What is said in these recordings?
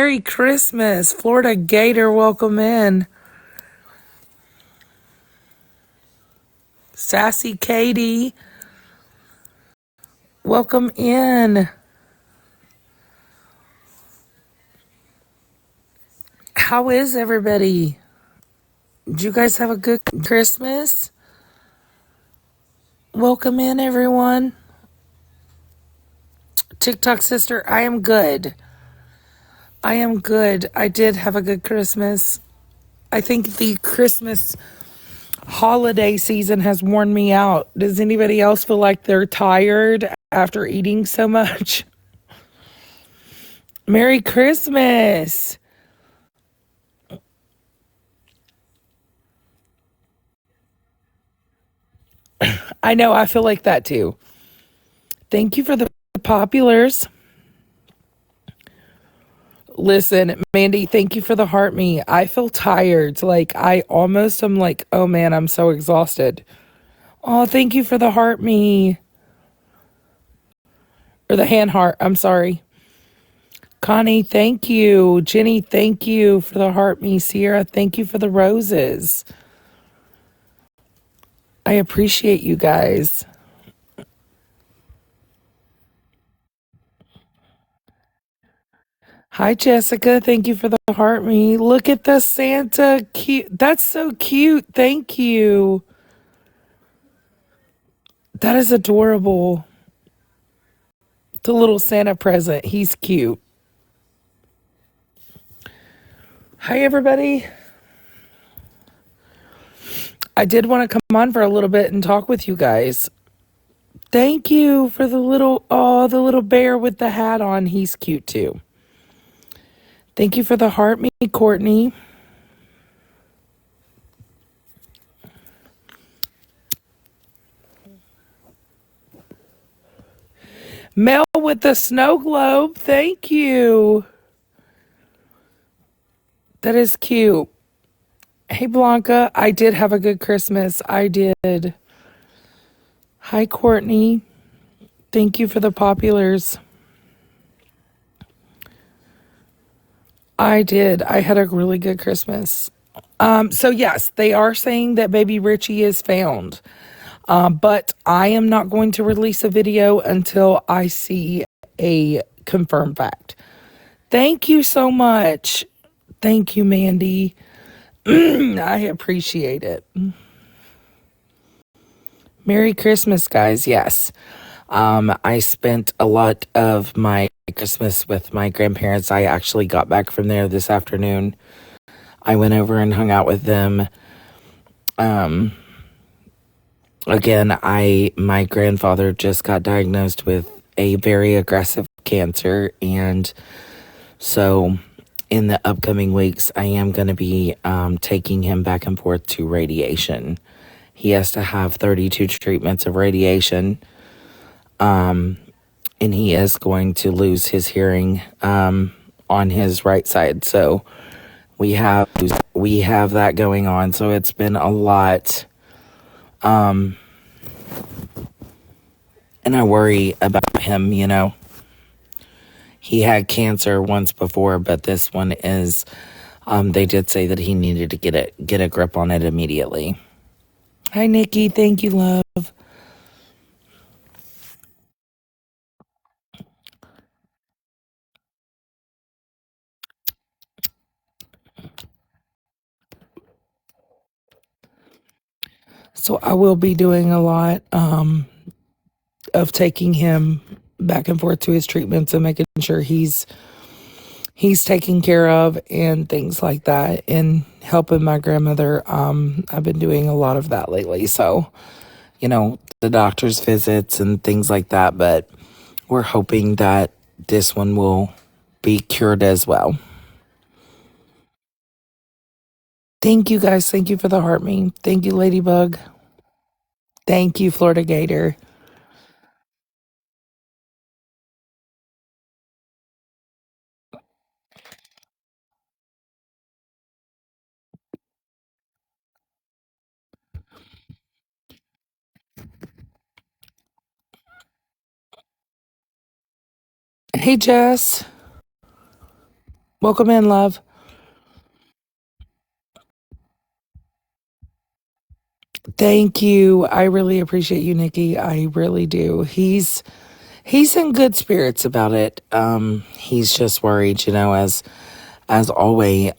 Merry Christmas. Florida Gator, welcome in. Sassy Katie, welcome in. How is everybody? Did you guys have a good Christmas? Welcome in, everyone. TikTok sister, I am good. I am good. I did have a good Christmas. I think the Christmas holiday season has worn me out. Does anybody else feel like they're tired after eating so much? Merry Christmas. I know, I feel like that too. Thank you for the populars. Listen, Mandy, thank you for the heart me. I feel tired. Like I almost am like, oh man, I'm so exhausted. Oh, thank you for the heart me. Or the hand heart. I'm sorry. Connie, thank you. Jenny, thank you for the heart me. Sierra, thank you for the roses. I appreciate you guys. Hi, Jessica. Thank you for the heart me. Look at the Santa cute. That's so cute. Thank you. That is adorable. The little Santa present. He's cute. Hi, everybody. I did want to come on for a little bit and talk with you guys. Thank you for the little bear with the hat on. He's cute too. Thank you for the heart me, Courtney. Mel with the snow globe. Thank you. That is cute. Hey, Blanca. I did have a good Christmas. I did. Hi, Courtney. Thank you for the populars. I did. I had a really good Christmas. So yes, they are saying that baby Richie is found. But I am not going to release a video until I see a confirmed fact. Thank you so much. Thank you, Mandy. I appreciate it. Merry Christmas, guys. Yes. I spent a lot of my Christmas with my grandparents. I actually got back from there this afternoon. I went over and hung out with them. Again, my grandfather just got diagnosed with a very aggressive cancer, and so in the upcoming weeks, I am going to be taking him back and forth to radiation. He has to have 32 treatments of radiation, and he is going to lose his hearing on his right side. So we have that going on. So it's been a lot. And I worry about him, you know. He had cancer once before, but this one is, they did say that he needed to get a grip on it immediately. Hi, Nikki. Thank you, love. So I will be doing a lot of taking him back and forth to his treatments and making sure he's taken care of and things like that, and helping my grandmother. I've been doing a lot of that lately. So, you know, the doctor's visits and things like that, but we're hoping that this one will be cured as well. Thank you guys. Thank you for the heart me. Thank you, Ladybug. Thank you, Florida Gator. Hey, Jess. Welcome in, love. Thank you. I really appreciate you, Nikki. I really do. He's in good spirits about it. He's just worried, as always.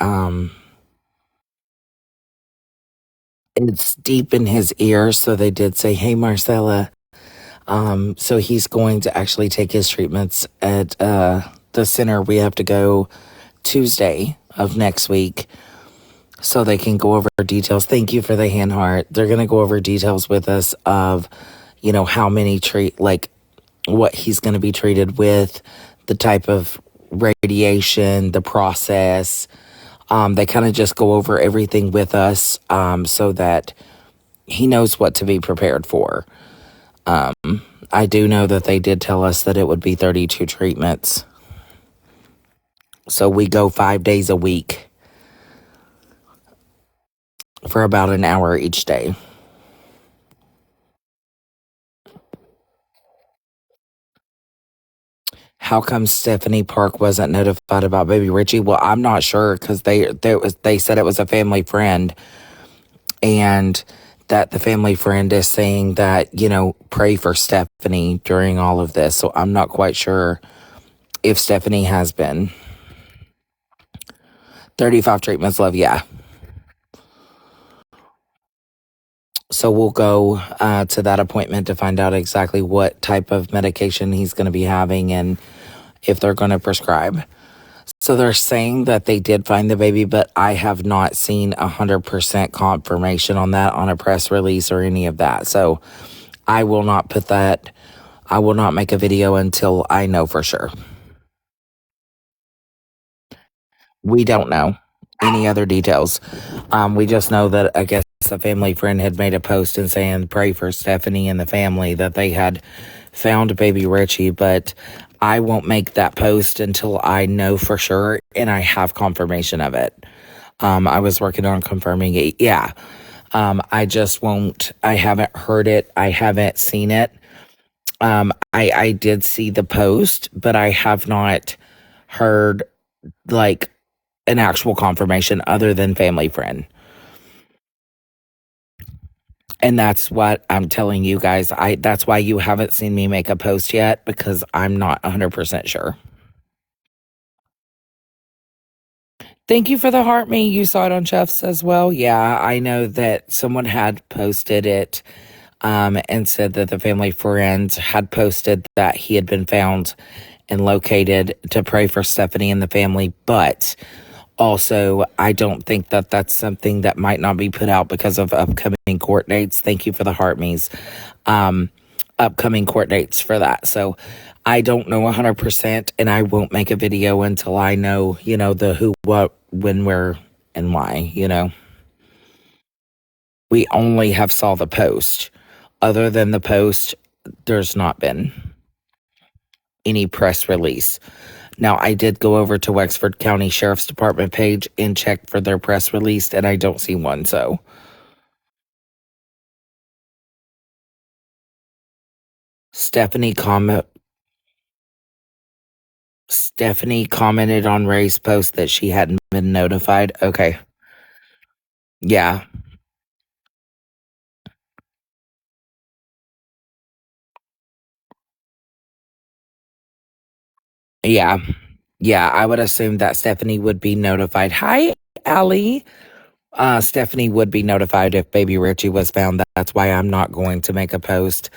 It's deep in his ear, so they did say, "Hey, Marcella." So he's going to actually take his treatments at the center. We have to go Tuesday of next week so they can go over details. Thank you for the hand heart. They're going to go over details with us of, how many like what he's going to be treated with, the type of radiation, the process. They kind of just go over everything with us so that he knows what to be prepared for. I do know that they did tell us that it would be 32 treatments. So we go 5 days a week for about an hour each day. How come Stephanie Park wasn't notified about baby Richie? Well, I'm not sure because they said it was a family friend, and that the family friend is saying that, pray for Stephanie during all of this. So I'm not quite sure if Stephanie has been. 35 treatments, love, yeah. So we'll go to that appointment to find out exactly what type of medication he's going to be having and if they're going to prescribe. So they're saying that they did find the baby, but I have not seen 100% confirmation on that on a press release or any of that. So I will not make a video until I know for sure. We don't know any other details. We just know that I guess a family friend had made a post and saying, pray for Stephanie and the family, that they had found baby Richie, but I won't make that post until I know for sure and I have confirmation of it. I was working on confirming it. Yeah. I just won't, I haven't heard it. I haven't seen it. I did see the post, but I have not heard like an actual confirmation other than family friend. And that's what I'm telling you guys. That's why you haven't seen me make a post yet, because I'm not 100% sure. Thank you for the heart me. You saw it on Chef's as well. Yeah, I know that someone had posted it and said that the family friend had posted that he had been found and located to pray for Stephanie and the family. But also, I don't think that that's something that might not be put out because of upcoming court dates. Thank you for the heart me's. Upcoming court dates for that. So I don't know 100%, and I won't make a video until I know, the who, what, when, where, and why, We only have saw the post. Other than the post, there's not been any press release. Now, I did go over to Wexford County Sheriff's Department page and check for their press release, and I don't see one, so. Stephanie commented on Ray's post that she hadn't been notified. Okay. Yeah. Yeah. Yeah, I would assume that Stephanie would be notified. Hi, Allie. Stephanie would be notified if baby Richie was found. That's why I'm not going to make a post,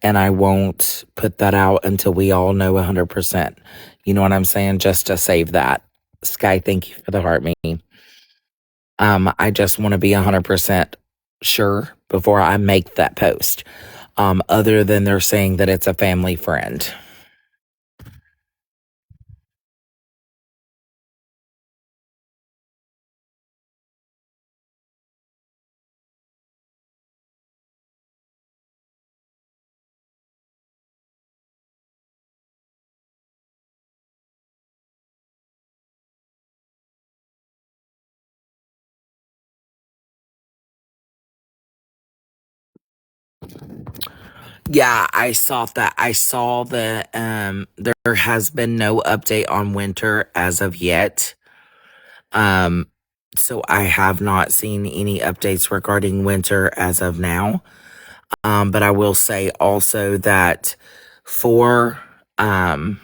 and I won't put that out until we all know 100%. You know what I'm saying? Just to save that. Sky, thank you for the heart me. I just want to be 100% sure before I make that post. Other than they're saying that it's a family friend. Yeah, I saw that. I saw that there has been no update on winter as of yet. Um, so I have not seen any updates regarding winter as of now. But I will say also that for I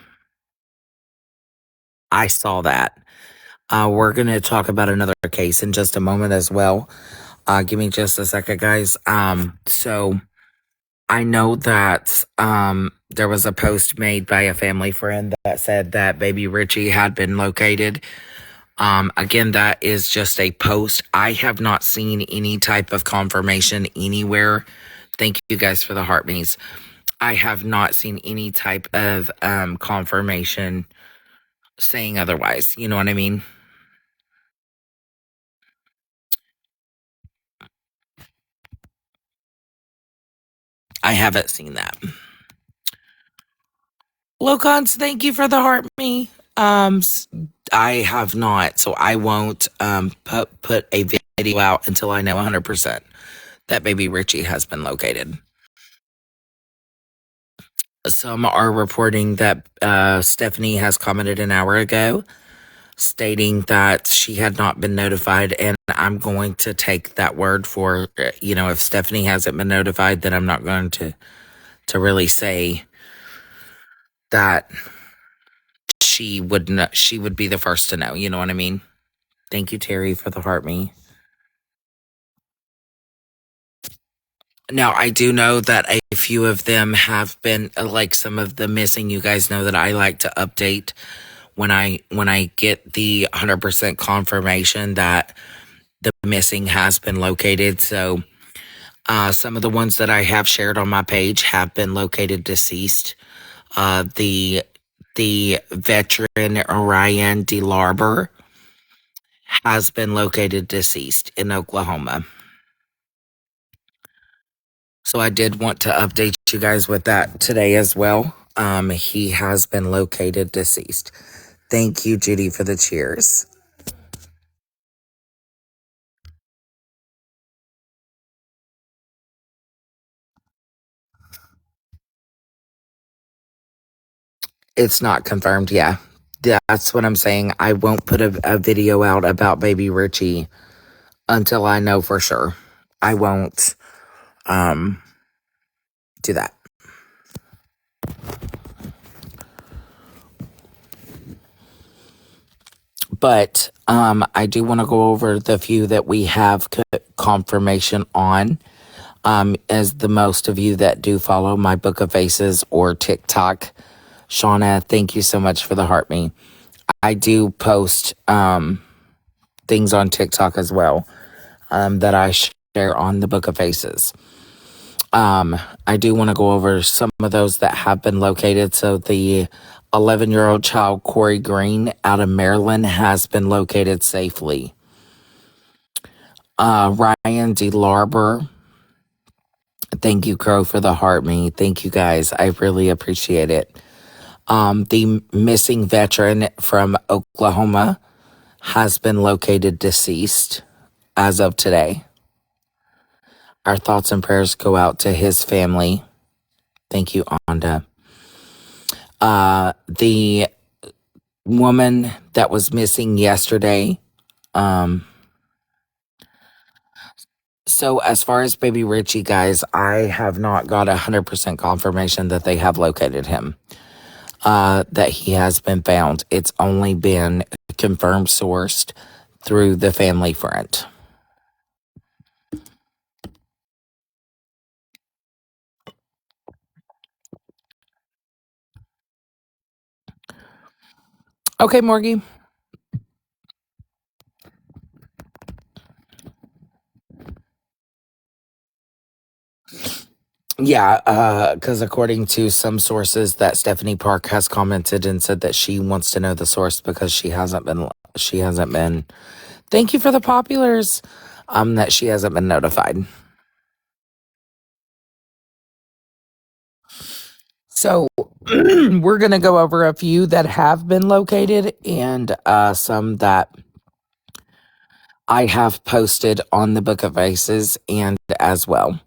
saw that. We're gonna talk about another case in just a moment as well. Give me just a second, guys. So I know that there was a post made by a family friend that said that baby Richie had been located. Again, that is just a post. I have not seen any type of confirmation anywhere. Thank you guys for the heart beats. I have not seen any type of confirmation saying otherwise. You know what I mean? I haven't seen that. Locons, thank you for the heart me. I have not, so I won't put a video out until I know 100% that baby Richie has been located. Some are reporting that Stephanie has commented an hour ago stating that she had not been notified, and I'm going to take that word for, if Stephanie hasn't been notified, then I'm not going to really say that she would be the first to know, you know what I mean? Thank you, Terry, for the heart me. Now, I do know that a few of them have been like some of the missing. You guys know that I like to update when I get the 100% confirmation that the missing has been located. So, some of the ones that I have shared on my page have been located deceased. The veteran Ryan DeLarber has been located deceased in Oklahoma. So I did want to update you guys with that today as well. He has been located deceased. Thank you, Judy, for the cheers. It's not confirmed, yeah. That's what I'm saying. I won't put a video out about baby Richie until I know for sure. I won't do that. But I do want to go over the few that we have confirmation on. As the most of you that do follow my Book of Faces or TikTok, Shauna, thank you so much for the heart me. I do post things on TikTok as well that I share on the Book of Faces. I do want to go over some of those that have been located. So the 11-year-old child, Corey Green, out of Maryland, has been located safely. Ryan DeLarber, thank you, Crow, for the heart me. Thank you, guys. I really appreciate it. The missing veteran from Oklahoma has been located deceased as of today. Our thoughts and prayers go out to his family. Thank you, Onda. The woman that was missing yesterday. So as far as baby Richie, guys, I have not got 100% confirmation that they have located him. That he has been found. It's only been confirmed sourced through the family front. Okay, Morgie. Yeah, because according to some sources, that Stephanie Park has commented and said that she wants to know the source because she hasn't been. Thank you for the populars. That she hasn't been notified. So we're gonna go over a few that have been located and some that I have posted on the Book of Faces and as well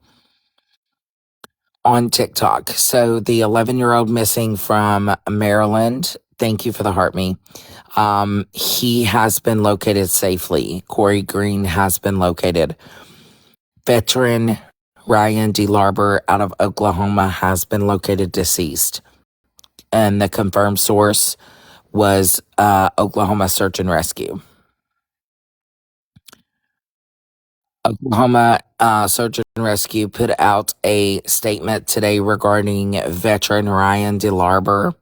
on TikTok. So the 11-year-old missing from Maryland, Thank you for the heart me. He has been located safely. Corey Green has been located. Veteran Ryan DeLarber out of Oklahoma has been located deceased. And the confirmed source was Oklahoma Search and Rescue. Oklahoma Search and Rescue put out a statement today regarding veteran Ryan DeLarber,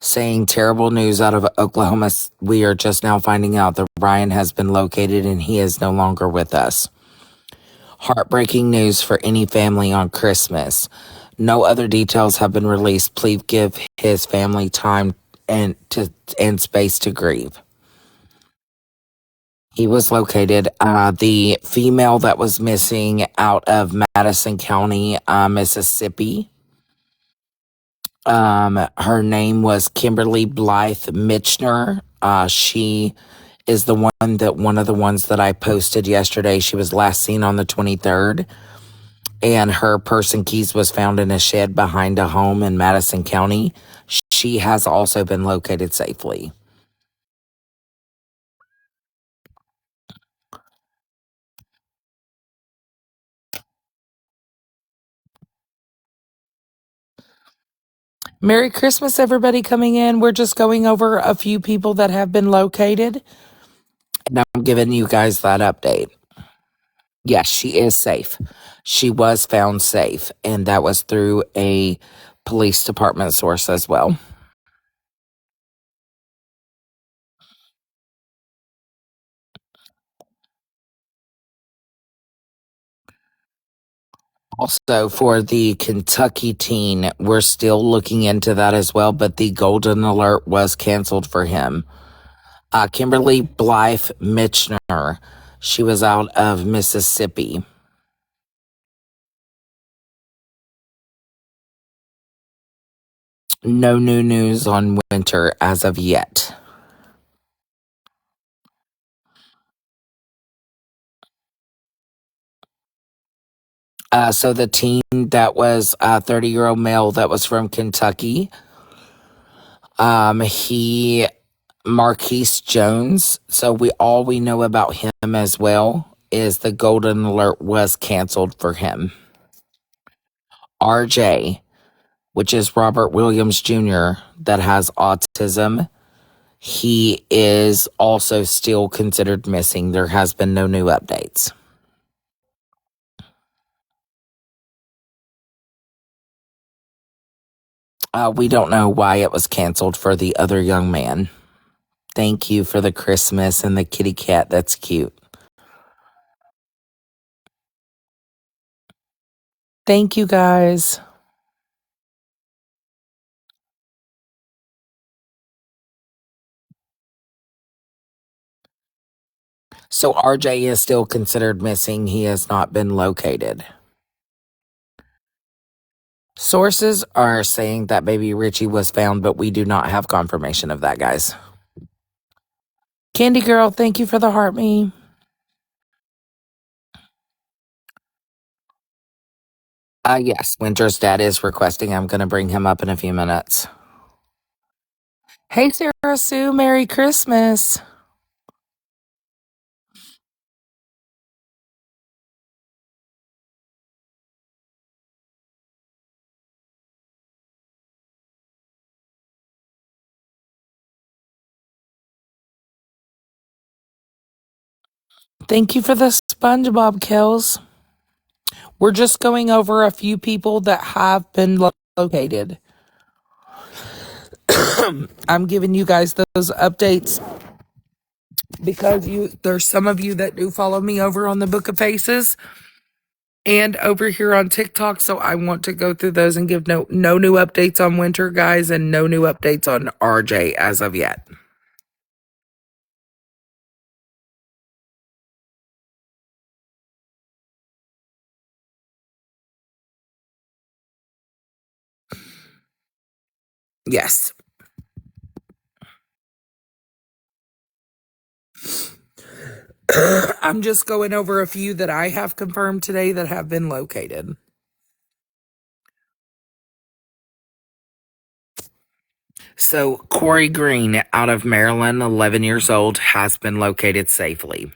saying terrible news out of Oklahoma. We are just now finding out that Ryan has been located and he is no longer with us. Heartbreaking news for any family on Christmas. No other details have been released. Please give his family time and space to grieve. He was located. The female that was missing out of Madison County, Mississippi. Her name was Kimberly Blythe Mitchner. She is one of the ones that I posted yesterday. She was last seen on the 23rd, and her purse and keys was found in a shed behind a home in Madison County. She has also been located safely. Merry Christmas, everybody coming in. We're just going over a few people that have been located, and I'm giving you guys that update. Yes, she is safe. She was found safe, and that was through a police department source as well. Also, for the Kentucky teen, we're still looking into that as well, but the golden alert was canceled for him. Kimberly Blythe Mitchner, she was out of Mississippi. No new news on Winter as of yet. So the teen that was a 30-year-old male that was from Kentucky, he Marquise Jones. So we know about him as well is the golden alert was canceled for him. RJ, which is Robert Williams Jr., that has autism, he is also still considered missing. There has been no new updates. We don't know why it was canceled for the other young man. Thank you for the Christmas and the kitty cat. That's cute. Thank you, guys. So RJ is still considered missing. He has not been located. Sources are saying that baby Richie was found, but we do not have confirmation of that, guys. Candy Girl, thank you for the heart me. Yes, Winter's dad is requesting. I'm going to bring him up in a few minutes. Hey, Sarah Sue, Merry Christmas. Thank you for the SpongeBob kills. We're just going over a few people that have been located. I'm giving you guys those updates because there's some of you that do follow me over on the Book of Faces and over here on TikTok, so I want to go through those and give no new updates on Winter, guys, and no new updates on RJ as of yet. Yes. I'm just going over a few that I have confirmed today that have been located. So, Corey Green out of Maryland, 11 years old, has been located safely.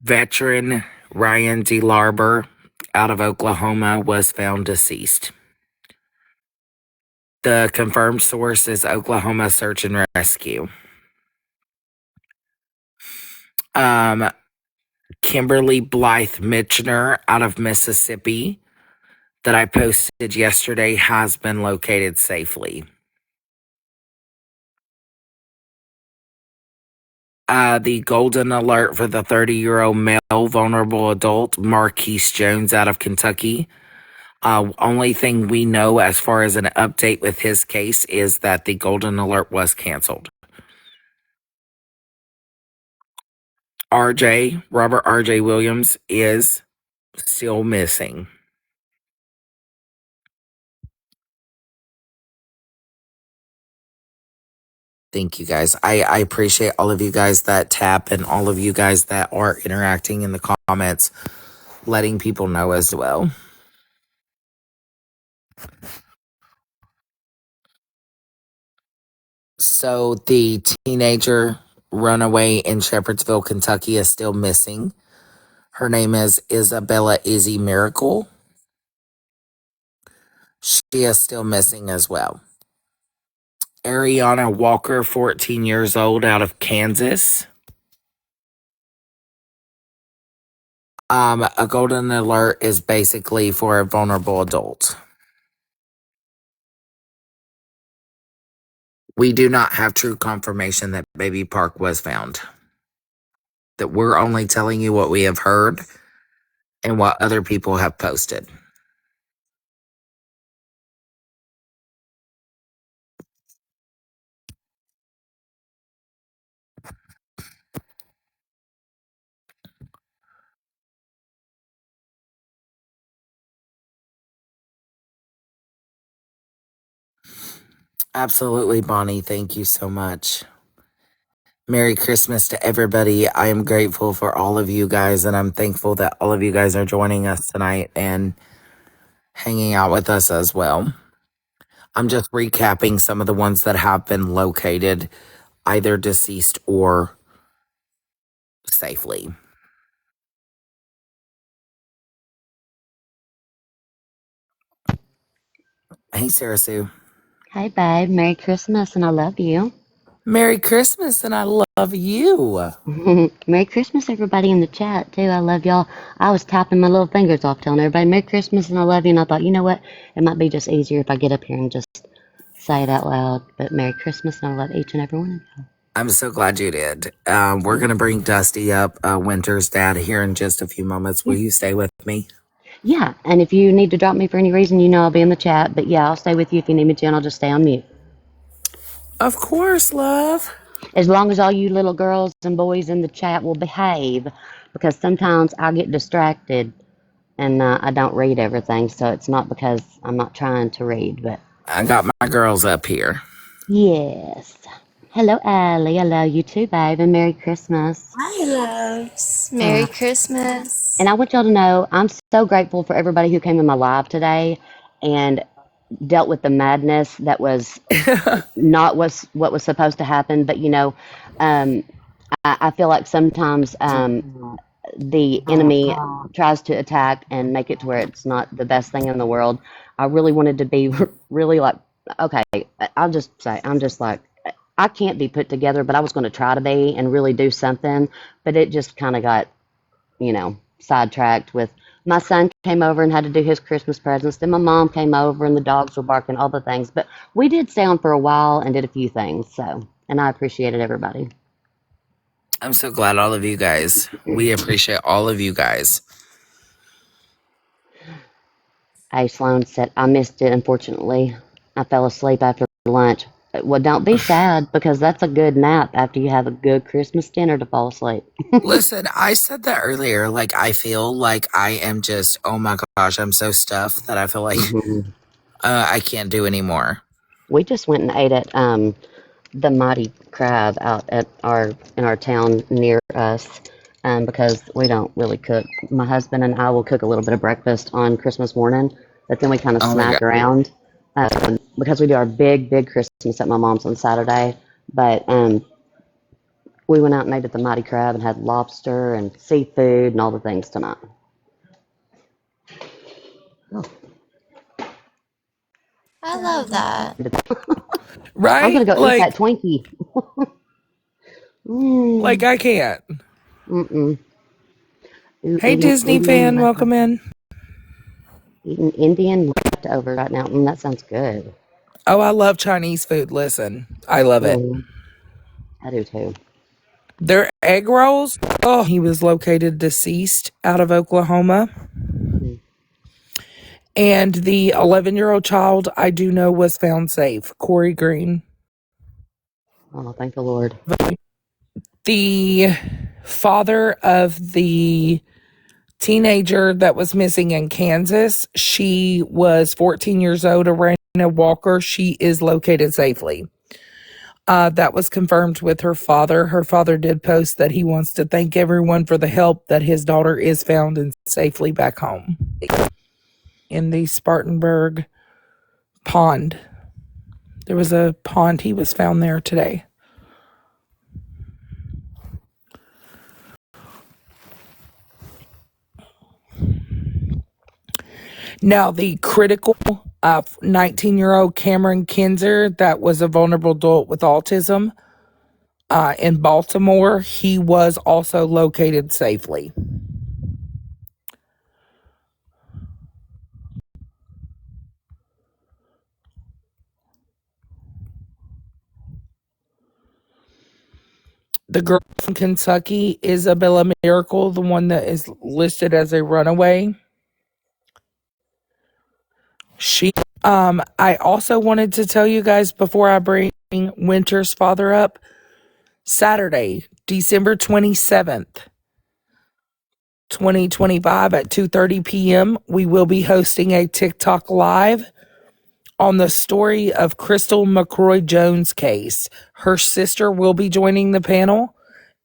Veteran Ryan DeLarber out of Oklahoma was found deceased. The confirmed source is Oklahoma Search and Rescue. Kimberly Blythe Mitchner out of Mississippi that I posted yesterday has been located safely. The golden alert for the 30-year-old male vulnerable adult, Marquise Jones out of Kentucky. Only thing we know as far as an update with his case is that the golden alert was canceled. Robert R.J. Williams is still missing. Thank you guys. I appreciate all of you guys that tap and all of you guys that are interacting in the comments, letting people know as well. So the teenager runaway in Shepherdsville, Kentucky is still missing. Her name is Isabella Izzy Miracle. She is still missing as well. Ariana Walker, 14 years old, out of Kansas. A golden alert is basically for a vulnerable adult. We do not have true confirmation that Baby Park was found. That we're only telling you what we have heard and what other people have posted. Absolutely, Bonnie. Thank you so much. Merry Christmas to everybody. I am grateful for all of you guys, and I'm thankful that all of you guys are joining us tonight and hanging out with us as well. I'm just recapping some of the ones that have been located, either deceased or safely. Hey, Sarah Sue. Hi, babe. Merry Christmas, and I love you. Merry Christmas, and I love you. Merry Christmas, everybody in the chat, too. I love y'all. I was tapping my little fingers off telling everybody Merry Christmas and I love you, and I thought, you know what? It might be just easier if I get up here and just say it out loud. But Merry Christmas, and I love each and every one of y'all. I'm so glad you did. We're going to bring Dusty up, Winter's dad, here in just a few moments. Will you stay with me? Yeah, and if you need to drop me for any reason, you know I'll be in the chat. But yeah, I'll stay with you if you need me to, and I'll just stay on mute. Of course, love. As long as all you little girls and boys in the chat will behave, because sometimes I get distracted and I don't read everything, so it's not because I'm not trying to read, but I got my girls up here. yes. Hello, Allie. I love you too, babe, and Merry Christmas. Hi, loves. Merry Christmas. And I want y'all to know I'm so grateful for everybody who came in my live today and dealt with the madness that was not what was supposed to happen. But I feel like sometimes the enemy tries to attack and make it to where it's not the best thing in the world. I really wanted to be really like, okay, I'll just say, I'm just like, I can't be put together, but I was going to try to be and really do something. But it just kind of got, sidetracked with my son came over and had to do his Christmas presents. Then my mom came over and the dogs were barking, all the things. But we did stay on for a while and did a few things. And I appreciated everybody. I'm so glad all of you guys. We appreciate all of you guys. A. Sloan said, I missed it, unfortunately. I fell asleep after lunch. Well, don't be sad because that's a good nap after you have a good Christmas dinner to fall asleep. Listen, I said that earlier. Like, I feel like I am just, oh my gosh, I'm so stuffed that I feel like I can't do anymore. We just went and ate at the Mighty Crab out at in our town near us because we don't really cook. My husband and I will cook a little bit of breakfast on Christmas morning, but then we kind of snack around. because we do our big Christmas at my mom's on Saturday. But we went out and ate at the Mighty Crab and had lobster and seafood and all the things tonight. Oh, I love that. I'm gonna Right? go eat that Twinkie. Like Mm, I can't. mm-mm. Ooh, Hey, Disney fan, welcome in. eating Indian leftovers right now. That sounds good. Oh, I love Chinese food. Listen, I love it. I do too. Their egg rolls. Oh, he was located deceased out of Oklahoma. Mm. And the 11-year-old child I do know was found safe. Corey Green. Oh, thank the Lord. The father of the teenager that was missing in Kansas, she was 14 years old, Arena Walker. She is located safely. That was confirmed with her father. Her father did post that he wants to thank everyone for the help, that his daughter is found and safely back home in the Spartanburg pond. There was a pond. He was found there today. Now, the critical 19-year-old Cameron Kinzer, that was a vulnerable adult with autism in Baltimore, he was also located safely. The girl from Kentucky, Isabella Miracle, the one that is listed as a runaway. I also wanted to tell you guys before I bring Winter's father up, Saturday, December 27th, 2025 at 2:30 p.m., we will be hosting a TikTok live on the story of Crystal McCrory Jones case. Her sister will be joining the panel,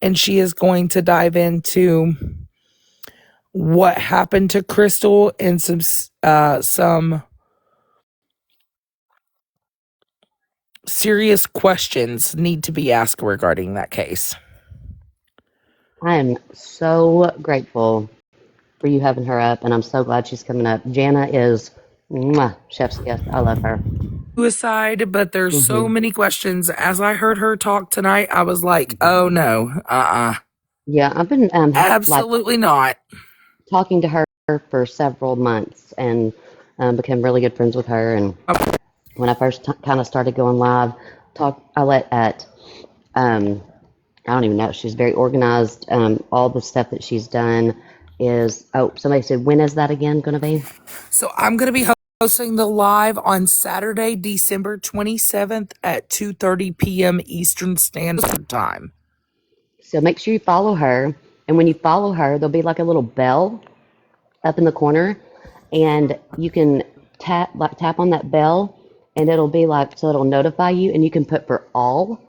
and she is going to dive into what happened to Crystal and some serious questions need to be asked regarding that case. I am so grateful for you having her up, and I'm so glad she's coming up. Jana is chef's kiss. I love her. Suicide, but there's so many questions. As I heard her talk tonight, I was like, oh no, Yeah, I've been absolutely not. talking to her for several months and became really good friends with her. And when I first kind of started going live, I let at I don't even know. She's very organized. All the stuff that she's done is. Oh, somebody said, when is that again going to be? So I'm going to be hosting the live on Saturday, December 27th at 2:30 p.m. Eastern Standard Time. So make sure you follow her. And when you follow her, there'll be like a little bell up in the corner, and you can tap on that bell, and it'll be like, so it'll notify you, and you can put for all,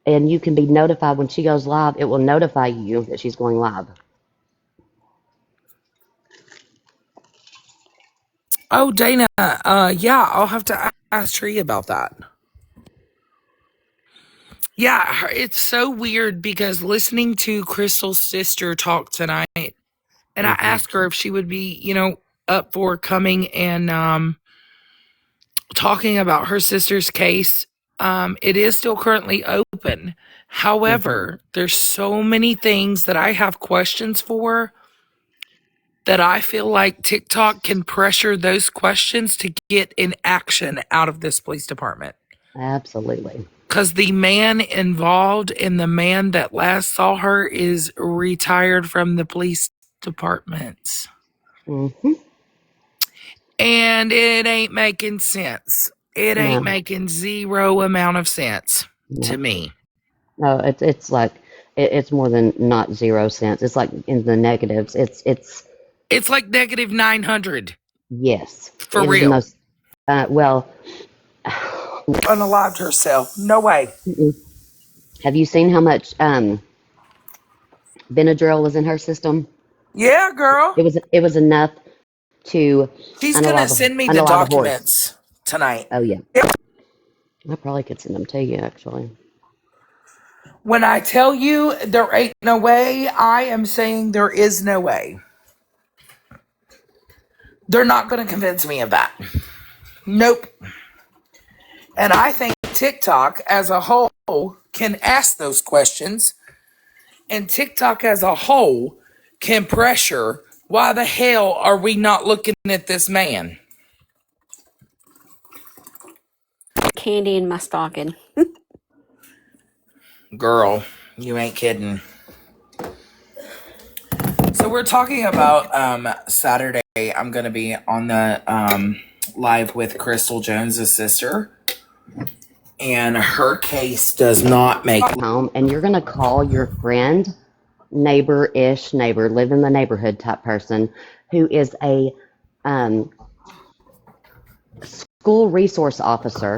and you can be notified when she goes live. It will notify you that she's going live. Oh, Dana, yeah, I'll have to ask Tree about that. Yeah, it's so weird because listening to Crystal's sister talk tonight, and I asked her if she would be, up for coming and talking about her sister's case. It is still currently open. However, there's so many things that I have questions for that I feel like TikTok can pressure those questions to get an action out of this police department. Absolutely. Because the man involved and the man that last saw her is retired from the police department. Mm-hmm. And it ain't making sense. It ain't making zero amount of sense to me. No, it's like it's more than not 0 cents. It's like in the negatives. It's like negative 900. Yes, For it is the real. most. Well, Unalived herself. No way. have you seen how much Benadryl was in her system? Yeah, girl. It was enough to She's gonna send me the unalive a horse. documents. tonight. Oh, yeah. I probably could send them to you, actually. When I tell you there ain't no way, I am saying there is no way. They're not going to convince me of that. Nope. And I think TikTok as a whole can ask those questions, and TikTok as a whole can pressure, why the hell are we not looking at this man? Candy in my stocking. Girl, you ain't kidding. So we're talking about Saturday. I'm going to be on the live with Crystal Jones's sister, and her case does not make Home, and you're going to call your friend, neighbor-ish neighbor, live in the neighborhood type person, who is a um, school resource officer,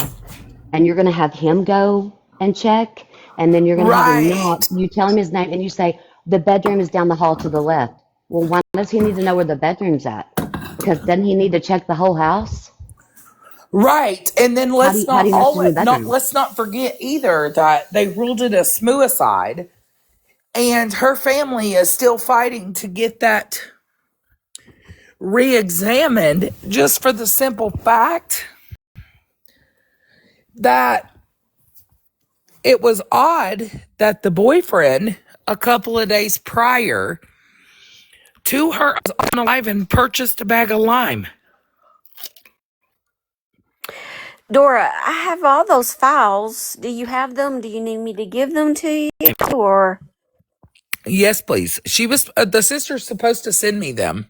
and you're going to have him go and check, and then you're going to have him knock. right. You tell him his name, and you say, the bedroom is down the hall to the left. Well, why does he need to know where the bedroom's at? Because doesn't he need to check the whole house? Right. And then How do you know she's in the bedroom? let's not forget either that they ruled it a smuicide, and her family is still fighting to get that re-examined, just for the simple fact that it was odd that the boyfriend, a couple of days prior to her, was on alive and purchased a bag of lime. Dora, I have all those files. Do you have them? Do you need me to give them to you? Or, Yes, please. She was the sister's supposed to send me them.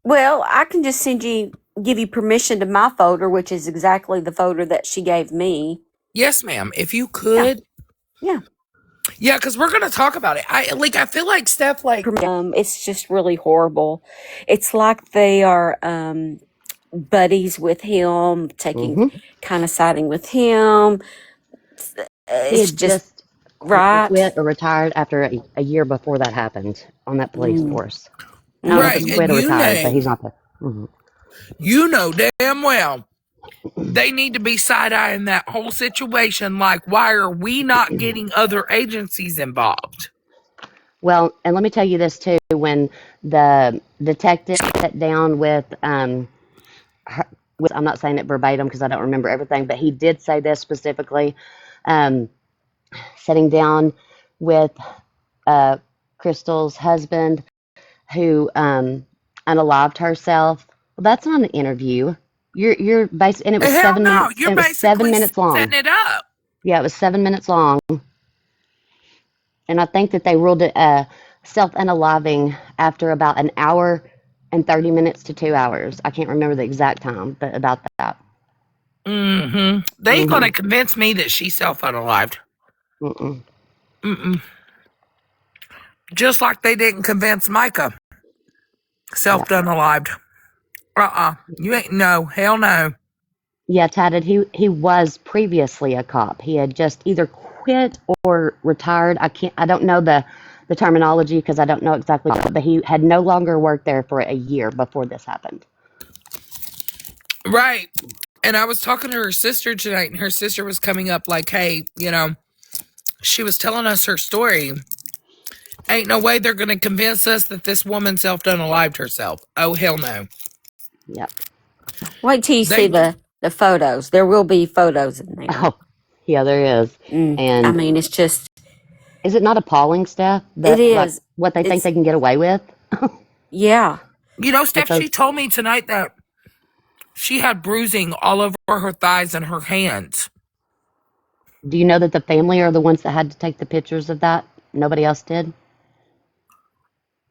well, I can just give you permission to my folder, which is exactly the folder that she gave me. Yes, ma'am. If you Yeah. could. Yeah. Yeah, because we're gonna talk about it. I feel like Steph, like, It's just really horrible. It's like they are buddies with him, taking kind of siding with him. He It's had just just right. quit or retired after a year before that happened on that police force. I don't know if right, it's and quit or retired, but he's not there. you know damn well they need to be side-eyeing that whole situation. Like, why are we not getting other agencies involved? Well, and let me tell you this too. When the detective sat down with I'm not saying it verbatim because I don't remember everything, but he did say this specifically. Um, Sitting down with Crystal's husband, who unalived herself. Well, that's not an interview. You're basically, and it was Hell 7 minutes. no, you're It was seven basically minutes long. setting it up. Yeah, it was 7 minutes long, and I think that they ruled it self-unaliving after about an hour and 30 minutes to 2 hours. I can't remember the exact time, but about that. They ain't gonna convince me that she's self-unalived. Mm-mm. Just like they didn't convince Micah Yeah. self-unalived. You ain't, no, hell no. Yeah, Tatted, he was previously a cop. He had just either quit or retired. I don't know the terminology because I don't know exactly, but he had no longer worked there for a year before this happened. Right. And I was talking to her sister tonight, and her sister was coming up like, hey, she was telling us her story. Ain't no way they're going to convince us that this woman self-unalived herself. Oh, hell no. Yep. Wait till you see the photos. There will be photos in there. Oh, yeah, there is. I And mean, it's just, is it not appalling, Steph? it Like is. what they think It's, they can get away with? yeah. Steph, those, she told me tonight that she had bruising all over her thighs and her hands. do you know that the family are the ones that had to take the pictures of that? Nobody else did?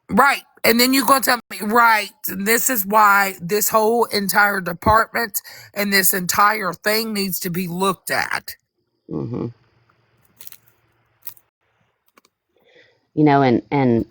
Right. And then you're going to tell me, right, this is why this whole entire department and this entire thing needs to be looked at. Mm-hmm. And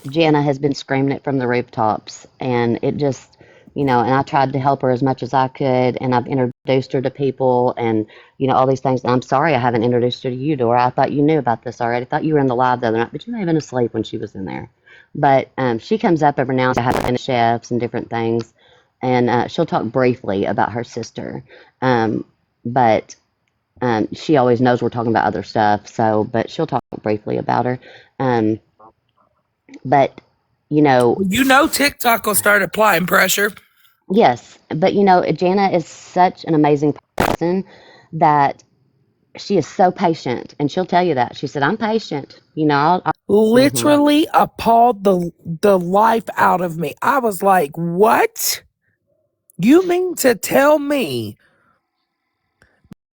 Jana has been screaming it from the rooftops, and it just, and I tried to help her as much as I could, and I've introduced her to people, and all these things. And I'm sorry I haven't introduced her to you, Dora. I thought you knew about this already. I thought you were in the live the other night, but you may have been asleep when she was in there. But she comes up every now and then, having chefs and different things. and she'll talk briefly about her sister. But she always knows we're talking about other stuff. But she'll talk briefly about her. Um, but TikTok will start applying pressure. yes, but Jana is such an amazing person that she is so patient, and she'll tell you that. She said, "I'm patient." Literally appalled the life out of me. I was like, what? You mean to tell me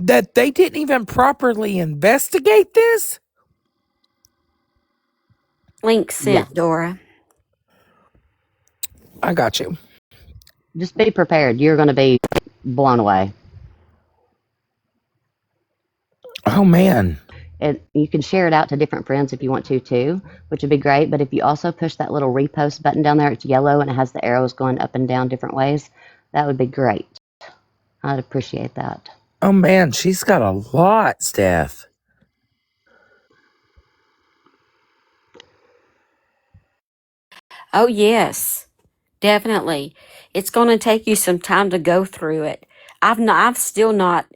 that they didn't even properly investigate this? Link Yeah, sent, Dora. I got you. just be prepared. You're going to be blown away. Oh, man. And you can share it out to different friends if you want to too, which would be great. But if you also push that little repost button down there, it's yellow and it has the arrows going up and down different ways. That would be great. I'd appreciate that. Oh, man. She's got a lot, Steph. Oh, yes, definitely. It's going to take you some time to go through it. I've still not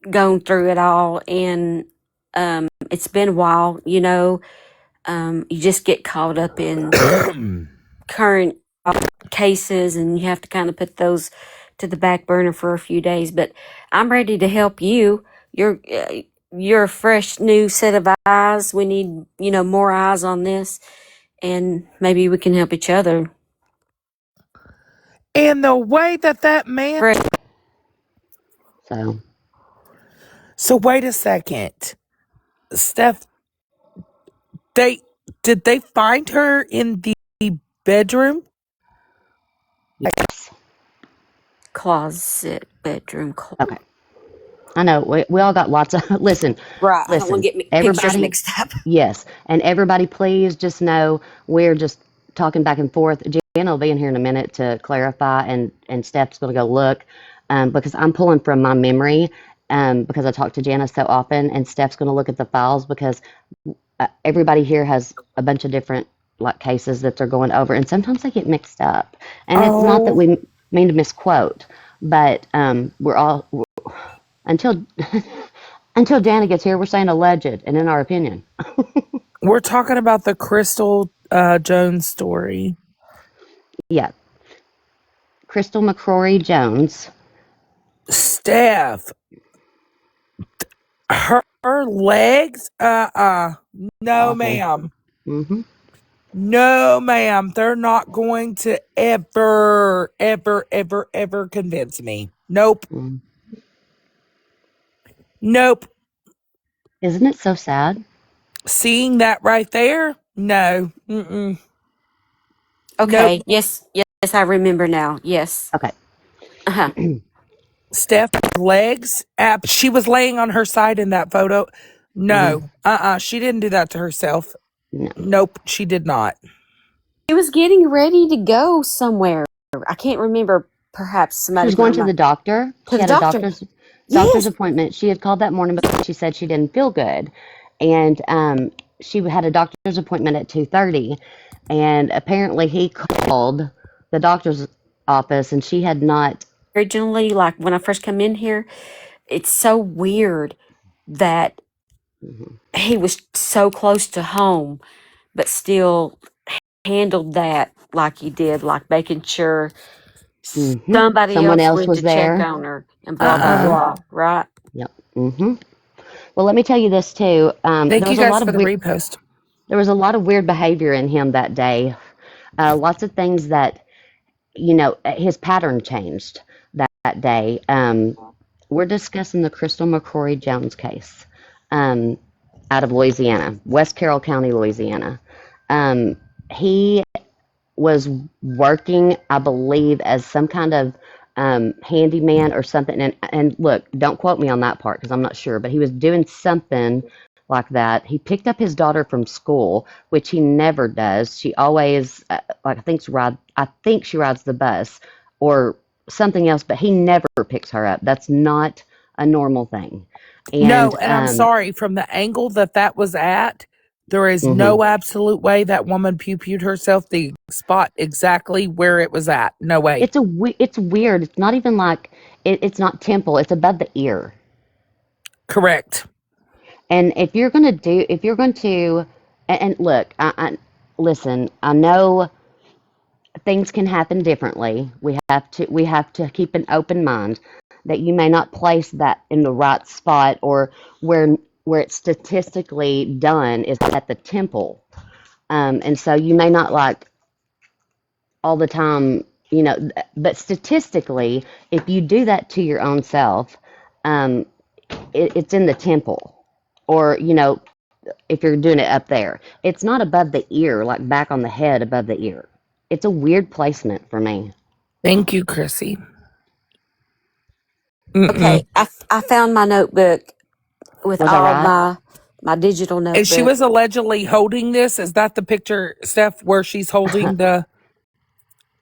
gone through it all, and it's been a while. You just get caught up in current cases, and you have to kind of put those to the back burner for a few days. But I'm ready to help you. You're a fresh new set of eyes. We need more eyes on this, and maybe we can help each other. And the way that man... Fresh. So wait a second. Steph, did they find her in the bedroom? yes. Closet, bedroom. Okay. I know we all got lots of listen. Right. I don't want Listen, to get pictures everybody. mixed up. Yes, and everybody, please just know we're just talking back and forth. Jen will be in here in a minute to clarify, and Steph's going to go look because I'm pulling from my memory because I talk to Jana so often, and Steph's going to look at the files because everybody here has a bunch of different like cases that they're going over, and sometimes they get mixed up. And it's not that we mean to misquote, but we're all until until Jana gets here, we're saying alleged, and in our opinion. We're talking about the Crystal Jones story. Yeah. Crystal McCrory Jones. Steph, her legs? No, Awful. ma'am. Mm-hmm. No, ma'am. They're not going to ever convince me. Nope. Mm. Nope. Isn't it so sad? Seeing that right there? No. Mm-mm. Okay. Nope. Yes, I remember now. Yes. Okay. Uh-huh. Steph's legs? She was laying on her side in that photo. No. She didn't do that to herself. No. Nope, she did not. She was getting ready to go somewhere. I can't remember. Perhaps She somebody was put going on to my... the doctor. To She the had a doctor. doctor's Yes. appointment. She had called that morning because she said she didn't feel good, and she had a doctor's appointment at 2:30, and apparently he called the doctor's office, and she had not. Originally, like when I first come in here, it's so weird that he was so close to home, but still handled that like he did, like making sure somebody Someone else else went was to check there. on her and blah, blah, blah. Right? Yep. Well, let me tell you this too. Thank There you was a guys lot for of the repost. there was a lot of weird behavior in him that day. Lots of things that his pattern changed that day. We're discussing the Crystal McCrory Jones case out of Louisiana, West Carroll County, Louisiana. He was working, I believe, as some kind of handyman or something. And look, don't quote me on that part because I'm not sure, but he was doing something like that. He picked up his daughter from school, which he never does. She always, I think she rides the bus or something else, but he never picks her up. That's not a normal thing. And No, and I'm sorry, from the angle that was at, There is Mm-hmm. no absolute way that woman pew-pewed herself the spot exactly where it was at. No way. It's weird. It's not even like it's not temple. It's above the ear. Correct. And if you're going to, and look, listen. I know things can happen differently. We have to keep an open mind that you may not place that in the right spot, or where it's statistically done is at the temple. And so you may not like all the time, but statistically, if you do that to your own self, um, it's in the temple, or if you're doing it up there, it's not above the ear, like back on the head above the ear. It's a weird placement for me. Thank you, Chrissy. Okay, I found my notebook with Was I all right? my digital And she notebook. was allegedly holding this. Is that the picture, Steph, where she's holding the...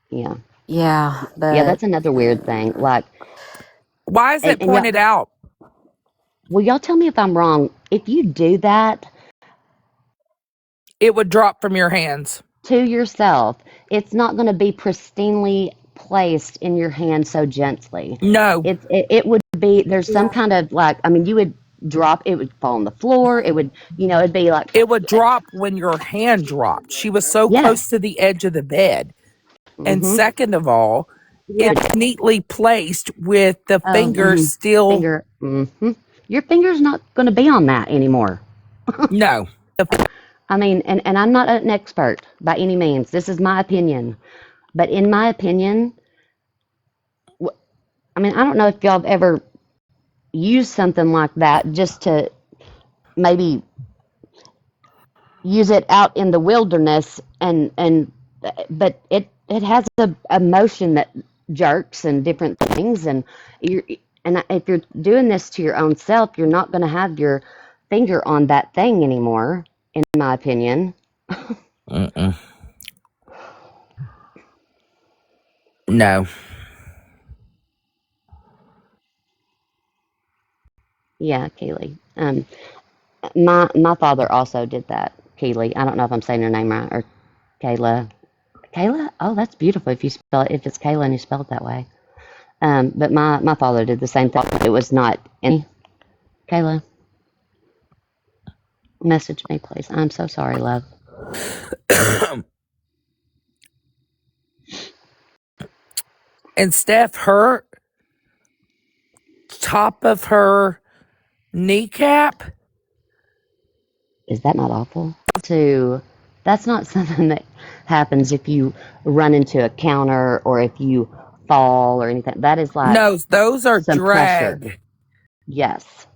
Yeah. Yeah, Yeah, but that's another weird thing. Like, Why is it and y'all, pointed out? well, y'all tell me if I'm wrong. If you do that It would drop from your hands. to yourself, it's not going to be pristinely placed in your hand so gently. No. It would be, there's some kind of like, I mean, you would drop, it would fall on the floor. It would, it'd be like, It would drop when your hand dropped. She was so close yes. to the edge of the bed. And Mm-hmm. second of all, it's neatly placed with the Oh, finger still... finger. Mm-hmm. Your finger's not going to be on that anymore. No. I mean, and I'm not an expert by any means. This is my opinion. But in my opinion, I mean, I don't know if y'all have ever used something like that just to maybe use it out in the wilderness, but it has a motion that jerks and different things, and if you're doing this to your own self, you're not going to have your finger on that thing anymore, in my opinion. Mm-mm. No. Yeah, Keely. My father also did that. Keely. I don't know if I'm saying her name right, or Kayla. Kayla? Oh, that's beautiful if you spell it, if it's Kayla and you spell it that way. But my father did the same thing. It was not any. Kayla, message me, please. I'm so sorry, love. And Steph, her top of her kneecap. Is that not awful? That's not something that happens if you run into a counter or if you fall or anything. That is like No, those are some pressure. drag Yes.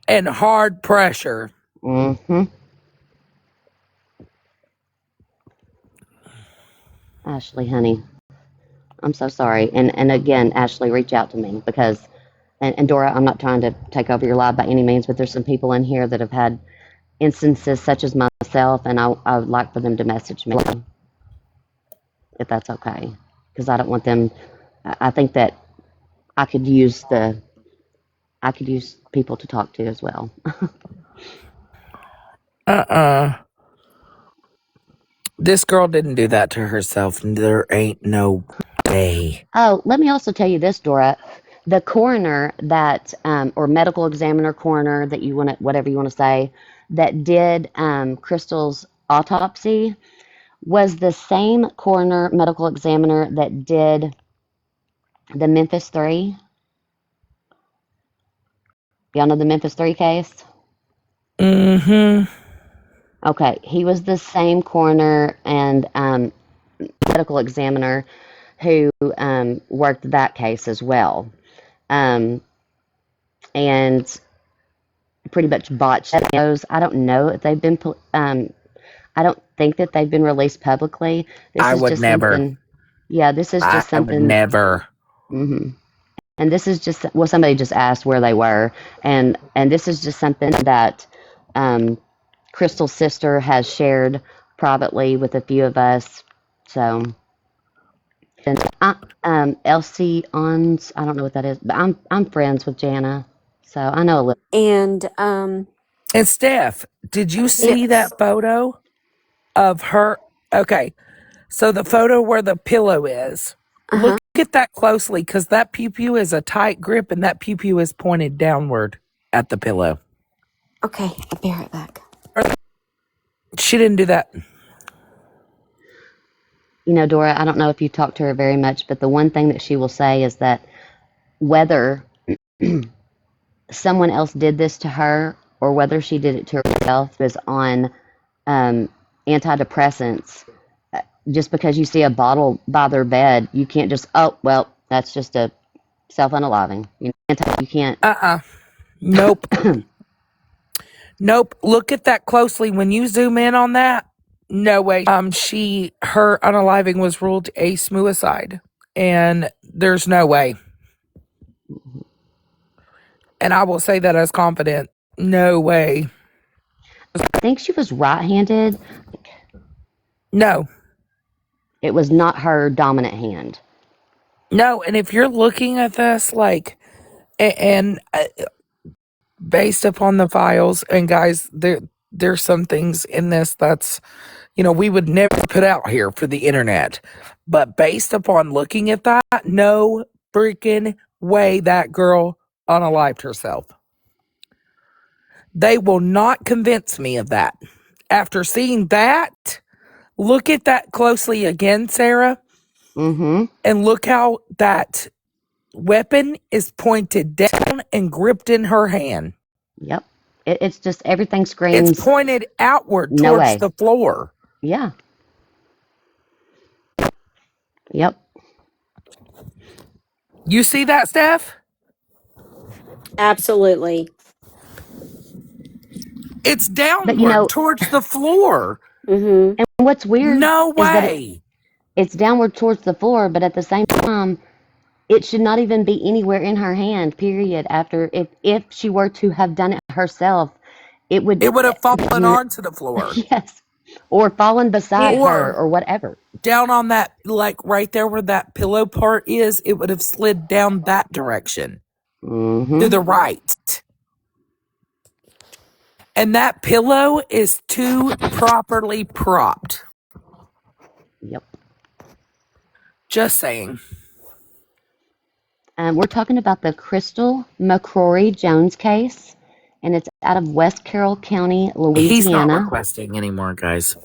and hard pressure. Mm-hmm. Ashley, honey, I'm so sorry. And again, Ashley, reach out to me because, and Dora, I'm not trying to take over your life by any means, but there's some people in here that have had instances such as myself, and I would like for them to message me if that's okay, because I don't want them. I think that I could use people to talk to as well. This girl didn't do that to herself. There ain't no way. Oh, let me also tell you this, Dora. The coroner that, or medical examiner coroner that you want to, whatever you want to say, that did Crystal's autopsy was the same coroner medical examiner that did the Memphis 3. Y'all know the Memphis 3 case? Mm-hmm. Okay, he was the same coroner and medical examiner who worked that case as well, um, and pretty much botched those. I don't know if they've been. I don't think that they've been released publicly. This I is would just never. something. Yeah, this is I just would something. never. Hmm. And this is just, well, somebody just asked where they were, and this is just something that um, Crystal's sister has shared privately with a few of us. So, and Elsie Ons, I don't know what that is, but I'm friends with Jana, so I know a little. and And Steph, did you see Yes. that photo of her? Okay, so the photo where the pillow is. Uh-huh. Look at that closely because that pew pew is a tight grip and that pew pew is pointed downward at the pillow. Okay, I'll be right back. She didn't do that. Dora, I don't know if you talked to her very much, but the one thing that she will say is that whether someone else did this to her or whether she did it to herself is on antidepressants. Just because you see a bottle by their bed, you can't just, oh, well, that's just a self-unaliving. You can't. Nope. Nope. Look at that closely. When you zoom in on that, no way. Her unaliving was ruled a suicide, and there's no way. And I will say that as confident. No way. I think she was right-handed. No. It was not her dominant hand. No. And if you're looking at this, like, and based upon the files, and guys, there's some things in this that's, we would never put out here for the internet. But based upon looking at that, no freaking way that girl unalived herself. They will not convince me of that. After seeing that, look at that closely again, Sarah. Mm-hmm. And look how that weapon is pointed down and gripped in her hand. Yep. It's just everything screams. It's pointed outward No towards way. the floor. Yeah. Yep. You see that, Steph? Absolutely. It's downward towards the floor. Mm-hmm. And what's weird No is that way. it's downward towards the floor, but at the same time, it should not even be anywhere in her hand, period. After, if she were to have done it herself, it would have fallen onto the floor. Yes. Or fallen beside her or whatever. Down on that, like right there where that pillow part is, it would have slid down that direction. Mm-hmm. To the right. And that pillow is too properly propped. Yep. Just saying. We're talking about the Crystal McCrory Jones case, and it's out of West Carroll County, Louisiana. He's not requesting anymore, guys.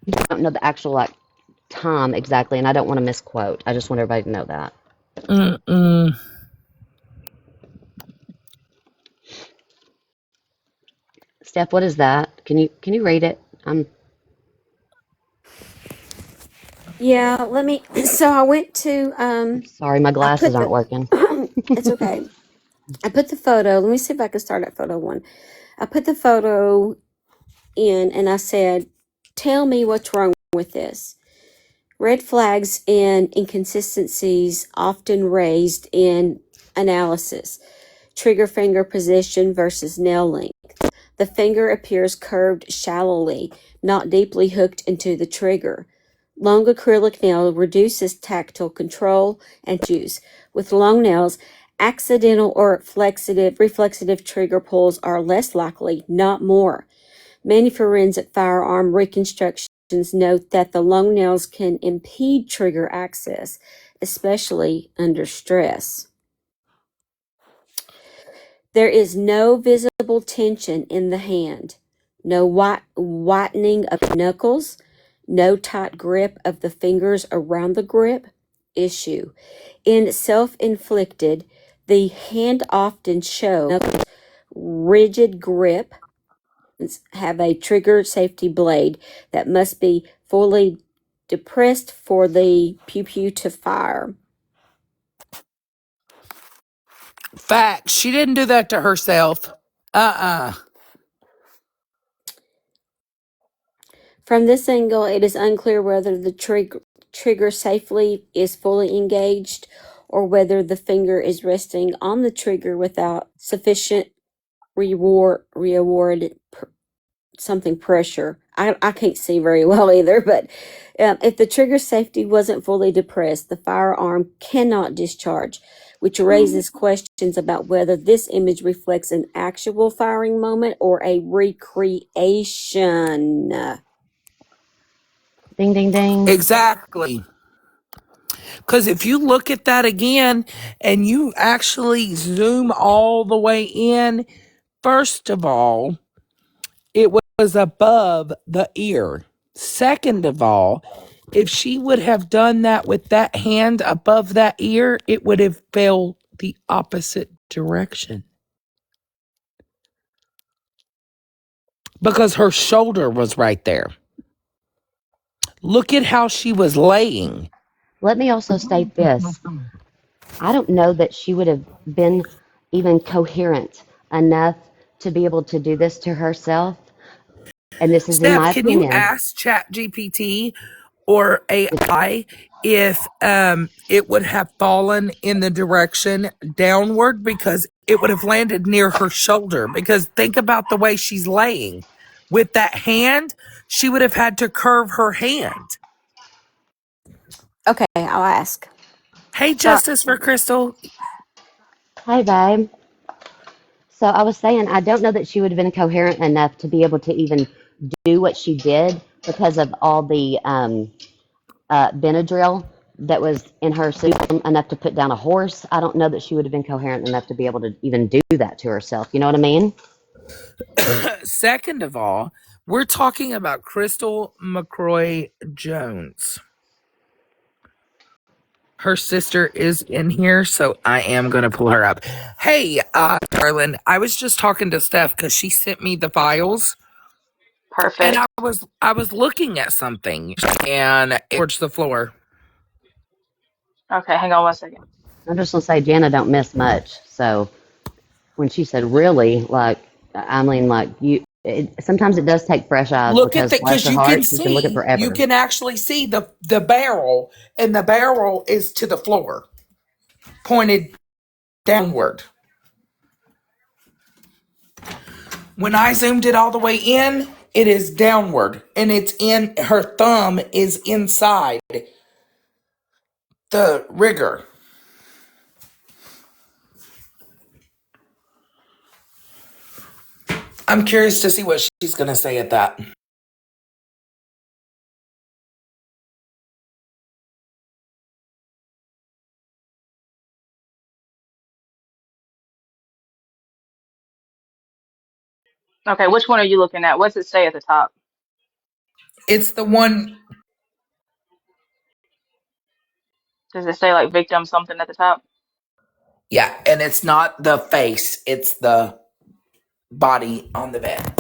I don't know the actual time exactly, and I don't want to misquote. I just want everybody to know that. Steph, what is that? Can you read it? Yeah, let me. So I went to. Sorry, my glasses aren't working. It's okay. I put the photo. Let me see if I can start at photo 1. I put the photo in and I said, "Tell me what's wrong with this." Red flags and inconsistencies often raised in analysis. Trigger finger position versus nail length. The finger appears curved shallowly, not deeply hooked into the trigger. Long acrylic nail reduces tactile control and use. With long nails, accidental or reflexive trigger pulls are less likely, not more. Many forensic firearm reconstructions note that the long nails can impede trigger access, especially under stress. There is no visible tension in the hand, no whitening of knuckles, no tight grip of the fingers around the grip. Issue. In self-inflicted, the hand often shows rigid grip, have a trigger safety blade that must be fully depressed for the pew-pew to fire. Fact. She didn't do that to herself. From this angle, it is unclear whether the trigger safely is fully engaged or whether the finger is resting on the trigger without sufficient pressure. I can't see very well either, but if the trigger safety wasn't fully depressed, the firearm cannot discharge. which raises questions about whether this image reflects an actual firing moment or a recreation. Ding, ding, ding. Exactly. Because if you look at that again and you actually zoom all the way in, first of all, it was above the ear. Second of all, if she would have done that with that hand above that ear, it would have fell the opposite direction. Because her shoulder was right there. Look at how she was laying. Let me also state this. I don't know that she would have been even coherent enough to be able to do this to herself. And this is in Steph, my can you opinion. ask ChatGPT or AI if it would have fallen in the direction downward because it would have landed near her shoulder? Because think about the way she's laying. With that hand, she would have had to curve her hand. Okay, I'll ask. Hey, So, Justice for Crystal. Hey, babe. So I was saying, I don't know that she would have been coherent enough to be able to even do what she did because of all the Benadryl that was in her system enough to put down a horse. I don't know that she would have been coherent enough to be able to even do that to herself. You know what I mean? Second of all, we're talking about Crystal McCroy Jones. Her sister is in here, so I am going to pull her up. Hey, darling, I was just talking to Steph because she sent me the files, and Perfect. I was looking at something, and towards the floor. Okay, hang on one second. I'm just gonna say Jana don't miss much. So when she said really, like I mean, like sometimes it does take fresh eyes Look at because that, bless because her you can heart, she's been looking see, you forever. can actually see the barrel, and the barrel is to the floor, pointed downward. When I zoomed it all the way in, it is downward, and it's in her thumb is inside the rigger. I'm curious to see what she's going to say at that. Okay, which one are you looking at? What's it say at the top? It's the one, Does it say like victim something at the top? yeah, and it's not the face, it's the body on the bed.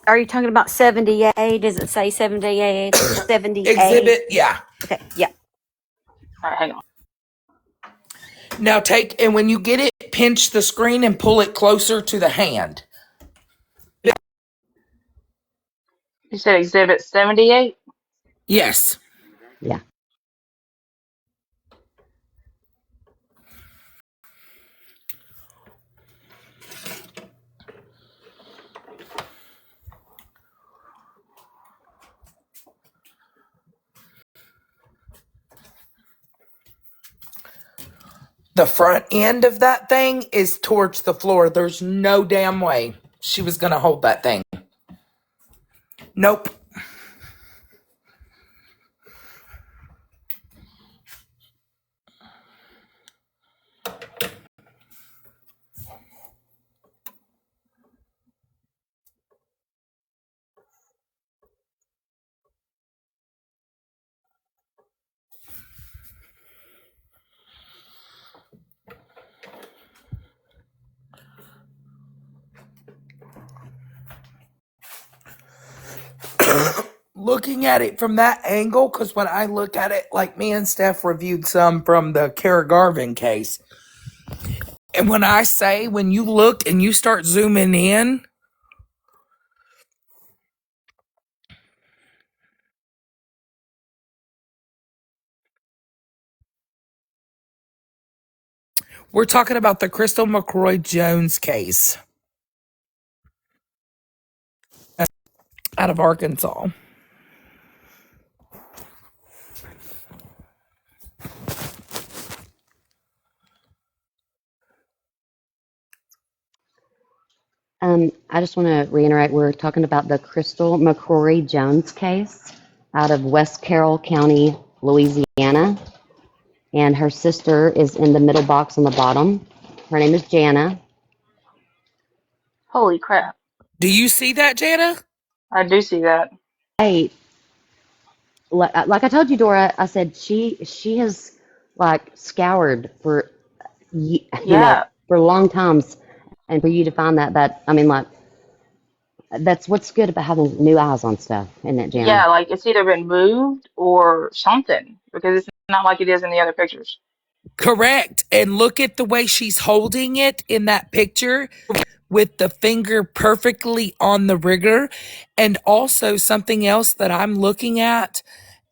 are you talking about 78? Does it say 78? 78? Exhibit, yeah. Okay, yeah. All right, hang on. Now take, and when you get it, pinch the screen and pull it closer to the hand. You said exhibit 78? Yes. Yeah. The front end of that thing is towards the floor. There's no damn way she was going to hold that thing. Nope. Looking at it from that angle, because when I look at it, like me and Steph reviewed some from the Kara Garvin case. And when I say, when you look and you start zooming in, we're talking about the Crystal McCroy Jones case out of Arkansas. I just want to reiterate, we're talking about the Crystal McCrory Jones case out of West Carroll County, Louisiana. And her sister is in the middle box on the bottom. Her name is Jana. Holy crap. Do you see that, Jana? I do see that. Hey, like I told you, Dora, I said she has like scoured for Yeah. for long times, and for you to find that I mean, like that's what's good about having new eyes on stuff, isn't it, Jana? Yeah, like it's either been moved or something because it's not like it is in the other pictures. Correct. And look at the way she's holding it in that picture with the finger perfectly on the rigger. And also, something else that I'm looking at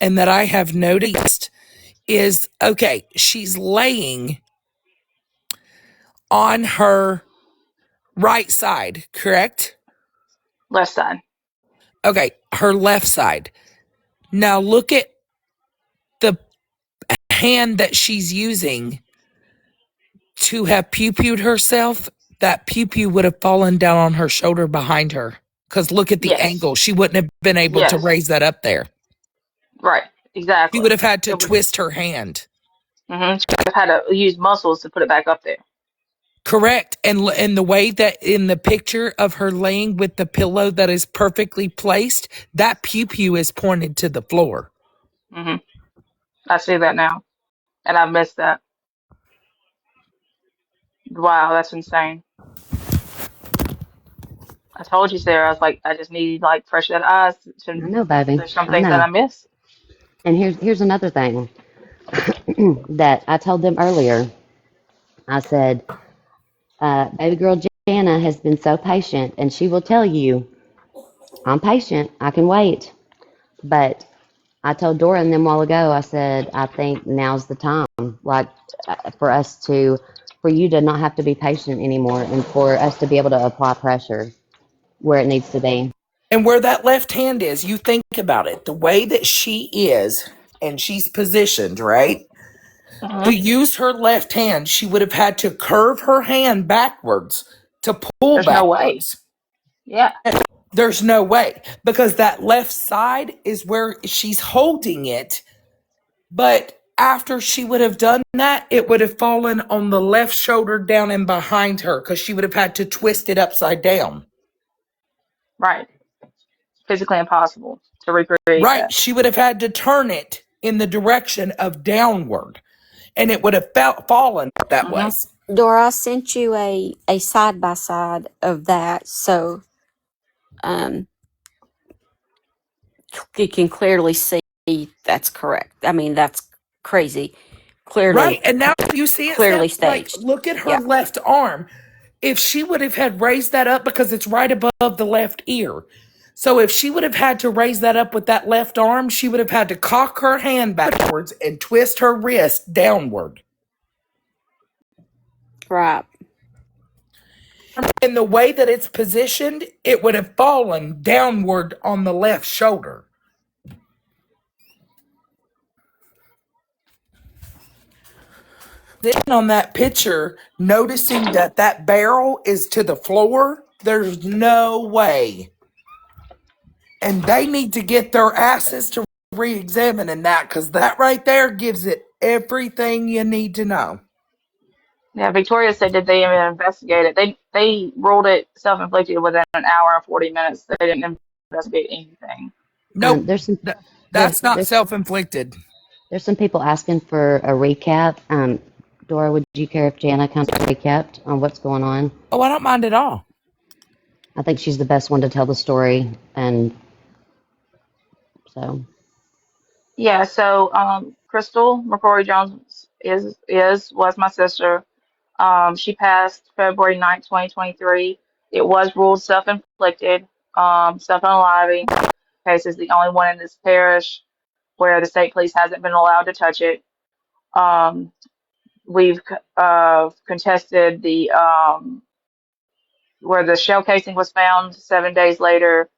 and that I have noticed is okay, she's laying on her right side, correct? Left side. Okay, her left side. Now look at the hand that she's using to have pew-pewed herself. That pew-pew would have fallen down on her shoulder behind her. Because look at the Yes. angle. She wouldn't have been able to Yes. raise that up there. Right. She would Exactly. have had to It would. twist her hand. She would have had to use muscles to put it back up there. Correct. And the way that in the picture of her laying with the pillow that is perfectly placed, that pew-pew is pointed to the floor. hmm I see that now, and I missed that. Wow, that's insane. I told you, Sarah. I was like, I just need like fresh set eyes. I To, know, baby. there's some I things that know. I miss. And here's another thing that I told them earlier. I said, baby girl Jana has been so patient, and she will tell you, I'm patient. I can wait. But I told Dora and them a while ago, I said, I think now's the time, like for us for you to not have to be patient anymore and for us to be able to apply pressure where it needs to be. And where that left hand is, you think about it, the way that she is and she's positioned, right? hmm To use her left hand, she would have had to curve her hand backwards to pull There's no way. backwards. Yeah. There's no way because that left side is where she's holding it. But after she would have done that, it would have fallen on the left shoulder down and behind her because she would have had to twist it upside down. Right. Physically impossible to recreate Right. that. She would have had to turn it in the direction of downward and it would have fallen that way. hmm Dora, I sent you a side by side of that, so um, you can clearly see that's correct. I mean, that's crazy. Right. Clearly, And now you see it, Sam, clearly like, staged. look at her Yeah, left arm. If she would have had raised that up because it's right above the left ear. So if she would have had to raise that up with that left arm, she would have had to cock her hand backwards and twist her wrist downward. right. In the way that it's positioned, it would have fallen downward on the left shoulder. Then on that picture, noticing that that barrel is to the floor, there's no way. And they need to get their asses to re-examining that because that right there gives it everything you need to know. Yeah, Victoria said that they even investigated. They ruled it self-inflicted within an hour and 40 minutes. They didn't investigate anything. Nope, There's some that's not there's self-inflicted. there's some people asking for a recap. Dora, would you care if Jana kind of recapped on what's going on? Oh, I don't mind at all. I think she's the best one to tell the story, and so Yeah, so Crystal McCrory Jones was my sister. She passed February 9th, 2023. It was ruled self-inflicted. Self-unaliving case is the only one in this parish where the state police hasn't been allowed to touch it. Um, we've contested the where the shell casing was found 7 days later.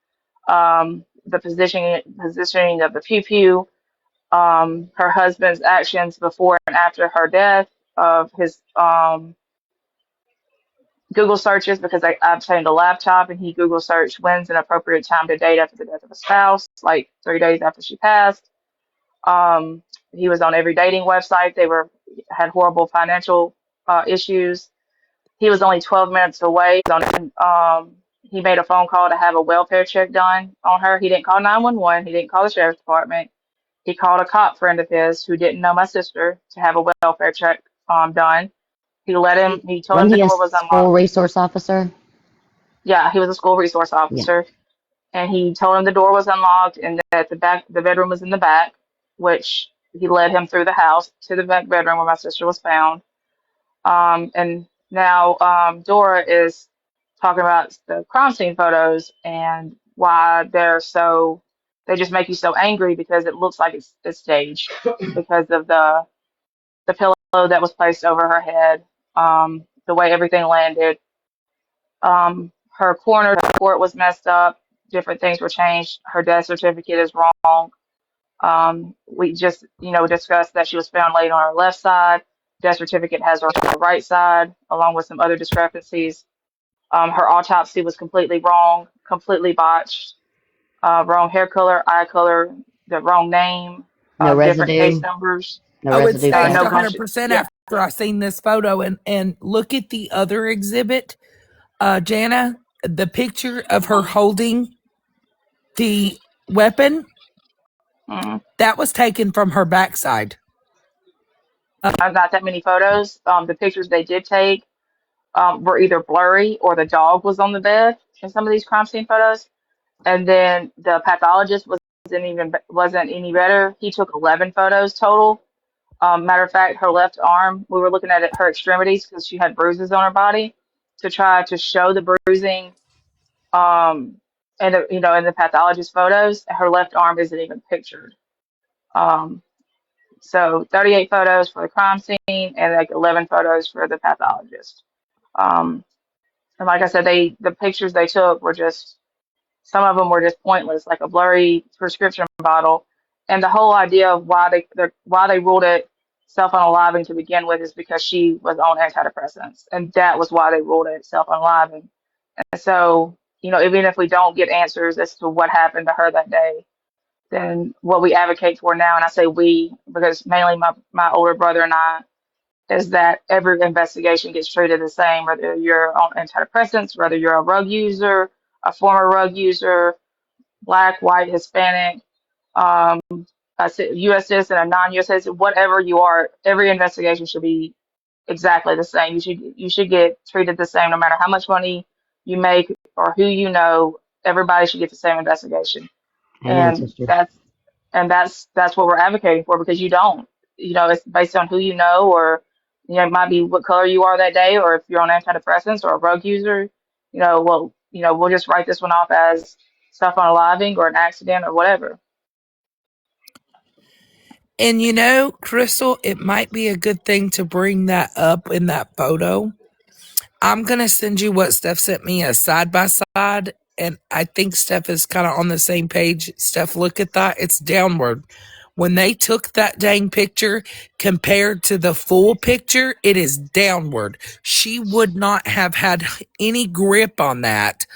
The positioning of the pew pew. Her husband's actions before and after her death of his Google searches because I obtained a laptop and he Google searched when's an appropriate time to date after the death of a spouse, like 3 days after she passed. Um, he was on every dating website. They were had horrible financial issues. He was only 12 minutes away. He made a phone call to have a welfare check done on her. He didn't call 911. He didn't call the sheriff's department. He called a cop friend of his who didn't know my sister to have a welfare check done. He let him. He told him Wasn't the he a door was school unlocked. resource officer? Yeah, he was a school resource Yeah. officer, and he told him the door was unlocked and that the bedroom was in the back, which he led him through the house to the back bedroom where my sister was found. And now Dora is talking about the crime scene photos and why they just make you so angry because it looks like it's staged because of the pillow that was placed over her head, the way everything landed. Her coroner's report was messed up. Different things were changed. Her death certificate is wrong. We just, discussed that she was found laid on her left side. Death certificate has her on her right side, along with some other discrepancies. Her autopsy was completely wrong, completely botched. Wrong hair color, eye color, the wrong name, No different case residue. numbers, No Oh, it's residue staged no found. gunshot. 100% Yeah. after I seen this photo. And look at the other exhibit, Jana, the picture of her holding the weapon, Mm-hmm. that was taken from her backside. Not that many photos. The pictures they did take were either blurry or the dog was on the bed in some of these crime scene photos. And then the pathologist wasn't any better. He took 11 photos total. Matter of fact, her left arm, we were looking at her extremities because she had bruises on her body to try to show the bruising. And in the pathologist photos, her left arm isn't even pictured. Um, so 38 photos for the crime scene and like 11 photos for the pathologist. Um, and like I said, the pictures they took were just some of them were just pointless, like a blurry prescription bottle. And the whole idea of why they ruled it self-unaliving to begin with is because she was on antidepressants, and that was why they ruled it self-unaliving. And so, even if we don't get answers as to what happened to her that day, then what we advocate for now, and I say we because mainly my older brother and I, is that every investigation gets treated the same, whether you're on antidepressants, whether you're a rug user, a former rug user, black, white, Hispanic, um, a U.S. citizen, a non-U.S. citizen, whatever you are, every investigation should be exactly the same. You should get treated the same, no matter how much money you make or who you know. Everybody should get the same investigation, Amen, and sister. that's what we're advocating for because you don't. It's based on who you know, or it might be what color you are that day, or if you're on antidepressants or a drug user. We'll just write this one off as self-unaliving or an accident or whatever. And Crystal, it might be a good thing to bring that up in that photo. I'm going to send you what Steph sent me as side by side. And I think Steph is kind of on the same page. Steph, look at that. It's downward. When they took that dang picture compared to the full picture, it is downward. She would not have had any grip on that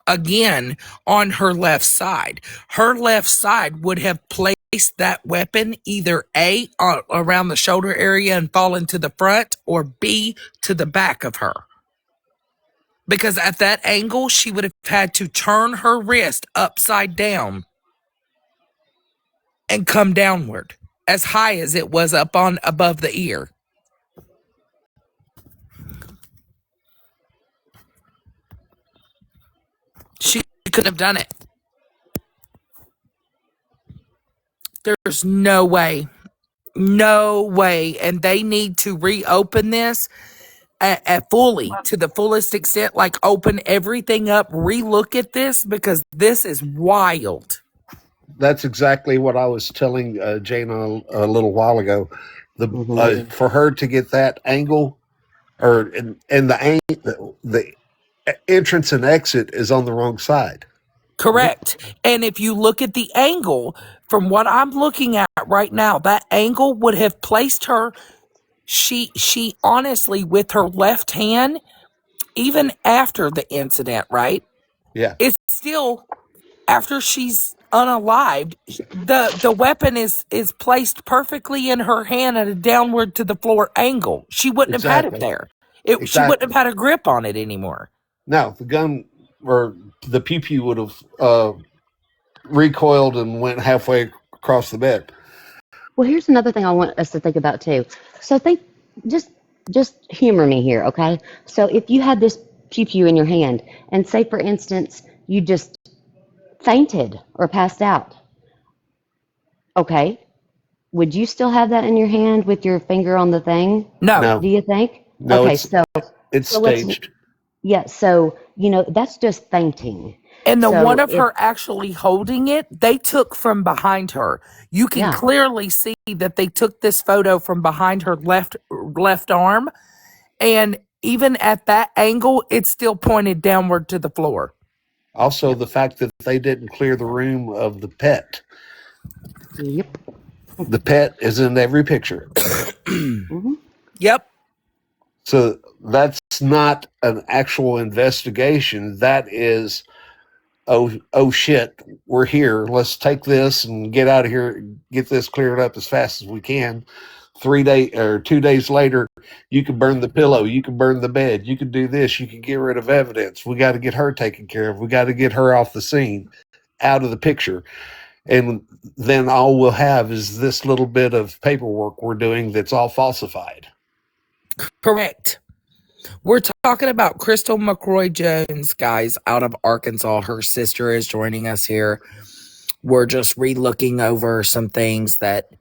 again on her left side. Her left side would have placed that weapon either A, around the shoulder area and fall into the front, or B, to the back of her. Because at that angle, she would have had to turn her wrist upside down and come downward as high as it was up on above the ear. She couldn't have done it. There's no way. No way. And they need to reopen this at fully, to the fullest extent, like open everything up, relook at this, because this is wild. That's exactly what I was telling Jane a little while ago. For her to get that angle, and the entrance and exit is on the wrong side. Correct. And if you look at the angle, from what I'm looking at right now, that angle would have placed her, she honestly, with her left hand, even after the incident, right? Yeah, It's still after she's unalived. The weapon is placed perfectly in her hand at a downward to the floor angle. She wouldn't have had it exactly. there. She wouldn't have Exactly. had a grip on it anymore. No, the gun or the pew pew would have recoiled and went halfway across the bed. Well, here's another thing I want us to think about too. So think, just just humor me here, okay? So if you had this pew pew in your hand, and say for instance you just fainted or passed out, okay? Would you still have that in your hand with your finger on the thing? No. Do No, you think? no, Okay, it's so let's staged. yeah. So that's just fainting. And the one So of if her actually holding it, they took from behind her. You can yeah, clearly see that they took this photo from behind her left arm, and even at that angle, it's still pointed downward to the floor. Also, yep, the fact that they didn't clear the room of the pet. yep, The pet is in every picture. hmm Yep. So that's not an actual investigation. That is, oh shit, we're here. Let's take this and get out of here. Get this cleared up as fast as we can. 3 day or 2 days later, you can burn the pillow. You can burn the bed. You can do this. You can get rid of evidence. We got to get her taken care of. We got to get her off the scene, out of the picture. And then all we'll have is this little bit of paperwork we're doing that's all falsified. Correct. We're talking about Crystal McCrory Jones, guys, out of Arkansas. Her sister is joining us here. We're just re-looking over some things that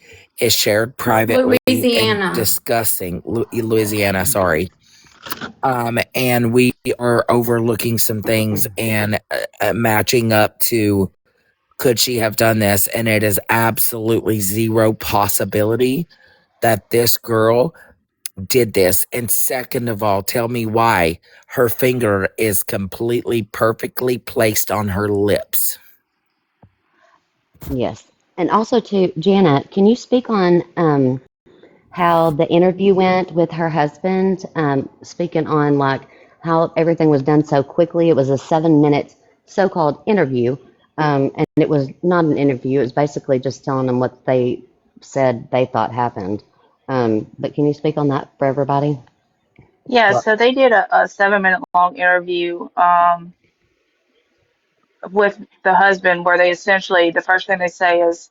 is shared privately and Louisiana. discussing Louisiana, sorry. And we are overlooking some things and matching up to could she have done this? And it is absolutely zero possibility that this girl did this. And second of all, tell me why her finger is completely perfectly placed on her lips. yes. And also to Janet, can you speak on how the interview went with her husband? Speaking on like how everything was done so quickly. It was a 7 minute so-called interview, and it was not an interview. It was basically just telling them what they said they thought happened. But can you speak on that for everybody? Yeah, Well, so they did a 7 minute long interview with the husband where they essentially, the first thing they say is,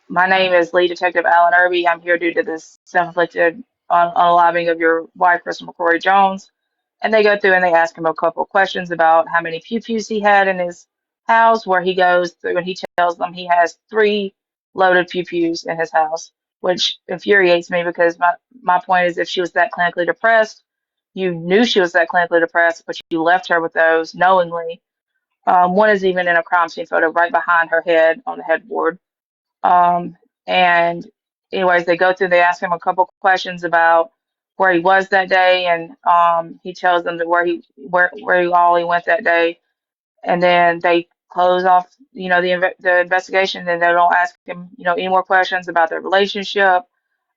my name is Lead Detective Alan Irby. I'm here due to this self-inflicted unaliving of your wife, Crystal McCrory Jones. And they go through and they ask him a couple of questions about how many pew-pews he had in his house, where he goes through and he tells them he has 3 loaded pew-pews in his house, which infuriates me because my point is if she was that clinically depressed, you knew she was that clinically depressed, but you left her with those knowingly. One is even in a crime scene photo right behind her head on the headboard. Um, and anyways, they go through, they ask him a couple questions about where he was that day, and he tells them that where he all he went that day, and then they close off, the investigation. Then they don't ask him, any more questions about their relationship,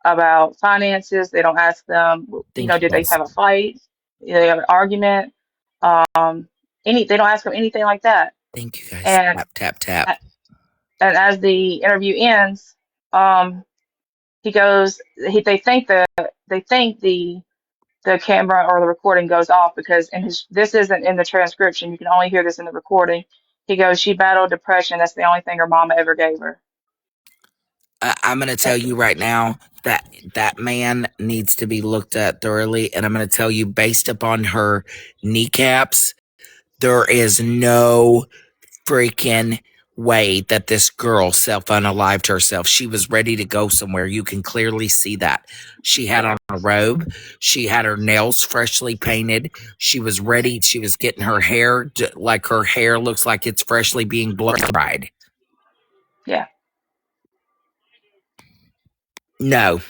about finances. They don't ask them, thank you, did they guys. have a fight? Did they have an argument? Um, they don't ask him anything like that. Thank you, guys. And Tap, tap, tap. and as the interview ends, um, he goes, they think the camera or the recording goes off because this isn't in the transcription. You can only hear this in the recording. He goes, she battled depression. That's the only thing her mama ever gave her. I'm going to tell you right now that that man needs to be looked at thoroughly. And I'm going to tell you, based upon her kneecaps, there is no freaking way that this girl self-unalived herself. She was ready to go somewhere. You can clearly see that. She had on a robe. She had her nails freshly painted. She was ready. She was getting her hair, like her hair looks like it's freshly being blow dried. Yeah. No,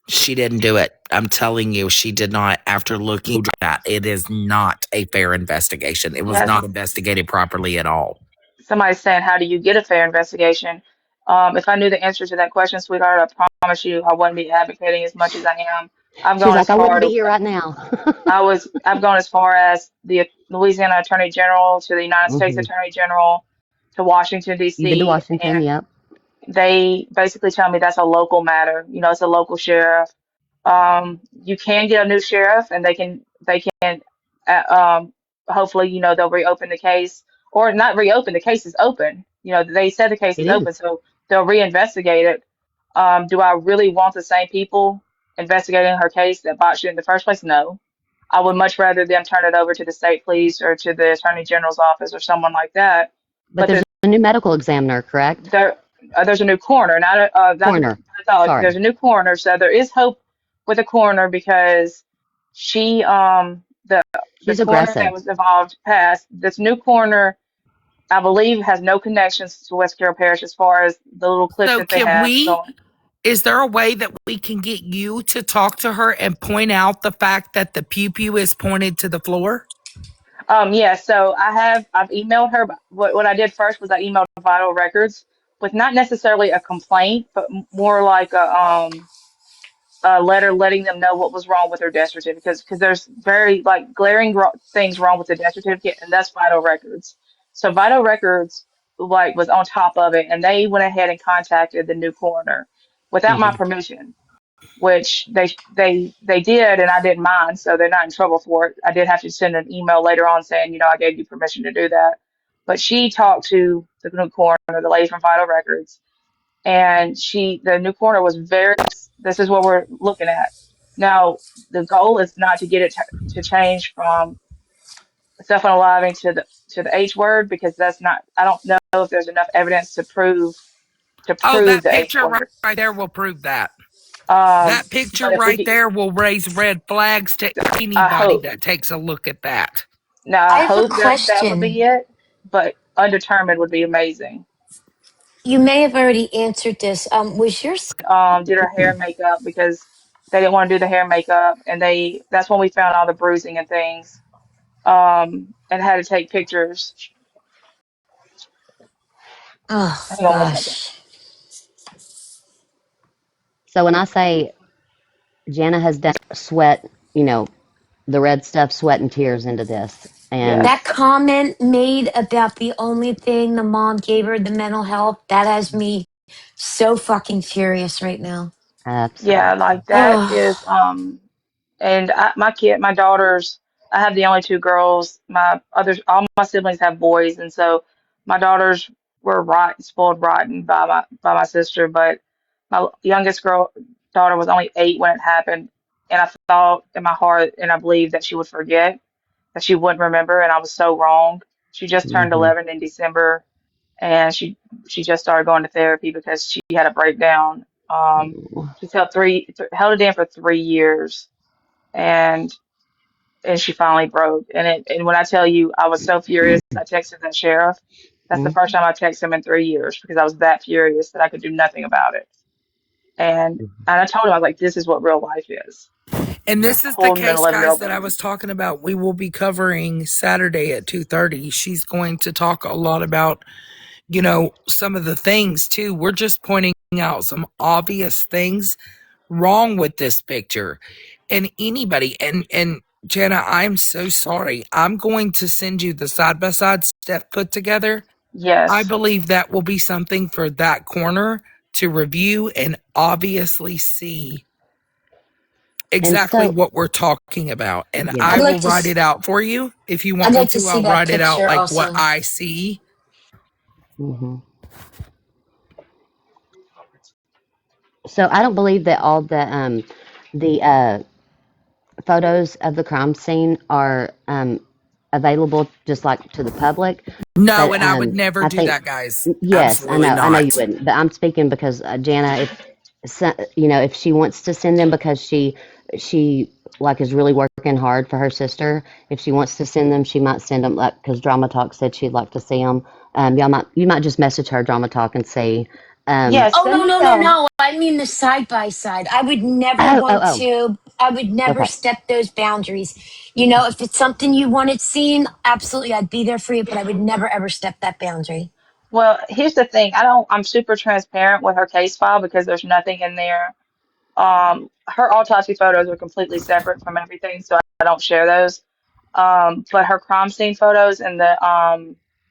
she didn't do it. I'm telling you, she did not. After looking at that, it is not a fair investigation. It was Yes. not investigated properly at all. Somebody's saying, how do you get a fair investigation? If I knew the answer to that question, sweetheart, I promise you I wouldn't be advocating as much as I am. I've She's gone like, as I want to far be to here right now. I've gone as far as the Louisiana Attorney General, to the United States Hmm. Attorney General, to Washington You've been to D.C., Washington, and yep. they basically tell me that's a local matter. You know, it's a local sheriff. You can get a new sheriff, and they can hopefully, you know, they'll reopen the case, or not reopen, the case is open. You know, they said the case It is open, is. so they'll reinvestigate it. Do I really want the same people investigating her case that botched it in the first place? No. I would much rather them turn it over to the state police or to the attorney general's office or someone like that. But But there's a new medical examiner, correct? there there's a new coroner, not the Coroner. pathology. Sorry. There's a new coroner, so there is hope with the coroner, because she the She's coroner that aggressive. was involved passed. This new coroner, I believe, has no connections to West Carroll Parish as far as the little clip So that they can have we? going. Is there a way that we can get you to talk to her and point out the fact that the pew pew is pointed to the floor? Yeah, so I've emailed her. But what I did first was I emailed Vital Records with not necessarily a complaint, but more like a letter letting them know what was wrong with her death certificate, because there's very like glaring things wrong with the death certificate, and that's Vital Records. So Vital Records like was on top of it, and they went ahead and contacted the new coroner without my Hmm. permission, which they did, and I didn't mind, so they're not in trouble for it. I did have to send an email later on saying, you know, I gave you permission to do that. But she talked to the new coroner, the lady from Vital Records, and the new coroner was very, this is what we're looking at. Now, the goal is not to get it to change from self-unaliving to the H word, because that's not, I don't know if there's enough evidence to Oh, prove that the H picture word. right there will prove that. That picture But if we right get, there will raise red flags to I anybody hope, that takes a look at that. now I I have a hope that would be question. it, but undetermined would be amazing. You may have already answered this. Was your Did her hair and makeup, because they didn't want to do the hair and makeup, and that's when we found all the bruising and things, and had to take pictures. oh Hang on one second. gosh. So when I say Jana has done sweat, you know, the red stuff, sweat and tears into this. And That Yes. comment made about the only thing the mom gave her, the mental health, that has me so fucking furious right now. Yeah, absolutely. like that is, Oh, and my daughters, I have the only two girls. My others, all my siblings have boys, and so my daughters were rotten, spoiled rotten by my sister. But my youngest daughter was only 8 when it happened, and I thought in my heart, and I believed that she would forget, that she wouldn't remember, and I was so wrong. She just turned Hmm. 11 in December, and she just started going to therapy because she had a breakdown. She's held it in for 3 years, and she finally broke. And when I tell you, I was so furious, I texted that sheriff. That's the first time I texted him in 3 years, because I was that furious that I could do nothing about it. And I told him, I was like, this is what real life is. And Yeah. this is the Holding an case, guys, 11-year-old that I baby. was talking about. We will be covering Saturday at 2:30. She's going to talk a lot about, some of the things too. We're just pointing out some obvious things wrong with this picture. And anybody, and Jana, I'm so sorry. I'm going to send you the side by side Steph put together. I Yes. believe that will be something for that corner to review and obviously see And exactly so, what we're talking about. And I'd I yeah. will like to. write it out for you. If you want I'd me like to to, see I'll that write it out picture like what also. I see. Hmm. So I don't believe that all the photos of the crime scene are available just like to the public. No, But and I would never I do think that, guys. yes, Absolutely I know you not. wouldn't. But I'm speaking because Jana, if you know, if she wants to send them because she like is really working hard for her sister. If she wants to send them, she might send them like because Drama Talk said she'd like to see them. You might just message her Drama Talk and see. Um, Yes, Oh send no, me no, no, some. no. I mean the side by side. I would never oh oh want oh. to. I would never Okay. step those boundaries. You know, if it's something you wanted seen, absolutely, I'd be there for you. But I would never ever step that boundary. Well, here's the thing. I'm super transparent with her case file, because there's nothing in there her autopsy photos are completely separate from everything, so I don't share those. But her crime scene photos and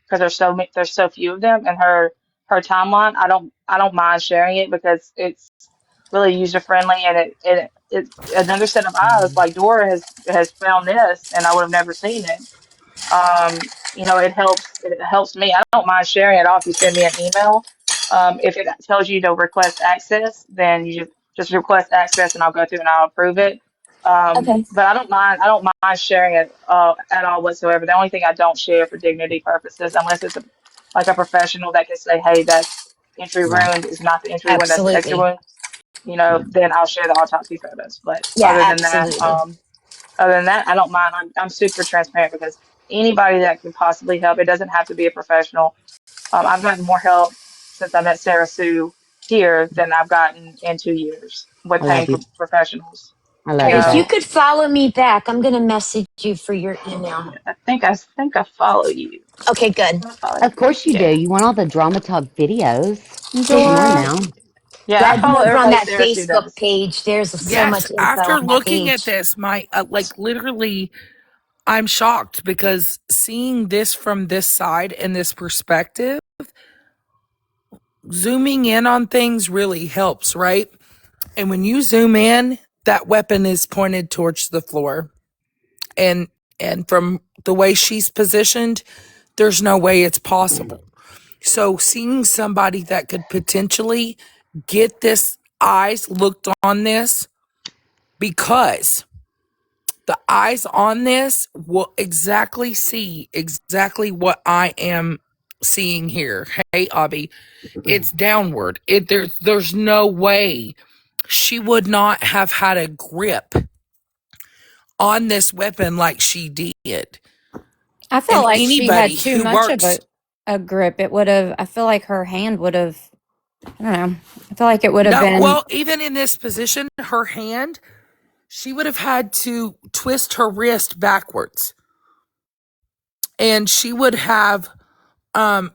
because there's so few of them, and her timeline, I don't mind sharing it because it's really user friendly, and it another set of eyes like Dora has found this, and I would have never seen it. It helps me. I don't mind sharing it off. You send me an email. If it tells you to request access, then you just request access, and I'll go through and I'll approve it. Okay. But I don't mind sharing it at all whatsoever. The only thing I don't share for dignity purposes, unless it's like a professional that can say, hey, that entry Right. wound is not the entry wound, that's the exit Absolutely. wound, then I'll share the autopsy photos. But Yeah, absolutely. other than that, I don't mind. I'm super transparent because anybody that can possibly help, it doesn't have to be a professional. I've gotten more help since I met Sarah Sue here than I've gotten in 2 years with I paying love for you. professionals. I love You you, If you babe. know, could follow me back, I'm going to message you for your email. I think I follow you. Okay, good. I follow you. Of course you do. Yeah, You want all the drama talk videos. Come on Dora, now. yeah. I glad you're follow over on everybody that Sarah Sue Facebook does. page. There's so Yes, much info after on that looking at page. this, my like literally I'm shocked because seeing this from this side and this perspective, zooming in on things really helps, right? And when you zoom in, that weapon is pointed towards the floor. And from the way she's positioned, there's no way it's possible. So seeing somebody that could potentially get this eyes looked on this, because the eyes on this will exactly see exactly what I am seeing here. Hey, Abby, it's downward. There's no way she would not have had a grip on this weapon like she did. I felt And like she had anybody too who much of works, a grip. It would have, I feel like her hand would have, I don't know. I feel like it would have no, been, well, even in this position, her hand, she would have had to twist her wrist backwards, and she would have um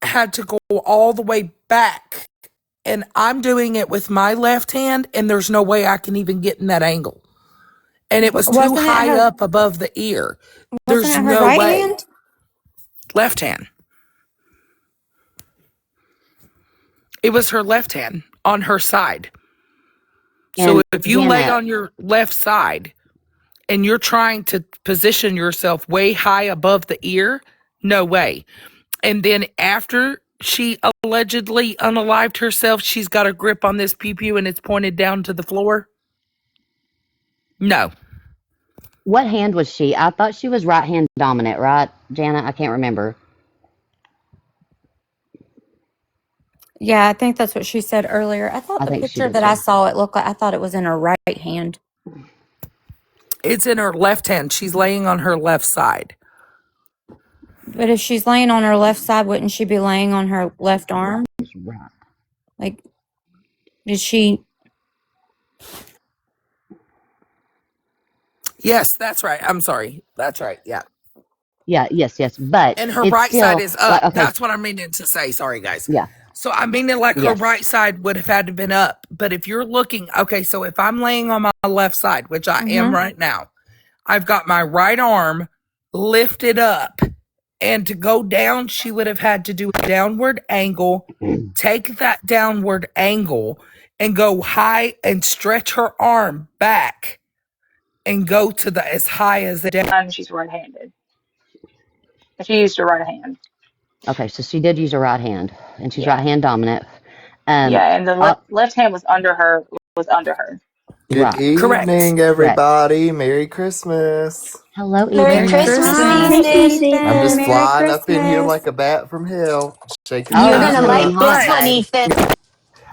had to go all the way back. And I'm doing it with my left hand, and there's no way I can even get in that angle. And it was too wasn't it high her, up above the ear. wasn't There's it her no right way. hand? Left hand. It was her left hand on her side. So And if you lay Jana, on your left side and you're trying to position yourself way high above the ear, no way. And then after she allegedly unalived herself, she's got a grip on this pew pew and it's pointed down to the floor. No. what hand was she? I thought she was right hand dominant, right? Jana, I can't remember. Yeah, I think that's what she said earlier. I thought I the think she picture did that I too. saw, it looked like, I thought it was in her right hand. It's in her left hand. She's laying on her left side. But if she's laying on her left side, wouldn't she be laying on her left arm? Right. Like, did she? Yes, that's right. I'm sorry. That's right. Yeah. Yeah, yes. But And her it's right side still is like, up. okay, That's what I'm meaning to say. Sorry, guys. yeah, So I'm meaning like her yes. right side would have had to been up. But if you're looking, okay, so if I'm laying on my left side, which I am Mm-hmm. right now, I've got my right arm lifted up. And to go down, she would have had to do a downward angle, take that downward angle, and go high and stretch her arm back and go to the as high as it. And she's right-handed. And she used her right hand. Okay, so she did use her right hand, and she's Yeah. right hand dominant. Um, Yeah, and the uh, left hand was under her. Was under her. Good right, Correct. evening, correct. everybody. Merry Christmas. Hello, Merry Merry Ethan. Christmas, Christmas. Christmas. Christmas, I'm Ethan. just Ethan. Merry flying up in here Christmas. like a bat from hell, shaking Oh, You're it's going to things coming in up. like hot, this But one, babe.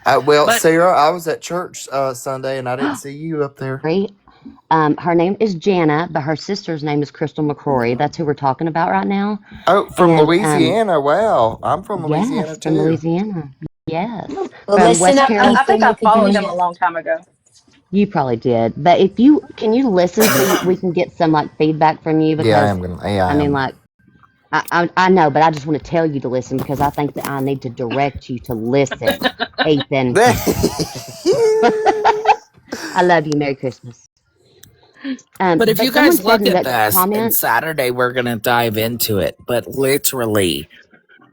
Ethan. Well, but Sarah, I was at church Sunday and I didn't see you up there. Her name is Jana, but her sister's name is Crystal McCrory. That's who we're talking about right now. Oh, from And Louisiana. Wow. I'm from Louisiana yes, from too. Louisiana. Yes, Well, from listen West up, Carolina. I think Ethan. I You could followed use him a it. long time ago. You probably did, but if you can you listen so we can get some like feedback from you Yeah, I because am gonna. Yeah, I I mean am. like I know, but I just want to tell you to listen because I think that I need to direct you to listen, Ethan. I love you. Merry Christmas. But if But you someone guys said look in at the this, and comments, Saturday we're going to dive into it, but literally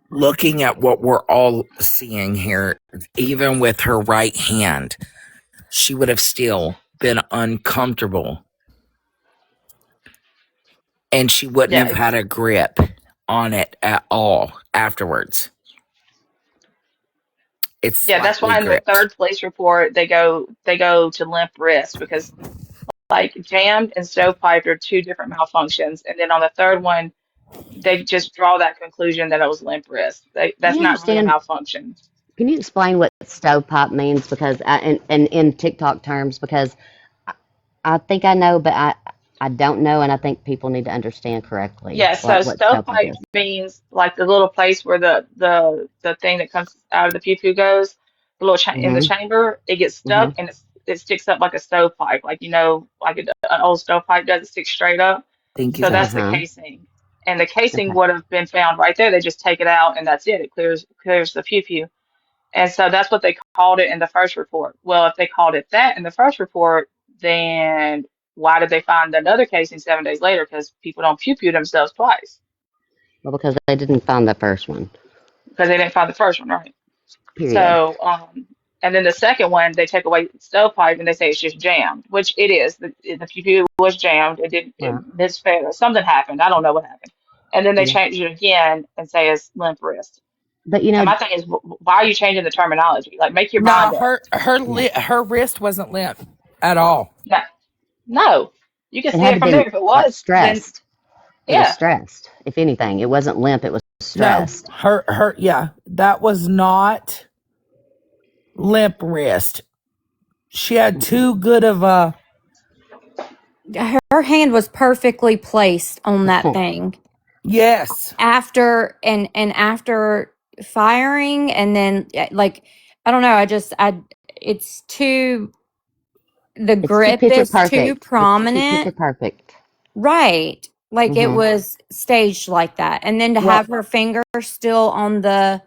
looking at what we're all seeing here, even with her right hand, she would have still been uncomfortable and she wouldn't Yeah, have had a grip on it at all afterwards. It's yeah. That's slightly why in the gripped. third police report they go to limp wrist because like jammed and stovepipe are two different malfunctions, and then on the third one they just draw that conclusion that it was limp wrist. do you That's not really a understand? malfunction. Can you explain what stovepipe means? Because and in TikTok terms, because I think I know, but I don't know, and I think people need to understand correctly, Yeah, like so what stovepipe stovepipe is. means like the little place where the thing that comes out of the pew pew goes, the little cha in the Mhm. chamber, it gets stuck Mhm. and it sticks up like a stovepipe, like like an old stovepipe does, it sticks straight up. Thank you, So Uh that's God. the huh. casing, and the casing Okay. would have been found right there. They just take it out and that's it. It clears the pew pew, and so that's what they called it in the first report. Well, if they called it that in the first report, then why did they find another casing 7 days later? Because people don't pew pew themselves twice. Well, because they didn't find the first one. Because they didn't find the first one, right? Period. So, and then the second one, they take away the stovepipe and they say it's just jammed, which it is. The computer was jammed. It Right. misfed. Something happened. I don't know what happened. And then they Yeah. change it again and say it's limp wrist. But And my thing is, why are you changing the terminology? Like, make your No, mind up. yeah, her wrist wasn't limp at all. No, no. You can it see had it to from there. been If it like was, then stressed. It was yeah. stressed. If anything, it wasn't limp. It was No, stressed. her yeah, that was not limp wrist. She had Mhm. too good of a Her hand was perfectly placed on that thing yes. after and after firing, and then like I don't know. I it's too the It's too grip picture is too perfect. It's too prominent, picture perfect. right? Like it Hmm. was staged like that, and then to Well, have her finger still on the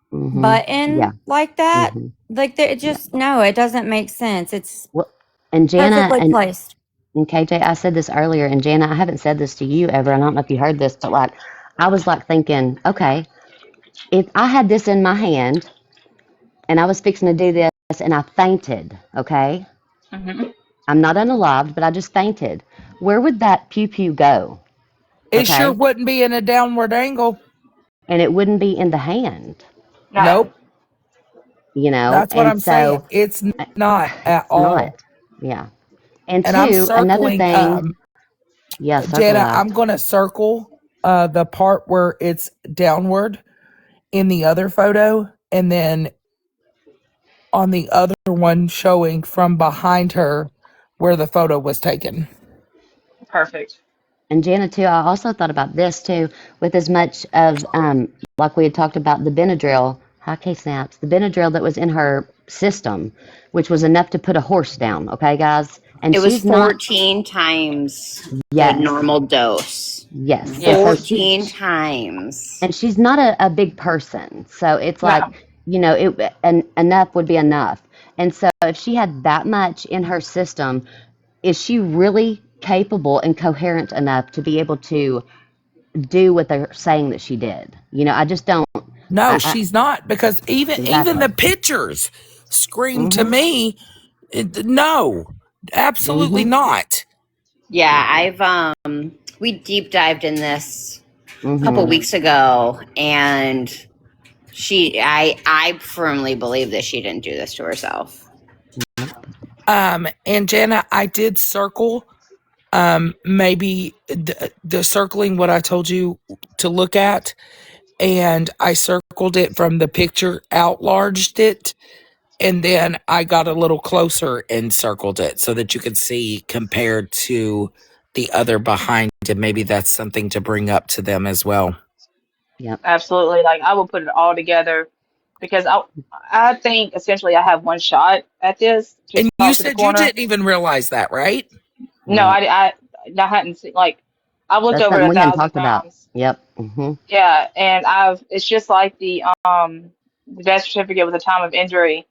hmm, yeah. button like that, Hmm. like it Yeah. just no, it doesn't make sense. It's Well, and Jana perfectly placed. and KJ, I said this earlier, and Jana, I haven't said this to you ever, and I don't know if you heard this, but like, I was like thinking, okay, if I had this in my hand and I was fixing to do this and I fainted, okay, Hmm. I'm not unalived, but I just fainted. Where would that pew pew go? It sure Okay, wouldn't be in a downward angle. and it wouldn't be in the hand, No. Nope. That's what and I'm saying. so It's not at it's not, all. yeah. And And I'm two, another circling thing, yeah, circle Jana, out. I'm going to circle the part where it's downward in the other photo, and then on the other one showing from behind her where the photo was taken. Perfect. And Jana, too, I also thought about this too, with as much of, like we had talked about the Benadryl, high K snaps, the Benadryl that was in her system, which was enough to put a horse down, okay, guys? And It was she's not, 14 times the yes, normal dose. yes. And so Yes. 14 times. and she's not a big person. So it's like, No. enough would be enough. And so if she had that much in her system, is she really capable and coherent enough to be able to do what they're saying that she did? I just don't. No, I she's not, because even exactly. the pictures scream to Mhm. me, no, absolutely Mhm. not. Yeah, we deep dived in this a couple Mhm. weeks ago, and I firmly believe that she didn't do this to herself. And Jana, I did circle maybe the circling what I told you to look at, and I circled it from the picture, outlarged it, and then I got a little closer and circled it so that you could see compared to the other behind it. Maybe that's something to bring up to them as well. Yep. Absolutely. Like I will put it all together because I think essentially I have one shot at this to And you talk to the said you coroner. didn't even realize that, right? No, Right. I hadn't seen like I've looked That's over it something a we hadn't thousand talked about. times. Yep. Mhm. Yeah, and I've it's just like the death certificate with the time of injury.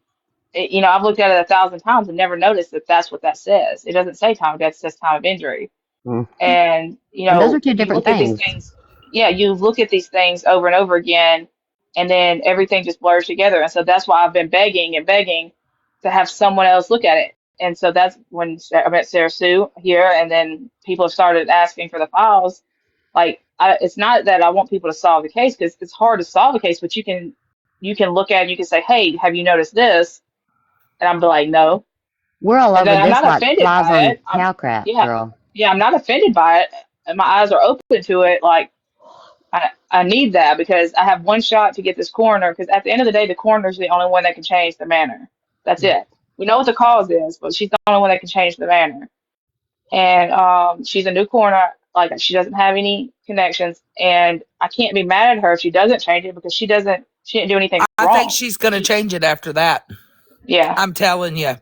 I've looked at it 1,000 times and never noticed that that's what that says. It doesn't say time of death, it says time of injury. Mm. And, And those are two you different look at these things. things, yeah, you look at these things over and over again, and then everything just blurs together. And so that's why I've been begging and begging to have someone else look at it. And so that's when I met Sarah Sue here, and then people have started asking for the files. Like, it's not that I want people to solve the case, because it's hard to solve the case, but you can look at it and you can say, hey, have you noticed this? And I'm like, no. We're all And over then I'm this not like offended flies by on it. cow crap, Yeah, girl. yeah, I'm not offended by it. And my eyes are open to it. Like, I need that because I have one shot to get this coroner. Because at the end of the day, the coroner's the only one that can change the manner. That's it. We know what the cause is, but she's the only one that can change the manner. And she's a new coroner. Like, she doesn't have any connections, and I can't be mad at her if she doesn't change it, because she didn't do anything I think wrong. she's going to change it after that. Yeah. I'm telling you.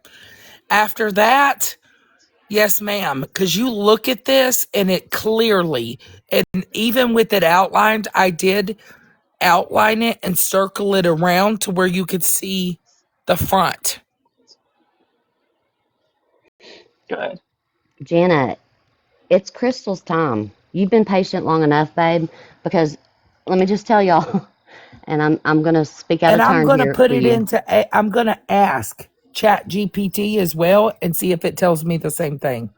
After that, yes, ma'am. Because you look at this and it clearly, and even with it outlined, I did outline it and circle it around to where you could see the front. Good. Jana, it's Crystal's time. You've been patient long enough, babe, because let me just tell y'all, and I'm gonna speak out And of I'm turn going to here put for it you. I'm going to ask Chat GPT as well and see if it tells me the same thing.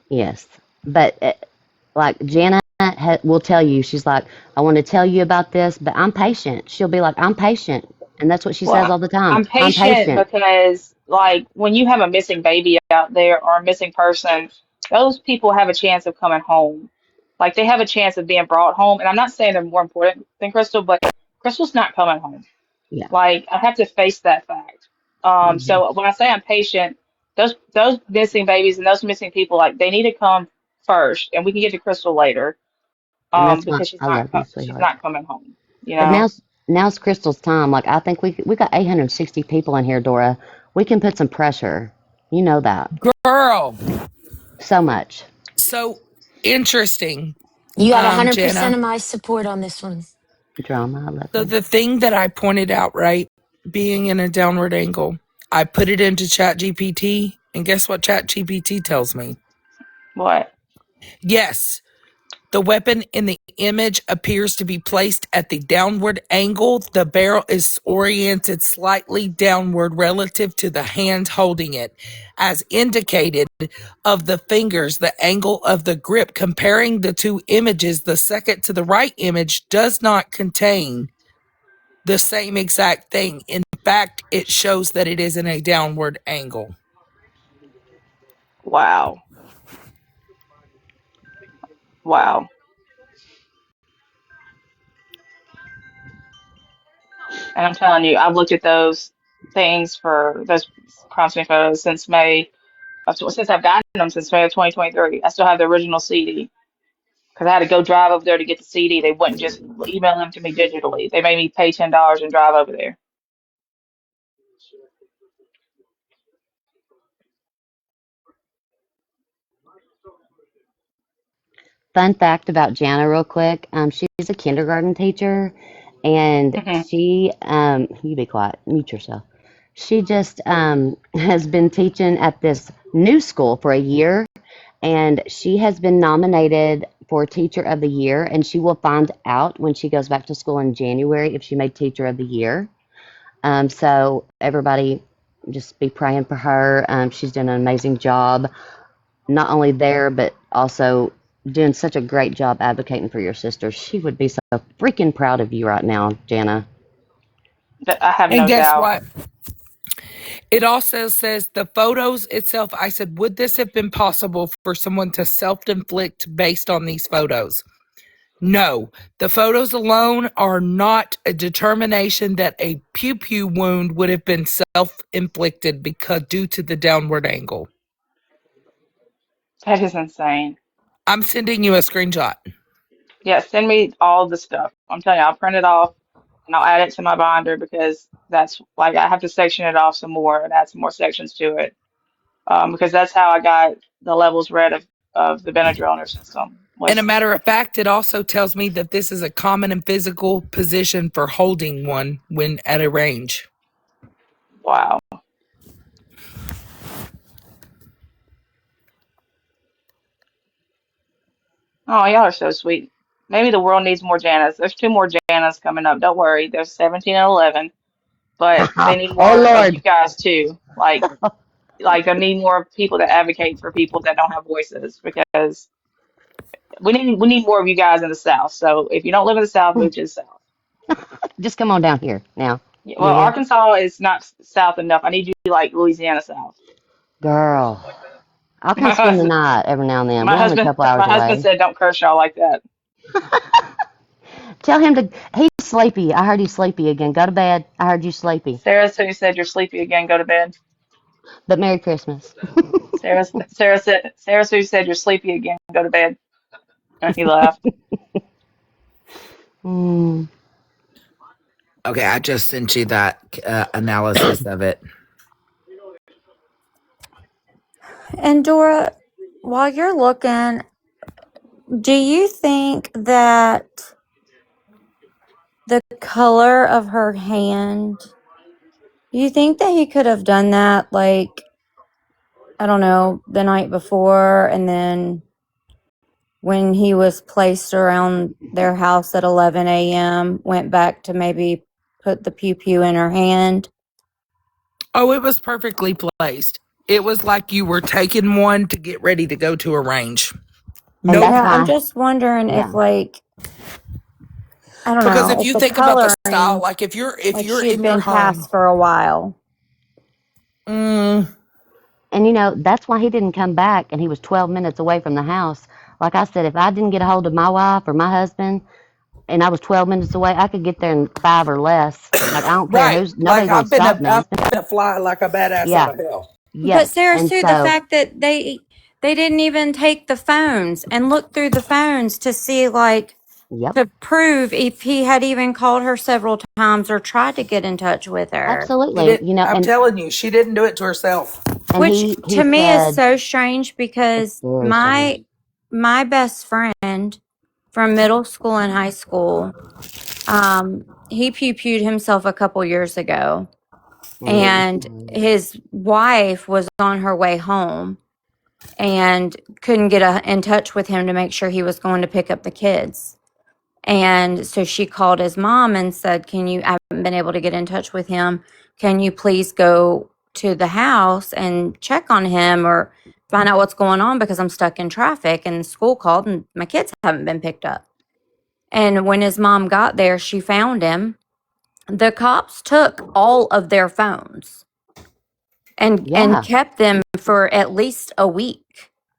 Yes, but like Jana will tell you, she's like, I want to tell you about this, but I'm patient. She'll be like, I'm patient, and that's what she says Well, all the time. I'm I'm patient patient. because, like, when you have a missing baby out there or a missing person, those people have a chance of coming home. Like, they have a chance of being brought home. And I'm not saying they're more important than Crystal, but Crystal's not coming home. Yeah. Like, I have to face that fact. Hmm. So when I say I'm patient, those missing babies and those missing people, like, they need to come first, and we can get to Crystal later. And that's why Because I love you, she's sweetheart. not coming home. You But know. now's Crystal's time. Like I think we got 860 people in here, Dora. We can put some pressure. You know that Girl, so much so interesting, You got 100% Jana. of my support on this one. drama. I love So you. the thing that I pointed out, right, being in a downward angle, I put it into Chat GPT, and guess what Chat GPT tells me? What? Yes, the weapon in the image appears to be placed at the downward angle. The barrel is oriented slightly downward relative to the hand holding it. As indicated of the fingers, the angle of the grip. Comparing the two images, the second to the right image does not contain the same exact thing. In fact, it shows that it is in a downward angle. Wow. Wow. And I'm telling you, I've looked at those things for those crime scene photos since I've gotten them since May of 2023. I still have the original CD because I had to go drive over there to get the CD. They wouldn't just email them to me digitally. They made me pay $10 and drive over there. Fun fact about Jana, real quick. She's a kindergarten teacher, and Hmm. you be quiet, mute yourself. She just has been teaching at this new school for a year, and she has been nominated for Teacher of the Year, and she will find out when she goes back to school in January if she made Teacher of the Year. So everybody just be praying for her. She's done an amazing job, not only there, but also doing such a great job advocating for your sister. She would be so freaking proud of you right now, Jana. I have And no guess doubt. what? It also says the photos itself. I said, would this have been possible for someone to self inflict based on these photos? No, the photos alone are not a determination that a pew pew wound would have been self inflicted because due to the downward angle. That is insane. I'm sending you a screenshot. Yeah, send me all the stuff. I'm telling you, I'll print it off and I'll add it to my binder, because that's like I have to section it off some more and add some more sections to it. Because that's how I got the levels read of the Benadryl in her system. And a Was matter of fact, it also tells me that this is a common and physical position for holding one when at a range. Wow. Oh, y'all are so sweet. Maybe the world needs more Janas. There's two more Janas coming up. Don't worry. There's 17 and 11, but they need Oh more of you Lord. guys too. Like I need more people to advocate for people that don't have voices because we need more of you guys in the South. So if you don't live in the South, move to the South. Just come on down here now. Yeah, You well, hear? Arkansas is not South enough. I need you like Louisiana South. Girl. I'll come My spend the husband, night every now and then. my We're only a husband, couple hours my husband away. said don't curse y'all like that. Tell him to. He's sleepy. I heard he's sleepy again. Go to bed. I heard you sleepy. Sarah said you're sleepy again. Go to bed. But Merry Christmas. Sarah Sue said you're sleepy again. Go to bed. And he laughed. Mm. Okay, I just sent you that analysis of it. And Dora, while you're looking, do you think that the color of her hand, do you think that he could have done that, like, I don't know, the night before, and then when he was placed around their house at 11 a.m., went back to maybe put the pew pew in her hand? Oh, it was perfectly placed. It was like you were taking one to get ready to go to a range. And Nope. that's Yeah, I'm why. just wondering if, Yeah. like, I don't Because know, if if you the think about the style, coloring, like if like you're she had in your been home, passed for a while. mm, And that's why he didn't come back and he was 12 minutes away from the house. Like I said, if I didn't get a hold of my wife or my husband and I was 12 minutes away, I could get there in 5 or less. Like I don't care right? who's, Like nobody's going to stop I've me. been a fly like a badass out Yeah. of hell. But Yes. Sarah And Sue, the so, fact that they didn't even take the phones and look through the phones to see, like, yep. to prove if he had even called her several times or tried to get in touch with her. She Absolutely. did. I'm And telling you, she didn't do it to herself. Which he to me is said so strange it's because very my strange. my best friend from middle school and high school, he pew pewed himself a couple years ago, and Mm-hmm. his wife was on her way home and couldn't get in touch with him to make sure he was going to pick up the kids. And so she called his mom and said, I haven't been able to get in touch with him. Can you please go to the house and check on him or find out what's going on because I'm stuck in traffic and school called and my kids haven't been picked up. And when his mom got there, she found him. The cops took all of their phones and Yeah. kept them for at least a week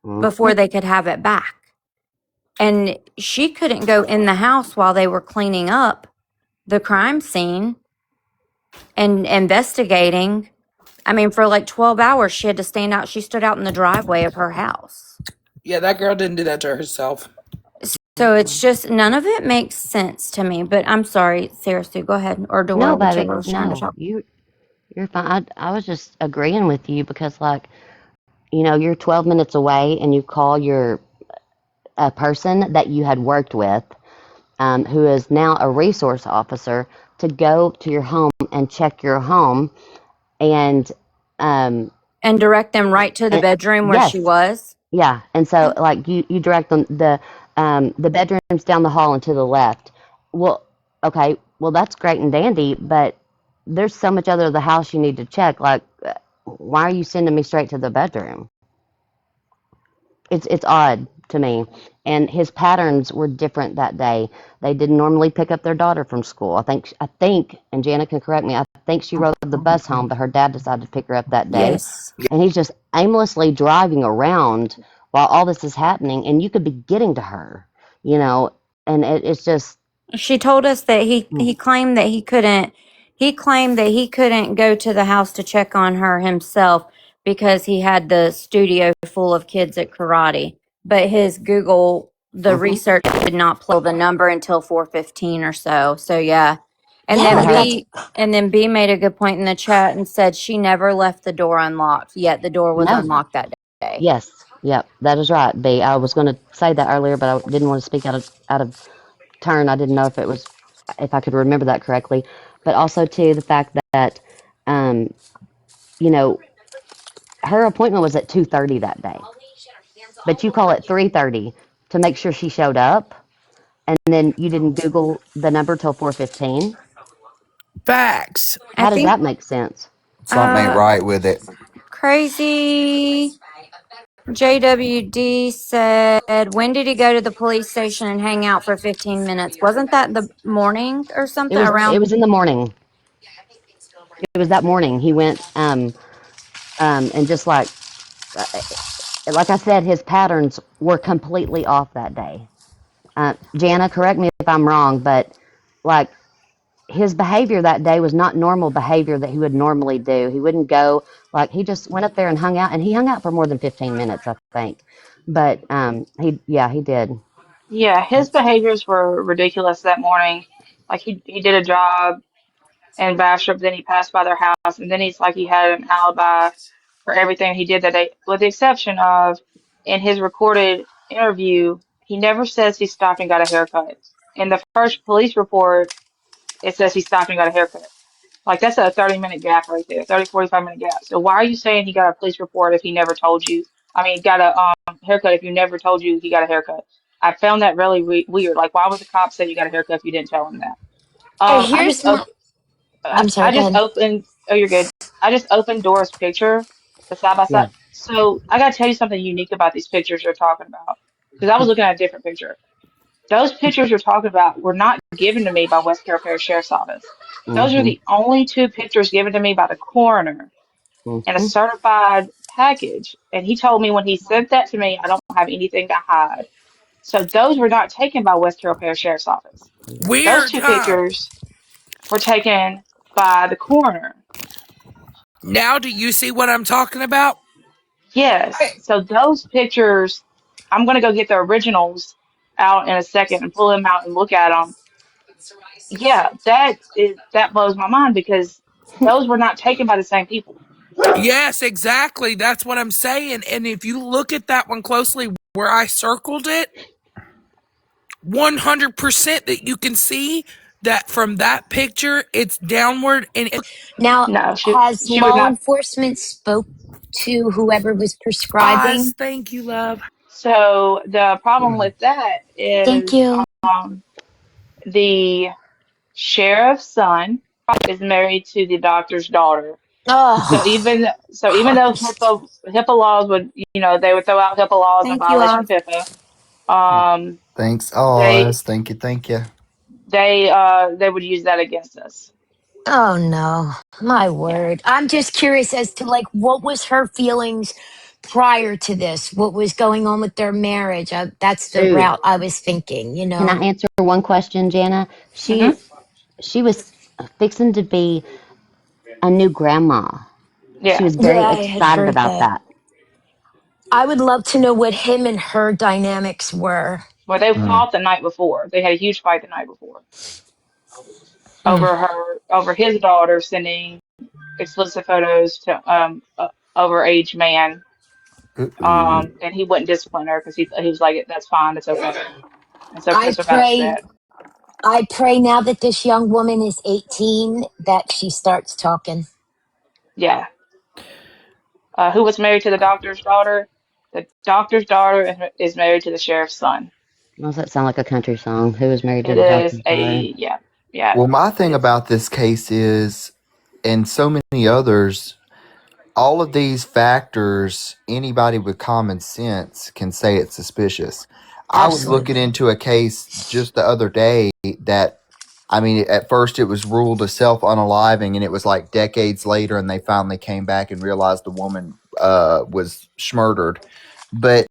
Mm-hmm. before they could have it back. And she couldn't go in the house while they were cleaning up the crime scene and investigating. I mean, for like 12 hours, she had to stand out. She stood out in the driveway of her house. Yeah, that girl didn't do that to herself. So it's just none of it makes sense to me. But I'm sorry, Sarah Sue, go ahead. Or Dora, No, baby. whichever was trying to No, talk. you're fine. I was just agreeing with you because, like, you're 12 minutes away and you call your a person that you had worked with, who is now a resource officer, to go to your home and check your home. And, um, And direct them right to the and bedroom where she yes, was. yeah. And so, like, you direct them the bedrooms down the hall and to the left. Well, okay, well, that's great and dandy, but there's so much other of the house you need to check. Like, why are you sending me straight to the bedroom? It's odd to me. And his patterns were different that day. They didn't normally pick up their daughter from school. I think, and Jana can correct me, I think she rode the bus home, but her dad decided to pick her up that day. Yes. And he's just aimlessly driving around while all this is happening, and you could be getting to her, you know, and it's just, She told us that he mm, claimed that he couldn't go to the house to check on her himself because he had the studio full of kids at karate. But his Google the mm-hmm. research did not pull the number until 4:15 or so. So yeah. And But then her, B made a good point in the chat and said she never left the door unlocked, yet the door was no, unlocked that day. yes, yep, that is right, B. I was going to say that earlier, but I didn't want to speak out of turn. I didn't know if I could remember that correctly, but also too the fact that um, you know, her appointment was at 2:30 that day, but you call it 3:30 to make sure she showed up, and then you didn't Google the number till 4:15. Facts. I How does think that make sense? Something ain't right with it. crazy JWD said, when did he go to the police station and hang out for 15 minutes? Wasn't that the morning or It something was it around? was in the morning. It was that morning. He went and just like I said, his patterns were completely off that day. Jana, correct me if I'm wrong, but like his behavior that day was not normal behavior that he would normally do. He wouldn't go like he just went up there and hung out, and he hung out for more than 15 minutes, I think. But he did. Yeah, his behaviors were ridiculous that morning. Like he did a job in Bastrop, then he passed by their house, and then he's like he had an alibi for everything he did that day, with the exception of in his recorded interview, he never says he stopped and got a haircut. In the first police report, it says he stopped and got a haircut. Like that's a 30-minute gap right there, 30, 45 minute gap. So why are you saying he got a police report if he never told you? I mean, got a haircut if you never told you he got a haircut. I found that really weird. Like, why would the cop say you got a haircut if you didn't tell him that? Hey, I just here's my. I'm sorry. I Go just ahead. opened. Oh, you're good. I just opened Dora's picture, the side by Yeah. side. So I gotta tell you something unique about these pictures you're talking about, because I was looking at a different picture. Those pictures you're talking about were not given to me by West Carroll Parish Sheriff's Office. Those are Mhm. the only two pictures given to me by the coroner in a Mhm. certified package. And he told me when he sent that to me, I don't have anything to hide. So those were not taken by West Carroll Parish Sheriff's Office. Those Weird, two huh? pictures were taken by the coroner. Now do you see what I'm talking about? Yes. So those pictures, I'm gonna go get the originals out in a second and pull them out and look at them. Yeah, that blows my mind because those were not taken by the same people. Yes, exactly. That's what I'm saying. And if you look at that one closely where I circled it, 100% that you can see that from that picture, it's downward and Now, No, has she was law not. enforcement spoke to whoever was Oz, prescribing? thank you, love. So the problem with that Thank is you. the sheriff's son is married to the doctor's daughter. So Oh, even though Christ. HIPAA laws would, they would throw out HIPAA laws in Thank you violation all. of HIPAA. Um, Thanks, they Oz. Thank you. they would use that against us. Oh no, my Yeah. word. I'm just curious as to like what was her feelings prior to this? What was going on with their marriage? That's the Ooh, route I was thinking, you can I know. answer one question, Jana? hmm She was fixing to be a new grandma. She Yeah. was Yeah, very I had excited heard about that. that. I would love to know what him and her dynamics were. Well, they Mm. fought the night before. They had a huge fight the night before Mm. over his daughter sending explicit photos to overage man. Ooh. And he wouldn't discipline her because he was like, that's fine, that's okay. And so I Crystal got pray upset. I pray now that this young woman is 18 that she starts talking. Yeah. Who was married to the doctor's daughter? The doctor's daughter is married to the sheriff's son. Does that sound like a country song? Who was married to It the is doctor's daughter? a yeah, yeah. Well, my thing It's about this case is, and so many others, all of these factors, anybody with common sense can say it's suspicious. I was looking Absolutely. into a case just the other day that, I mean, at first it was ruled a self unaliving, and it was like decades later, and they finally came back and realized the woman was murdered. But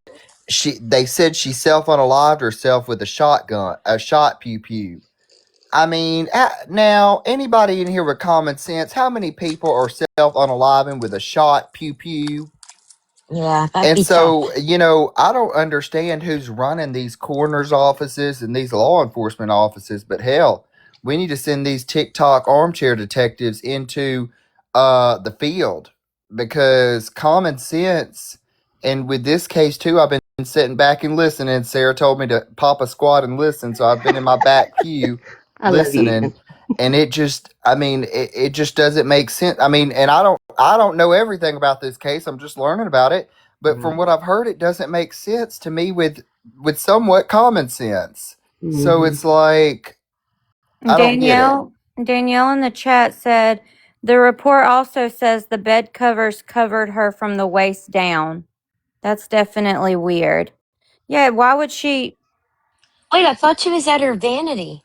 they said she self unalived herself with a shotgun, a shot pew pew. I mean, now anybody in here with common sense, how many people are self unaliving with a shot pew pew? Yeah, that'd And be tough. so, I don't understand who's running these coroner's offices and these law enforcement offices, but hell, we need to send these TikTok armchair detectives into the field, because common sense, and with this case too, I've been sitting back and listening. Sarah told me to pop a squat and listen, so I've been in my back pew I love you. listening, and it just, I mean, it just doesn't make sense. I mean, and I I don't know everything about this case. I'm just learning about it. But from Right. what I've heard, it doesn't make sense to me with somewhat common sense. So Mm-hmm. it's like I don't get it. Danielle in the chat said the report also says the bed covers covered her from the waist down. That's definitely weird. Yeah, why would she? Wait, I thought she was at her vanity.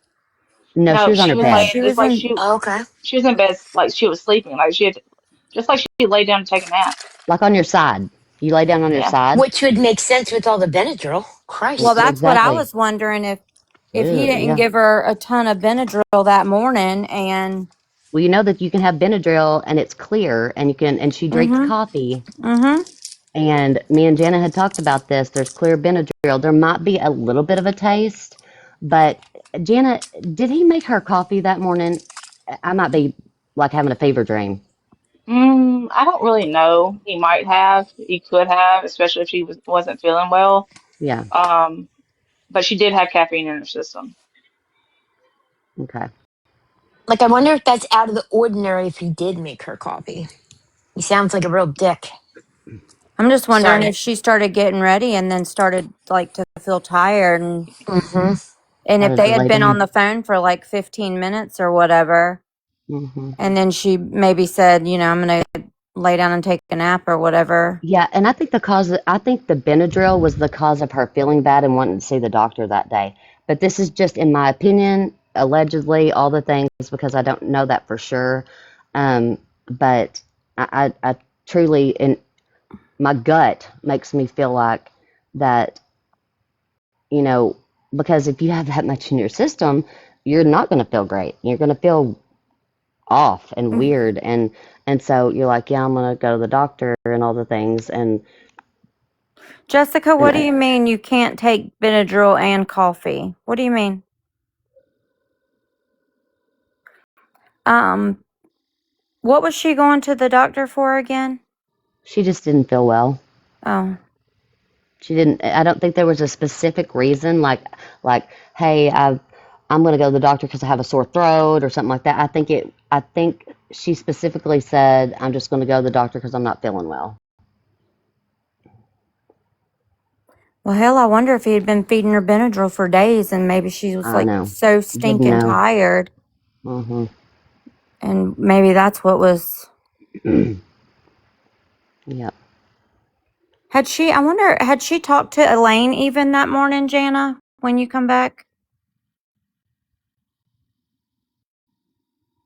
No, she No, was on she her was bed. laying. She It's was like in. Oh, okay. she was in bed, like she was sleeping. Like she had, just like she laid down to take a nap. Like on your side. You lay down on your Yeah. side. Which would make sense with all the Benadryl. Well, Christ. that's what I Exactly. was wondering if he Ew, didn't yeah. give her a ton of Benadryl that morning, and Well, you know that you can have Benadryl and it's clear, and you can. And she drinks mm-hmm, coffee. mm-hmm. And me and Jana had talked about this. There's clear Benadryl. There might be a little bit of a taste, but Jana, did he make her coffee that morning? I might be like having a fever dream. I don't really know. He might have. He could have, especially if she wasn't feeling well. Yeah. Um, but she did have caffeine in her system. Okay. Like, I wonder if that's out of the ordinary if he did make her coffee. He sounds like a real dick. I'm just wondering Sorry. if she started getting ready and then started like to feel tired, Mm-hmm. and if Started they to had lay been on down. the phone for like 15 minutes or whatever, Hmm. and then she maybe said, I'm gonna lay down and take a nap or whatever. Yeah, and I think the Benadryl was the cause of her feeling bad and wanting to see the doctor that day. But this is just in my opinion, allegedly, all the things because I don't know that for sure. But I truly, in my gut, makes me feel like that, you know, because if you have that much in your system, you're not going to feel great. You're going to feel off and weird, and so you're like, yeah, I'm going to go to the doctor and all the things, Jessica, what do and you mean you can't take Benadryl and coffee? What do you mean? Um, what was she going to the doctor for again? she just didn't feel well. Oh, She didn't. I don't think there was a specific reason, like, hey, I'm going to go to the doctor because I have a sore throat or something like that. I think she specifically said, I'm just going to go to the doctor because I'm not feeling well. well, hell, I wonder if he had been feeding her Benadryl for days and maybe she was I like know. so Didn't stinking know. tired, Hmm. and maybe that's what was. Yep. I wonder, had she talked to Elaine even that morning, Jana, when you come back?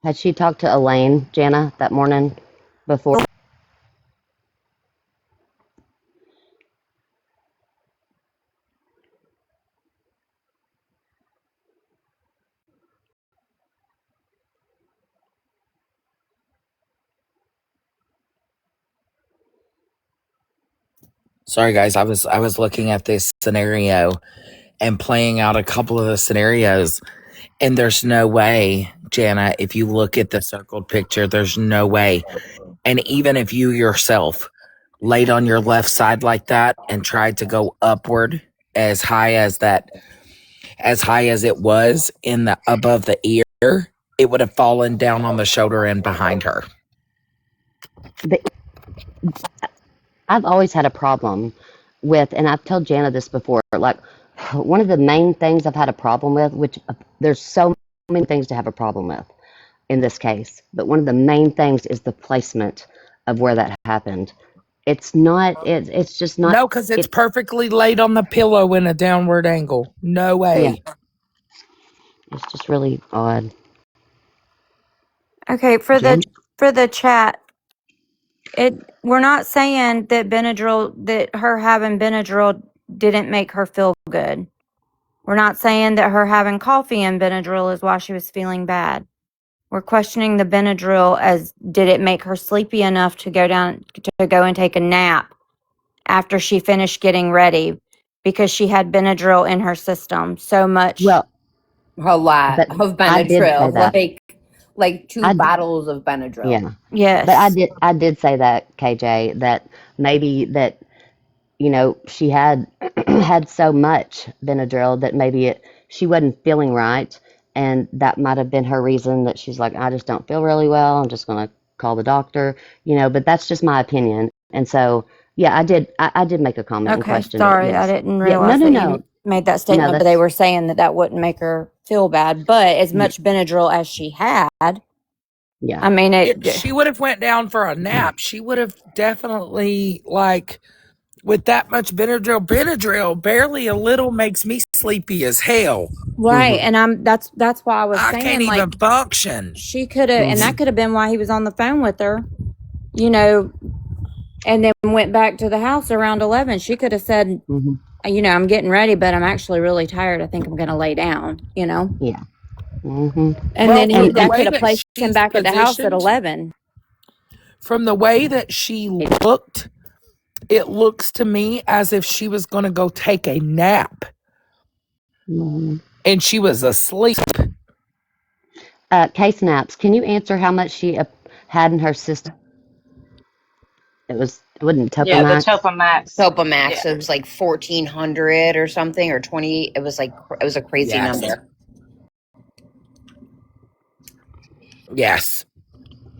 Had she talked to Elaine, Jana, that morning before? Sorry guys, I was looking at this scenario and playing out a couple of the scenarios, and there's no way, Jana, if you look at the circled picture, there's no way. And even if you yourself laid on your left side like that and tried to go upward as high as it was in the above the ear, it would have fallen down on the shoulder and behind her. The, I've always had a problem with, and I've told Jana this before, like one of the main things I've had a problem with, which there's so many things to have a problem with in this case, but one of the main things is the placement of where that happened. It's not, it's just not, No, because it's it, perfectly laid on the pillow in a downward angle. No yeah, way. it's just really odd. Okay, Jen? for the chat, we're not saying that her having Benadryl didn't make her feel good. We're not saying that her having coffee and Benadryl is why she was feeling bad. We're questioning the Benadryl as did it make her sleepy enough to go and take a nap after she finished getting ready because she had Benadryl in her system so much. Well, A lot but of I did say Benadryl, that. like two I, bottles of Benadryl. yeah, but Yes. I did say that, KJ, that maybe that she had had so much Benadryl that maybe she wasn't feeling right, and that might have been her reason that she's like, I just don't feel really well. I'm just gonna call the doctor, but that's just my opinion. And so, yeah, I did make a comment and Okay, questioned it. sorry, I Yes. didn't Yeah. No, realize no, that you no. made that No, statement, but they that's, were saying that that wouldn't make her feel bad. But as much Benadryl as she had, yeah. I mean, If she would have went down for a nap, she would have definitely, like, with that much Benadryl, barely a little makes me sleepy as hell. right. And that's why I was I can't saying, like, even function. she could have, and that could have been why he was on the phone with her, and then went back to the house around 11. She could have said, I'm getting ready, but I'm actually really tired. I think I'm going to lay down, Yeah. Mm-hmm. And Well, then from the that way could have that placed him she's back at the house at positioned, 11. from the way that she looked, it looks to me as if she was going to go take a nap. And she was asleep. Case naps. Can you answer how much she had in her system? It wasn't Yeah, the Topamax. Topamax. Topamax, Yeah. it was like 1400 or something, or 20. It was a crazy Yes. number. Yes.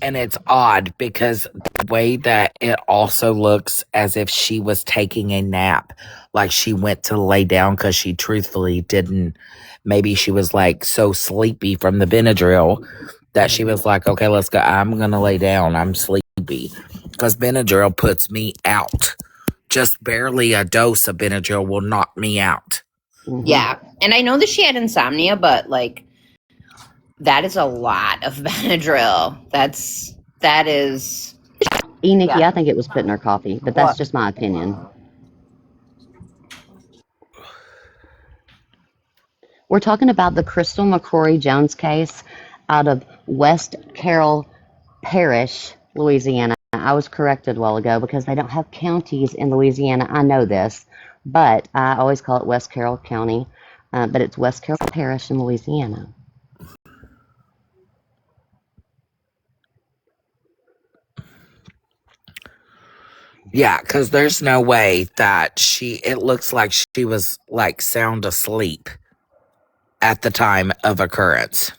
And it's odd because the way that it also looks as if she was taking a nap, like she went to lay down because she truthfully didn't. Maybe she was like so sleepy from the Benadryl that she was like, okay, let's go. I'm going to lay down. I'm sleepy. Because Benadryl puts me out. Just barely a dose of Benadryl will knock me out. Yeah. And I know that she had insomnia, but like, that is a lot of Benadryl. That is. Nikki, Yeah. I think it was put in her coffee, but that's What? just my opinion. We're talking about the Crystal McCrory Jones case out of West Carroll Parish, Louisiana. I was corrected a while ago because they don't have counties in Louisiana. I know this, but I always call it West Carroll County, but it's West Carroll Parish in Louisiana. Yeah, because there's no way that it looks like she was like sound asleep at the time of occurrence.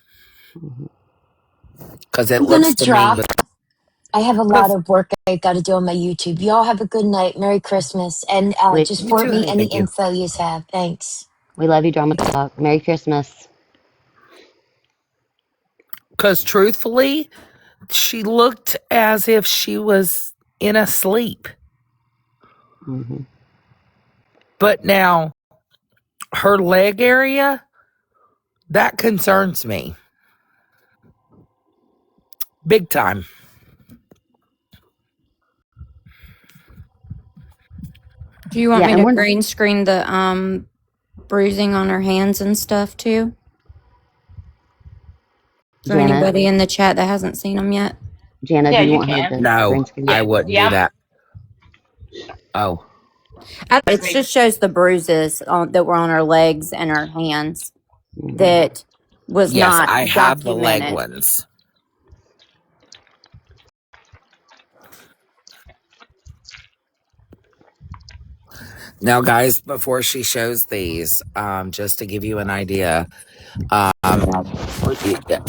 Because it I'm looks gonna to me. drop. I have a lot of work I got to do on my YouTube. Y'all have a good night. Merry Christmas. And We just You forward too, me honey. any Thank you. info you have. Thanks. we love you, Drama Talk. Merry Christmas. Because truthfully, she looked as if she was in a sleep. But now, her leg area, that concerns me. Big time. Do you want Yeah, me and to we're green screen the bruising on her hands and stuff too? For Jana. anybody in the chat that hasn't seen them yet? Jana, Yeah, do you you want her can. to No, green screen? I Yeah. wouldn't Yeah. do that. Oh, It just shows the bruises that were on her legs and her hands that was yes, not I have the leg documented. ones. Now, guys, before she shows these, just to give you an idea,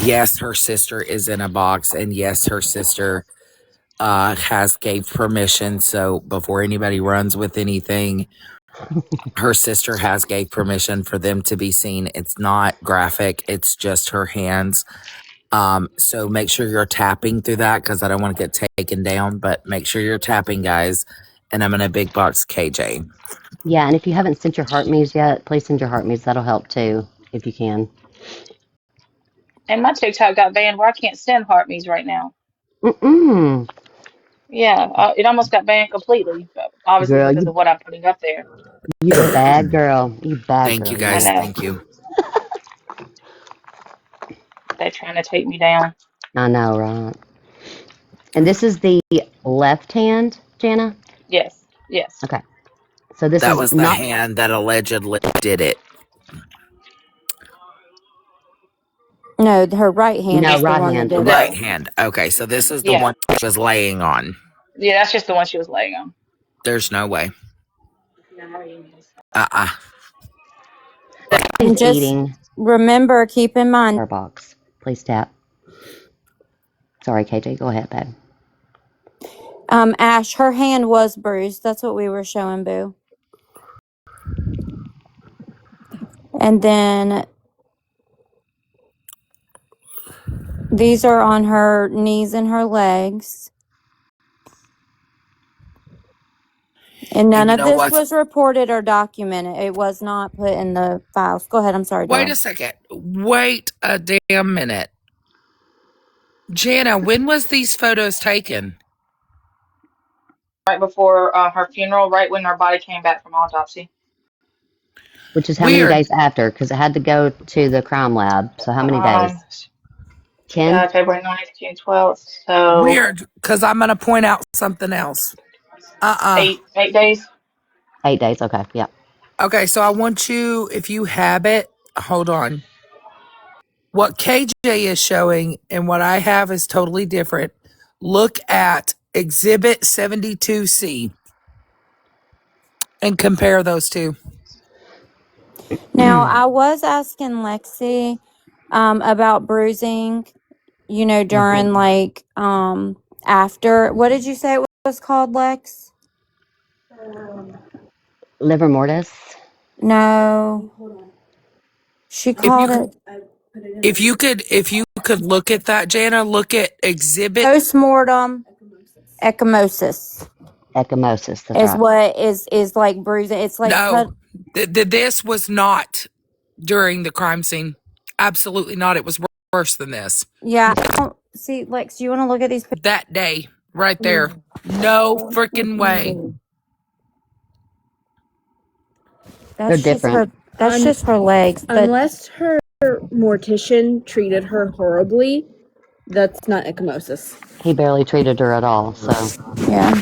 yes, her sister is in a box, and yes, her sister has gave permission. So before anybody runs with anything, her sister has gave permission for them to be seen. It's not graphic; it's just her hands. So make sure you're tapping through that because I don't want to get taken down. But make sure you're tapping, guys. And I'm in a big box KJ. Yeah, and if you haven't sent your heart me's yet, please send your heart me's. That'll help too, if you can. And my TikTok got banned where I can't send heart me's right now. Mm-mm. Yeah, it almost got banned completely, but obviously Girl, because of what I'm putting up there. you bad girl. You bad Thank you, girl, I guys. you. know Thank you. they're trying to take me down. I know, right? And this is the left hand, Jana? Yes, yes. Okay. So this That is was the not, hand that allegedly did it. No, her right hand no, is the right one that hand. did it. Right No, hand. Okay, so this is the yeah, one she was laying on. yeah. That's just the one she was laying on. There's no way. Uh-uh. Is And just eating remember, keep in mind, our box. Please tap. Sorry, KJ. Go ahead, babe. Ash, her hand was bruised. That's what we were showing, Boo. And then these are on her knees and her legs. And none of this was reported or documented. It was not put in the files. Go ahead. I'm sorry, Dora. Wait a second. Wait a damn minute. Jana, when was these photos taken? Right before her funeral, right when her body came back from autopsy. Which is how many Weird. days after? Because it had to go to the crime lab. So how many days? 10? February 9th, June 12th. So Weird, because I'm going to point out something else. eight days. 8 days. Okay. Yep. Okay, so I want you, if you have it, hold on. What KJ is showing and what I have is totally different. Look at Exhibit 72C and compare those two. Now, I was asking Lexi about bruising, during like after. What did you say it was called, Lex? Liver mortis. No. She called it If you could look at that, Jana, look at Exhibit. postmortem ecchymosis. Ecchymosis. That's Is right. what is like bruising. It's like cut. No, this was not during the crime scene. Absolutely not. It was worse than this. Yeah. See, Lex, do you want to look at these pictures? That day, right there. No freaking way. They're different. That's just her legs. But Unless her mortician treated her horribly, that's not ecchymosis. He barely treated her at all. So yeah.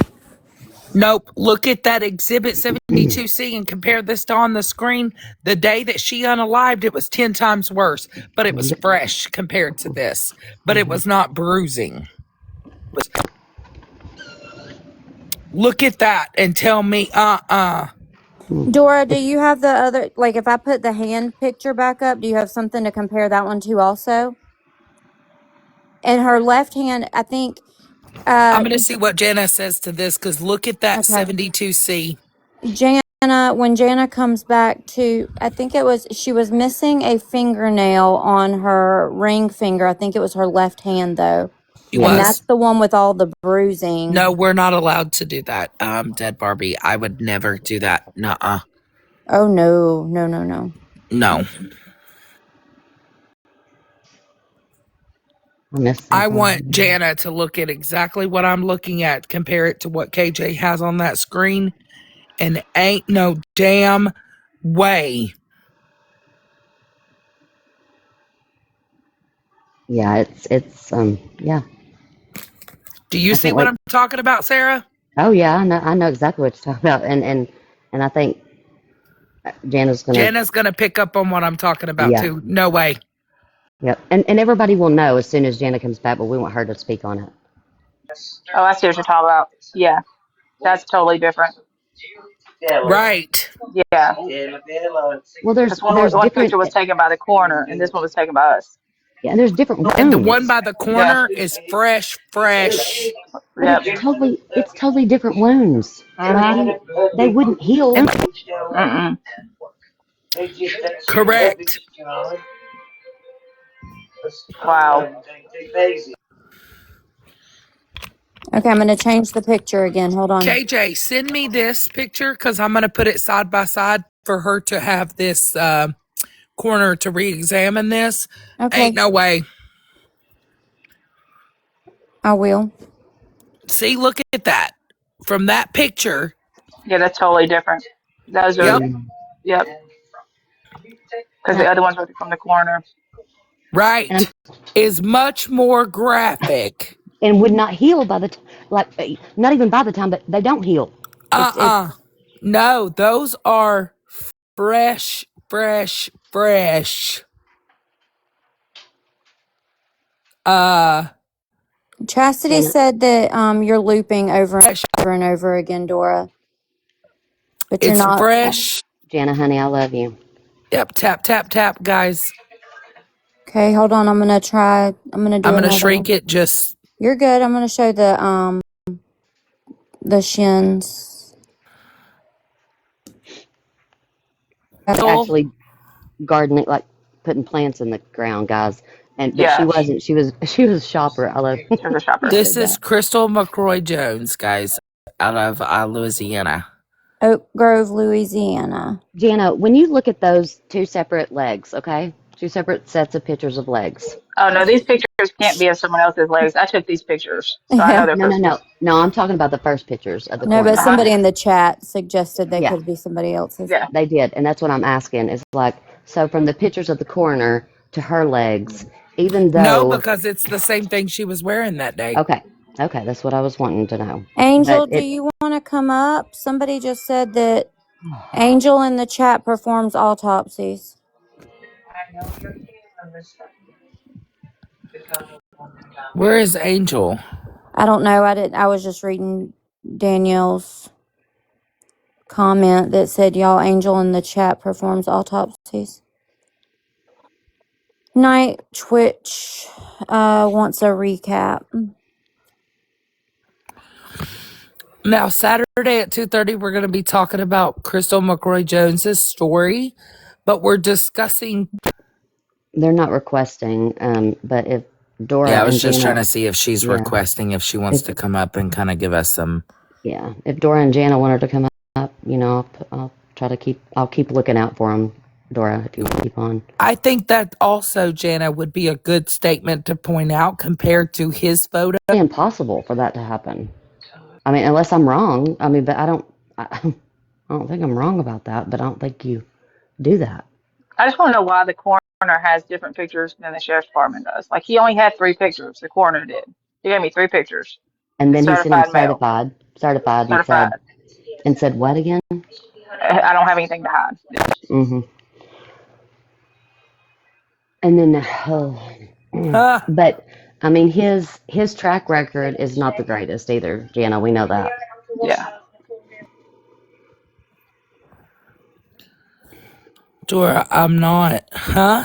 Nope. Look at that Exhibit 72C and compare this to on the screen. The day that she unalived, it was 10 times worse, but it was fresh compared to this. But it was not bruising. Look at that and tell me, Dora, do you have the other, like if I put the hand picture back up, do you have something to compare that one to also? And her left hand, I think. I'm going to see what Jana says to this because look at that Okay. 72C. When Jana comes back to, I think she was missing a fingernail on her ring finger. I think it was her left hand though. And that's the one with all the bruising. No, we're not allowed to do that. Dead Barbie, I would never do that. Nuh-uh. Oh no. No. I want Jana to look at exactly what I'm looking at, compare it to what KJ has on that screen, and ain't no damn way. yeah, it's yeah. Do you see what I'm talking about, Sarah? Oh yeah, I know exactly what you're talking about, and I think Jana's gonna pick up on what I'm talking about too. No way. Yep, and everybody will know as soon as Jana comes back, but we want her to speak on it. Oh, I see what you're talking about. Yeah, that's totally different. Right. Yeah. Well, there's one different picture was taken by the coroner, and this one was taken by us. Yeah, there's different wounds. And the one by the corner is fresh. But it's totally different wounds. Like they wouldn't heal. Correct. Wow. Okay, I'm going to change the picture again. Hold on. KJ, send me this picture because I'm going to put it side by side for her to have this corner to re-examine this. Okay. Ain't no way. I will. See, look at that. From that picture. Yeah, that's totally different. Those are, yep. Because the other ones were from the coroner. Right. Is much more graphic. And would not heal by the time, not even by the time, but they don't heal. No, those are fresh. Chastity said that you're looping over and over again, Dora. But you're not fresh. Jana, honey, I love you. Yep, tap, guys. Okay, hold on. I'm gonna do. I'm gonna shrink it. Just. You're good. I'm gonna show the the shins. Actually gardening, like putting plants in the ground, guys. But she Yeah, wasn't. She was a shopper. I love she was a shopper. she This said is that. Crystal McCroy Jones, guys, out of Louisiana. Oak Grove, Louisiana. Jana, when you look at those two separate legs, okay, two separate sets of pictures of legs. Oh no, these pictures can't be of someone else's legs. I took these pictures, so I know Yeah. they're Crystal's. No. I'm talking about the first pictures of the No, but coroner. Uh-huh. somebody in the chat suggested they Yeah, could be somebody else's. Yeah. they did, and that's what I'm asking. Is like, so from the pictures of the coroner to her legs, even No, though, because it's the same thing she was wearing that day. okay, that's what I was wanting to know. But Angel, do you want to come up? Somebody just said that Angel in the chat performs autopsies. Where is Angel? I don't know. I was just reading Danielle's comment that said y'all Angel in the chat performs autopsies. Night Twitch wants a recap. Now, Saturday at 2:30, we're going to be talking about Crystal McCroy Jones's story, but we're discussing. they're not requesting. But if Dora Yeah, I and was just trying Jana, to see if she's yeah, requesting, if she wants if to come up and kind of give us some. yeah, if Dora and Jana wanted to come up, I'll try to I'll keep looking out for them. Dora, if you want to keep on. I think that also, Jana, would be a good statement to point out compared to his photo. It's impossible for that to happen. I mean, unless I'm wrong. I mean, but I don't think I'm wrong about that. But I don't think you do that. I just want to know why the coroner has different pictures than the sheriff's department does. Like he only had three pictures. The coroner did. He gave me three pictures. And The then he sent him certified mail. certified, Certified. and said what again? I don't have anything to hide. Mm-hmm. And then, Huh. but I mean, his track record is not the greatest either, Jana. We know that. Yeah. Dora, I'm not. Huh?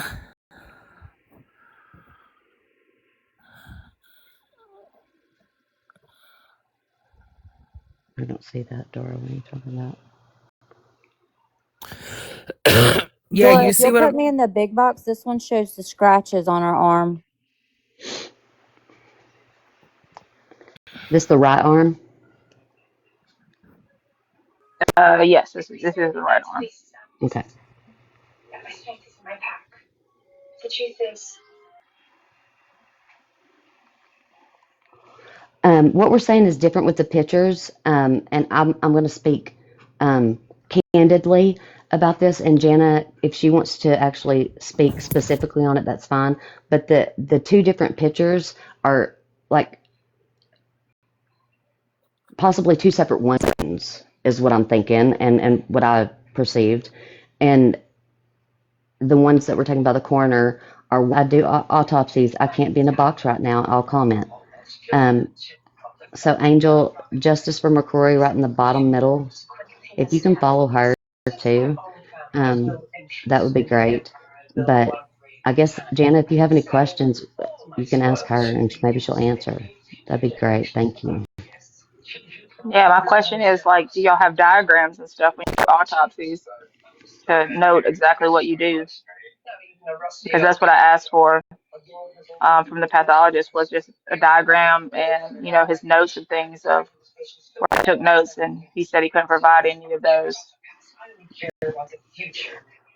I don't see that, Dora. What are you talking about? Yeah, Dora, you if see you'll what put I'm. me in the big box, this one shows the scratches on her arm. This the right arm? Yes, this is the right arm. Okay. What we're saying is different with the pictures, and I'm going to speak um, candidly about this. And Jana, if she wants to actually speak specifically on it, that's fine. But the two different pictures are like possibly two separate ones, is what I'm thinking, and what I perceived. And the ones that we're talking about the coroner are I do autopsies. I can't be in a box right now. I'll comment. Um, so Angel, Justice for McCrory, right in the bottom middle. If you can follow her too, that would be great. But I guess Jana, if you have any questions, you can ask her and maybe she'll answer. That'd be great. Thank you. Yeah, my question is like, do y'all have diagrams and stuff when you do autopsies to note exactly what you do? Because that's what I asked for from the pathologist was just a diagram and his notes and things of where I took notes, and he said he couldn't provide any of those.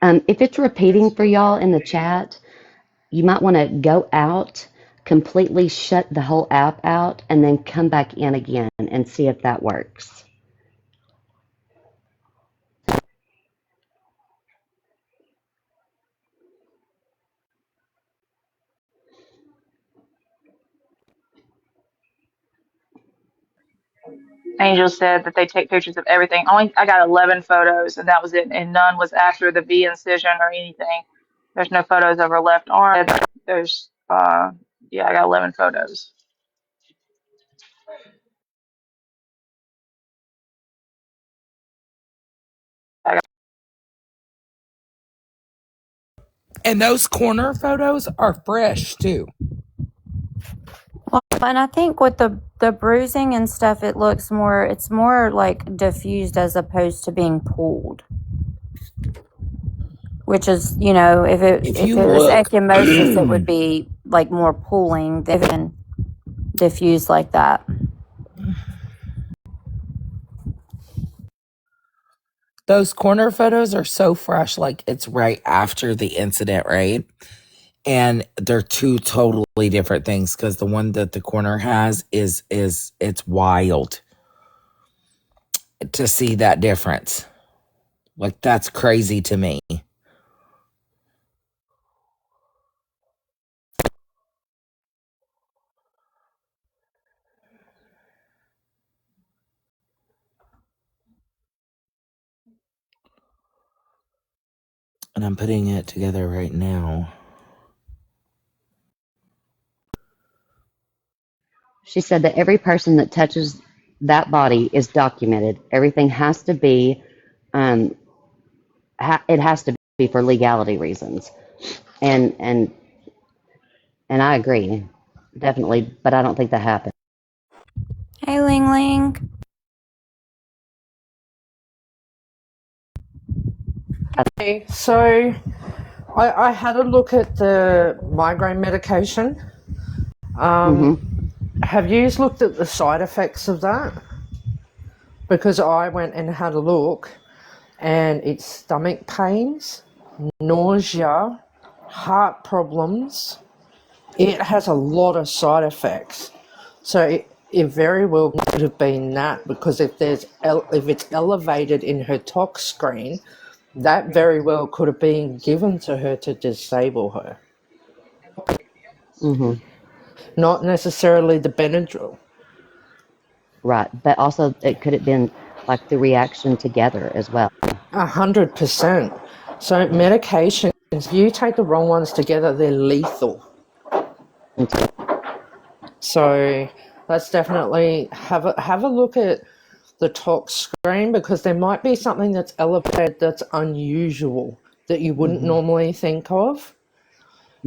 If it's repeating for y'all in the chat, you might want to go out, completely shut the whole app out, and then come back in again and see if that works. Angel said that they take pictures of everything. Only I got 11 photos, and that was it, and none was after the V incision or anything. There's no photos of her left arm. There's yeah, I got 11 photos. And those corner photos are fresh too. And I think with the bruising and stuff, it's more like diffused as opposed to being pulled. Which is, if If it you was look, ecchymosis, it would be like more pooling than diffused like that. those corner photos are so fresh, like it's right after the incident, right? And they're two totally different things because the one that the corner has is it's wild to see that difference. Like that's crazy to me. And I'm putting it together right now. She said that every person that touches that body is documented. Everything has to be, um, it has to be for legality reasons. And and and I agree, definitely. But I don't think that happened. Hey, Ling Ling. Okay, so I had a look at the migraine medication. Hmm. Have you looked at the side effects of that? Because I went and had a look, and it's stomach pains, nausea, heart problems. It has a lot of side effects. So it very well could have been that, because if it's elevated in her tox screen, that very well could have been given to her to disable her. Hmm. Not necessarily the Benadryl. Right, but also it could have been like the reaction together as well. 100%. So medications, if you take the wrong ones together, they're lethal. So let's definitely have a look at the tox screen, because there might be something that's elevated that's unusual that you wouldn't normally think of.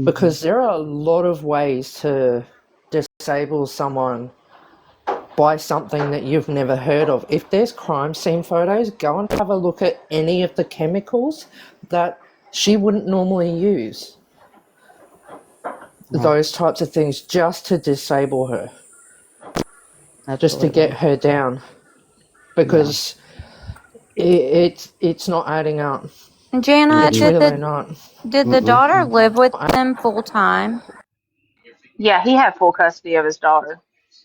Because there are a lot of ways to disable someone by something that you've never heard of. If there's crime scene photos, go and have a look at any of the chemicals that she wouldn't normally use. Those types of things, just to disable her, just to get her down, because it's not adding up. Jana, It's really not. did the daughter live with them full time? Yeah, he had full custody of his daughter.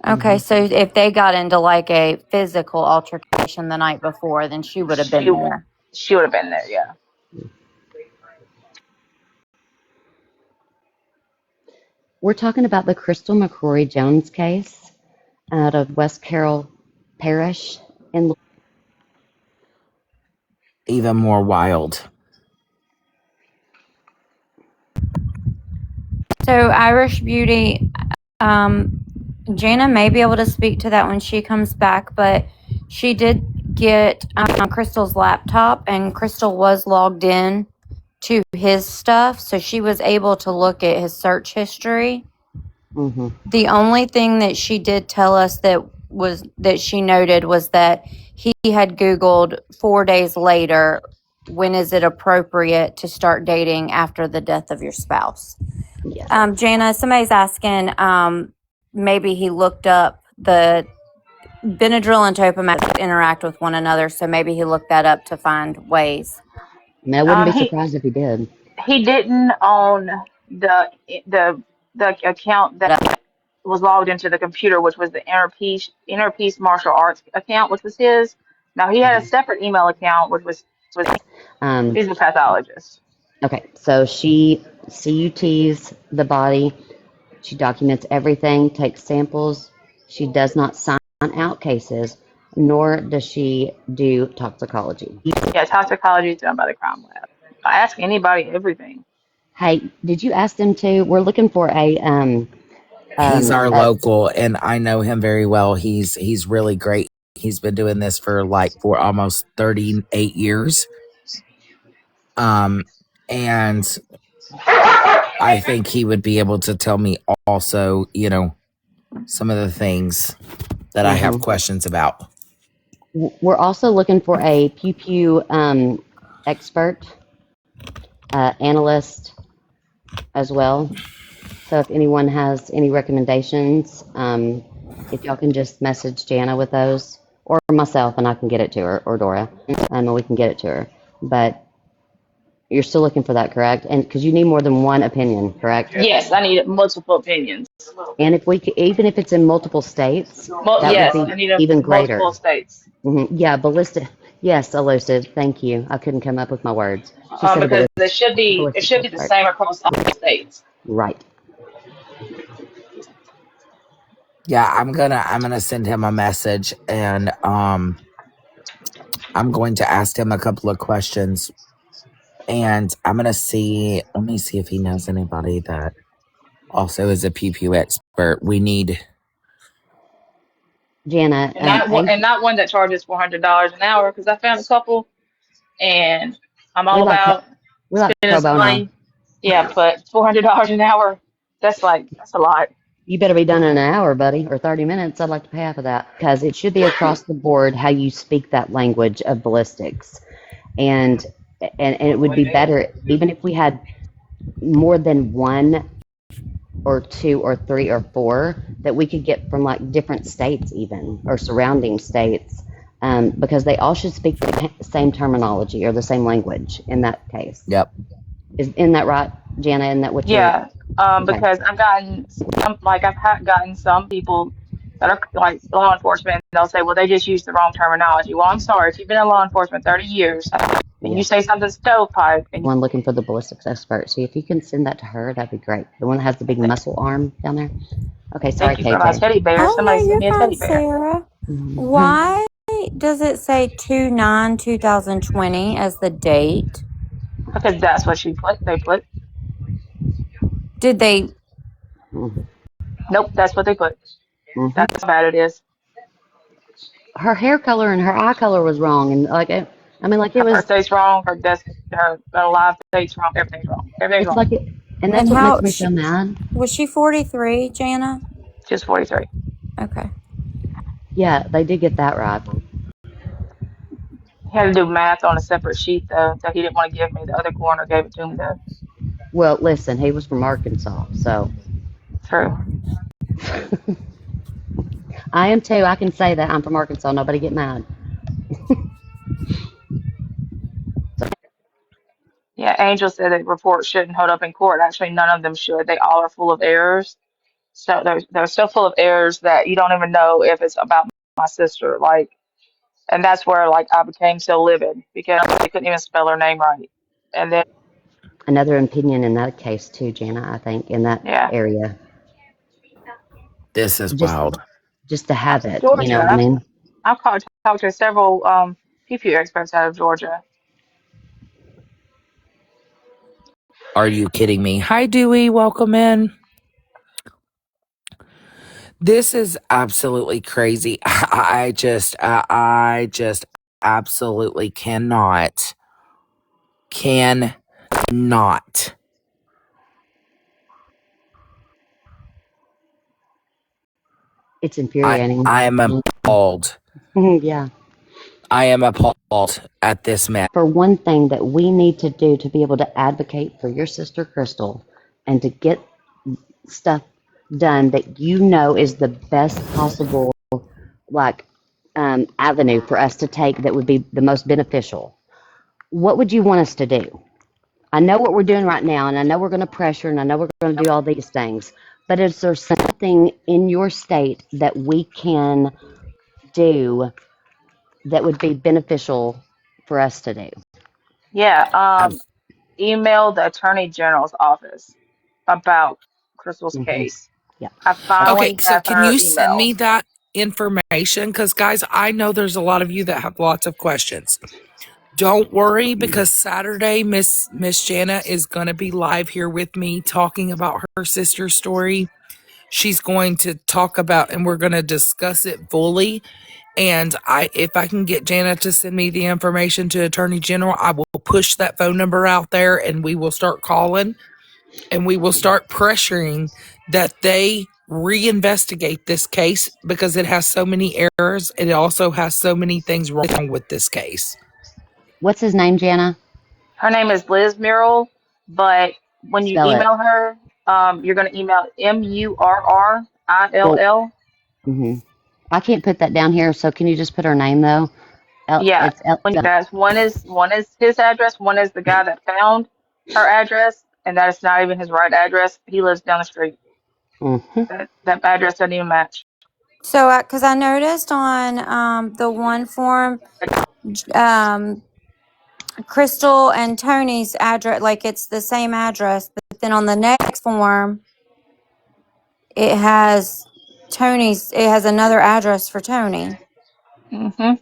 Okay, so if they got into like a physical altercation the night before, then she would have She been there. she would have been there. Yeah. We're talking about the Crystal McCrory Jones case out of West Carroll Parish in. Even more wild. So Irish Beauty, Jana may be able to speak to that when she comes back, but she did get Crystal's laptop, and Crystal was logged in to his stuff, so she was able to look at his search history. Mm-hmm. The only thing that she did tell us that she noted was that he had Googled 4 days later, when is it appropriate to start dating after the death of your spouse? Yes. Jana, somebody's asking, maybe he looked up the Benadryl and Topamax interact with one another, so maybe he looked that up to find ways. I mean, I wouldn't be He surprised if he did. he didn't own the account that was logged into the computer, which was the Inner Peace Martial Arts account, which was his. Now he had a separate email account, which was Um, he's a pathologist. okay, so she CUTs the body. She documents everything, takes samples. She does not sign out cases, nor does she do toxicology. Yeah, toxicology is done by the crime lab. I ask anybody everything. Hey, did you ask them to? We're looking for He's our a local, and I know him very well. He's really great. He's been doing this for almost 38 years. And I think he would be able to tell me also, some of the things that I have questions about. We're also looking for a pew pew expert, analyst as well. So if anyone has any recommendations, if y'all can just message Jana with those, or myself, and I can get it to her, or Dora, and we can get it to her. But you're still looking for that, correct? And because you need more than one opinion, correct? Yes, I need multiple opinions. And if we, even if it's in multiple states, that would Yes, I be need even multiple greater. states. Yeah, ballistic. Yes, elusive. Thank you. I couldn't come up with my words. She said a Because it ballistic should be the expert. same across all states. Right. Yeah, I'm gonna send him a message, and I'm going to ask him a couple of questions, and I'm gonna see. Let me see if he knows anybody that also is a PPU expert. We need. Jana, And not one that charges $400 an hour, because I found a couple, and I'm we all like about we like spending pro some bono. money. Yeah, but $400 an hour, that's a lot. You better be done in an hour, buddy, or 30 minutes. I'd like to pay half of that because it should be across the board how you speak that language of ballistics, and and it would be better even if we had more than one or two or three or four that we could get from like different states even or surrounding states, because they all should speak the same terminology or the same language in that case. Yep. Isn't that right, Jana? Isn't that what you're? Yeah, Okay. because I've gotten some people that are like law enforcement. They'll say, well, they just use the wrong terminology. Well, I'm sorry, if you've been in law enforcement 30 years and Yeah. you say something stovepipe, and One looking for the ballistics expert. See if you can send that to her. That'd be great. The one that has the big muscle arm down there. Okay. Sorry, thank you for my KJ. teddy bear. Oh Somebody no, sent you're me a fine, teddy bear Sarah. Mhm. Why does it say 2/9/2020 as the date? because that's what they put. Did they? Mhm. Nope, that's what they put. Mhm. That's how bad it is. Her hair color and her eye color was wrong, and like I mean, like it Her was. birth date's wrong. Her live date's wrong. Everything's wrong. Everything's It's wrong. like it, and that's And what makes how me so mad. was she 43, Jana? Just 43. Okay. Yeah, they did get that right. He had to do math on a separate sheet though that he didn't want to give me. The other coroner gave it to me though. Well, listen, he was from Arkansas, so True. I am too. I can say that I'm from Arkansas. Nobody get mad. Yeah, Angel said that reports shouldn't hold up in court. Actually, none of them should. They all are full of errors. So they're so full of errors that you don't even know if it's about my sister. Like, and that's where like I became so livid because they couldn't even spell her name right. And then Another opinion in that case too, Jana. I think in that yeah, area, This is just wild. just to have it. You know Georgia. what I mean? I've talked to several PPU experts out of Georgia. Are you kidding me? Hi, Dewey. Welcome in. This is absolutely crazy. I just absolutely cannot. It's infuriating. I am appalled. Yeah. I am appalled at this man. For one thing that we need to do to be able to advocate for your sister Crystal and to get stuff done that you know is the best possible like avenue for us to take that would be the most beneficial. What would you want us to do? I know what we're doing right now, and I know we're going to pressure, and I know we're going to do all these things. But is there something in your state that we can do that would be beneficial for us to do? Yeah, I've, email the Attorney General's office about Crystal's Hmm. case. Yeah. I Okay. okay, finally so have can her you send me emails. that information? Because, guys, I know there's a lot of you that have lots of questions. Don't worry, because Saturday, Miss Jana is going to be live here with me talking about her sister's story. She's going to talk about, and we're going to discuss it fully. And if I can get Jana to send me the information to Attorney General, I will push that phone number out there, and we will start calling, and we will start pressuring that they reinvestigate this case because it has so many errors. It also has so many things wrong with this case. What's his name, Jana? Her name is Liz Murrill, but when you Spell it. email her, you're going to email Well, Murrill. I can't put that down here, so can you just put her name though? Yeah, It's L. when you guys, one is his address, one is the guy that found her address, and that is not even his right address. He lives down the street. Mm-hmm. That address doesn't even match. So, because I noticed on the one form, um, Crystal and Tony's address, like it's the same address, but then on the next form, it has it has another address for Tony. Mm-hmm. Nope,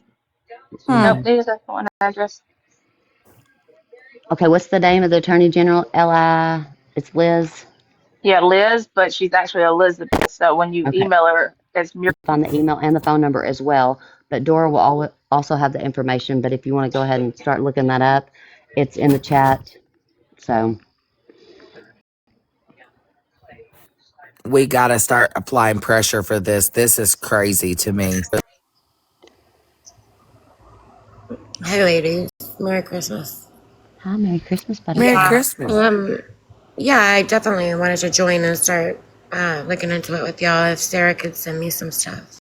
Hmm. it is that one address. Okay, what's the name of the Attorney General? L.I. It's Liz. Yeah, Liz, but she's actually Elizabeth. So when you Okay. email her, it's Muriel. Find the email and the phone number as well. But Dora will also have the information. But if you want to go ahead and start looking that up, it's in the chat. So We got to start applying pressure for this. This is crazy to me. Hey, ladies. Merry Christmas. hi, Merry Christmas, buddy. Merry Yeah. Christmas. Yeah, I definitely wanted to join and start looking into it with y'all. If Sarah could send me some stuff.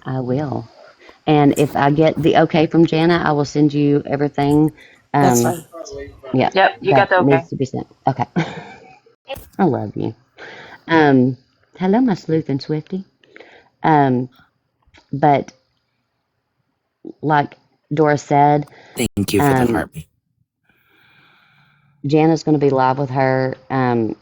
I will. And if I get the okay from Jana, I will send you everything. That's fine. Yeah, Yep, you got that the okay. needs to be sent. Okay. I love you. Hello, my sleuth and Swifty. Um, but like Dora said, Thank you for the heartbeat. Jana's going to be live with her, and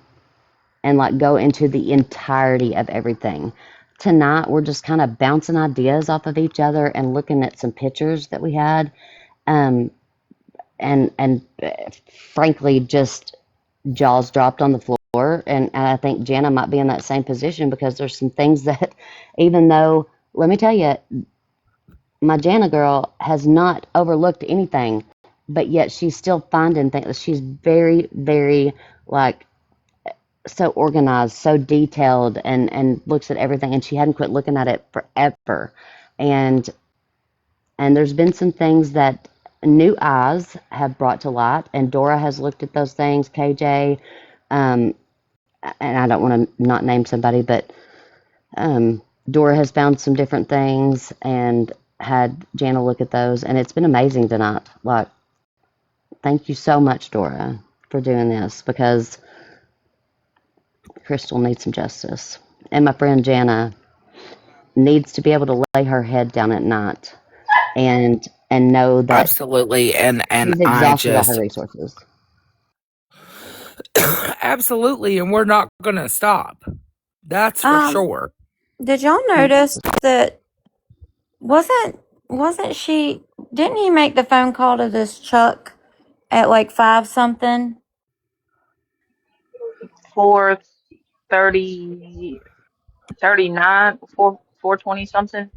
like go into the entirety of everything. Tonight, we're just kind of bouncing ideas off of each other and looking at some pictures that we had, um, and frankly, just jaws dropped on the floor. And I think Jana might be in that same position because there's some things that, even though, let me tell you, my Jana girl has not overlooked anything, but yet she's still finding things. She's very, very like so organized, so detailed, and looks at everything. And she hadn't quit looking at it forever. And there's been some things that new eyes have brought to light, and Dora has looked at those things. KJ, um, and I don't want to not name somebody, but Dora has found some different things and had Jana look at those, and it's been amazing tonight. Like, thank you so much, Dora, for doing this because Crystal needs some justice, and my friend Jana needs to be able to lay her head down at night and know that Absolutely. And she's I exhausted all her just resources. absolutely, and we're not gonna stop. That's for Um, sure. did y'all notice that wasn't she? Didn't he make the phone call to this Chuck at like 5 something? 4:30, 39, 4:20 something.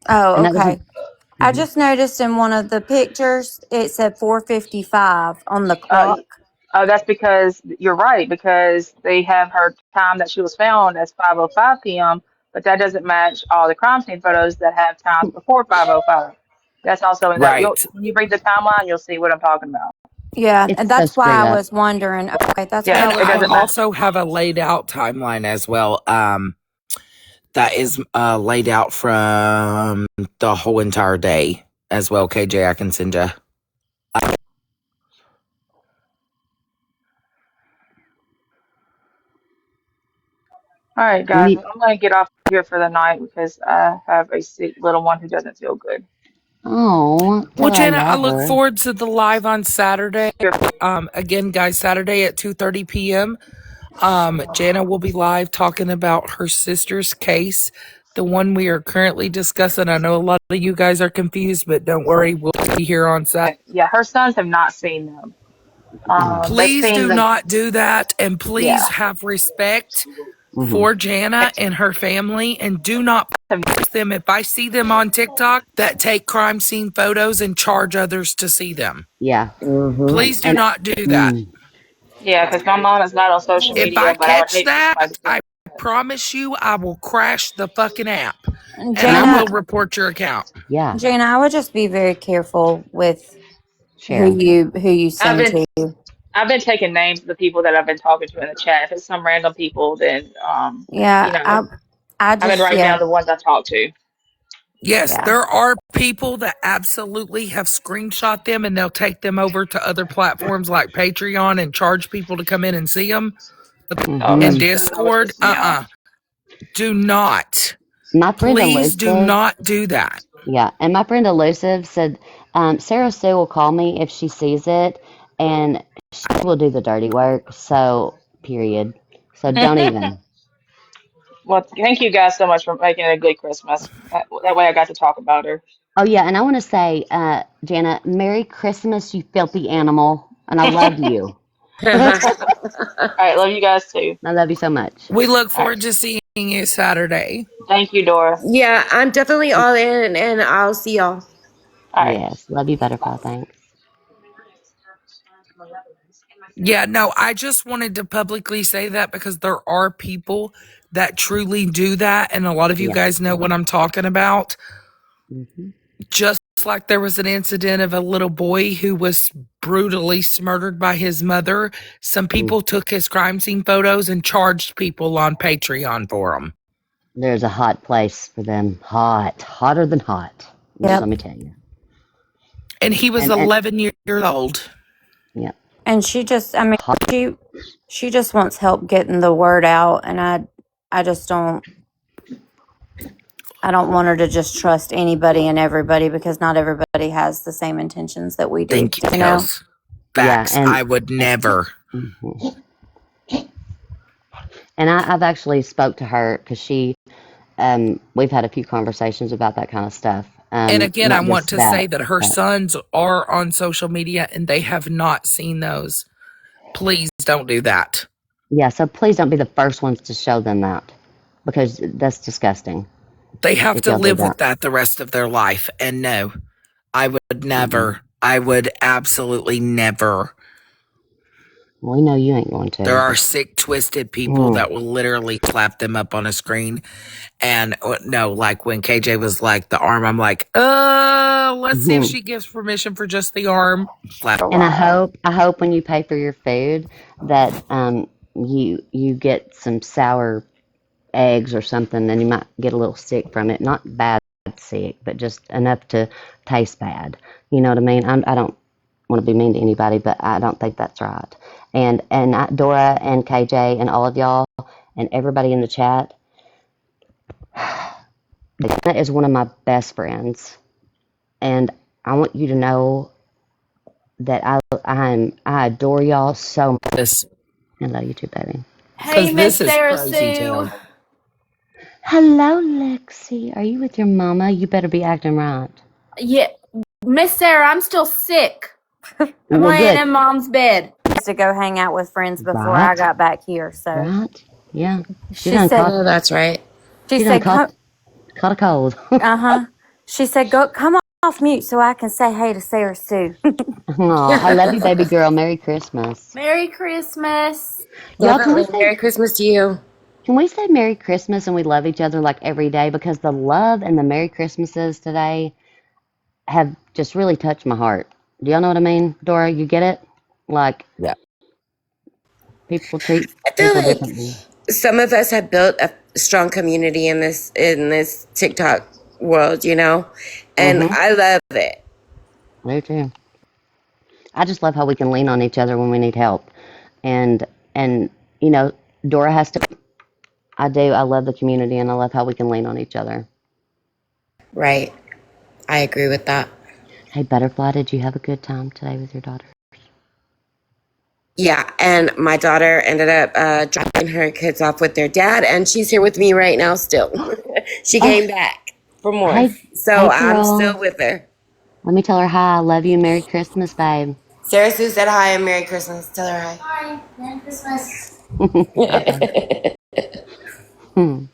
Oh, And that was okay. I just noticed in one of the pictures it said 4:55 on the Uh, clock. that's because you're right, because they have her time that she was found as 5:05 p.m., but that doesn't match all the crime scene photos that have times before 5:05. That's also in that. Right. When you read the timeline, you'll see what I'm talking about. Yeah, and it's so that's why screwed I up. was wondering. Okay, that's what Yeah, I And it was I doesn't wondering. match. also have a laid out timeline as well. That is laid out from the whole entire day as well. KJ, I can send you. All right, We guys, need. I'm gonna get off here for the night because I have a sick little one who doesn't feel good. Oh, tell Well, her I Jenna, I love look her. forward to the live on Saturday. Again, guys, Saturday at 2:30 p.m. Jana will be live talking about her sister's case, the one we are currently discussing. I know a lot of you guys are confused, but don't worry, we'll be here on Saturday. Yeah, her sons have not seen them. Oh. They've Please seen do them. not do that, and Yeah, please have respect Hmm. for Jana and her family, and do not post them if I see them on TikTok that take crime scene photos and charge others to see them. Yeah. Please do And not do that. mm, yeah, because my mom is not on social If media, I but I would catch hate for that, somebody to see I it. promise you, I will crash the fucking app, and I Jana, will report your account. Yeah, Jana, I would just be very careful with sharing. who you I've send been to. I've been taking names of the people that I've been talking to in the chat. If it's some random people, then you Yeah, know, I I've been just writing yeah down the ones I've talked to. Yes, yeah. there are people that absolutely have screenshot them and they'll take them over to other platforms like Patreon and charge people to come in and see them. Oh, In that's Hmm. that always Discord, pisses me off. do not. My friend Please do Elusive, not do that. yeah, and my friend Elusive said Sarah Sue will call me if she sees it, and she will do the dirty work. So, period. So don't even. Well, thank you guys so much for making it a good Christmas. That way I got to talk about her. Oh yeah, and I want to say, Jana, Merry Christmas, you filthy animal, and I love you. I All right, love you guys too. love you so much. We look All right, forward to seeing you Saturday. thank you, Dora. Yeah, I'm definitely all in, and I'll see y'all. All right. Yes, love you, butterfly. Thanks. Yeah, no, I just wanted to publicly say that because there are people that truly do that. And a lot of you Yeah. guys know what I'm talking about. Hmm. Just like there was an incident of a little boy who was brutally murdered by his mother, some people took his crime scene photos and charged people on Patreon for them. There's a hot place for them. Hot, hotter than hot. Just let Yep. me tell you. And he was And 11 years old. yeah, And she just, I mean, hot. she just wants help getting the word out, and I just don't. I don't want her to just trust anybody and everybody because not everybody has the same intentions that we do. Thank you, You know. Kels. Yeah, Facts. I would never. mhm. And I've actually spoke to her because we've had a few conversations about that kind of stuff. And again, I Not want just to that, say that her but sons are on social media and they have not seen those. Please don't do that. yeah. So please don't be the first ones to show them that because that's disgusting. They have If to y'all do live with that, that the rest of their life. And no, I would mm-mm. never. I would absolutely never. We know you ain't going There to. are sick, twisted people Mm. that will literally slap them up on a screen. And no, like when KJ was like the arm, I'm like, let's see if Mhm. she gives permission for just the arm. Slap. And I hope when you pay for your food that you get some sour eggs or something, and you might get a little sick from it. Not bad sick, but just enough to taste bad. You know what I mean? I don't want to be mean to anybody, but I don't think that's right. And Dora and KJ and all of y'all and everybody in the chat, Dana is one of my best friends, and I want you to know that I adore y'all so much. This, I love you too, baby. Hey, because Miss this is Sarah crazy Sue. town. Hello, Lexi. Are you with your mama? You better be acting right. Yeah, Miss Sarah, I'm still sick. I'm Well, laying good. in Mom's bed. To go hang out with friends before I Right, got back here. So right. Yeah. She she done said, caught. Oh, that's right. she She done said, come, caught a cold. uh-huh. She said, go, come off mute so I can say hey to Sarah Sue. Aw, I love you, baby girl. Merry Christmas, Merry Christmas. y'all. Can we Definitely. say Merry Christmas to you. Merry Christmas and we love each other like every day because the love and the Merry Christmases today have just really touched my heart. Do y'all know what I mean, Dora? You get it? Like Yeah. people treat I feel people like differently. some of us have built a strong community in this TikTok world, and Mm-hmm. I love it. I do too. I just love how we can lean on each other when we need help. And and you know, Dora has to. I do. I love the community, and I love how we can lean on each other. Right. I agree with that. Hey, Butterfly, did you have a good time today with your daughter? Yeah, and my daughter ended up dropping her kids off with their dad, and she's here with me right now still. She Oh, came back for more. hey, So hey, I'm still girl. with her. Let me tell her hi. I love you. Merry Christmas, babe. Sarah Sue said hi and Merry Christmas. Tell her hi. Hi, Merry Christmas. Bye. Hmm.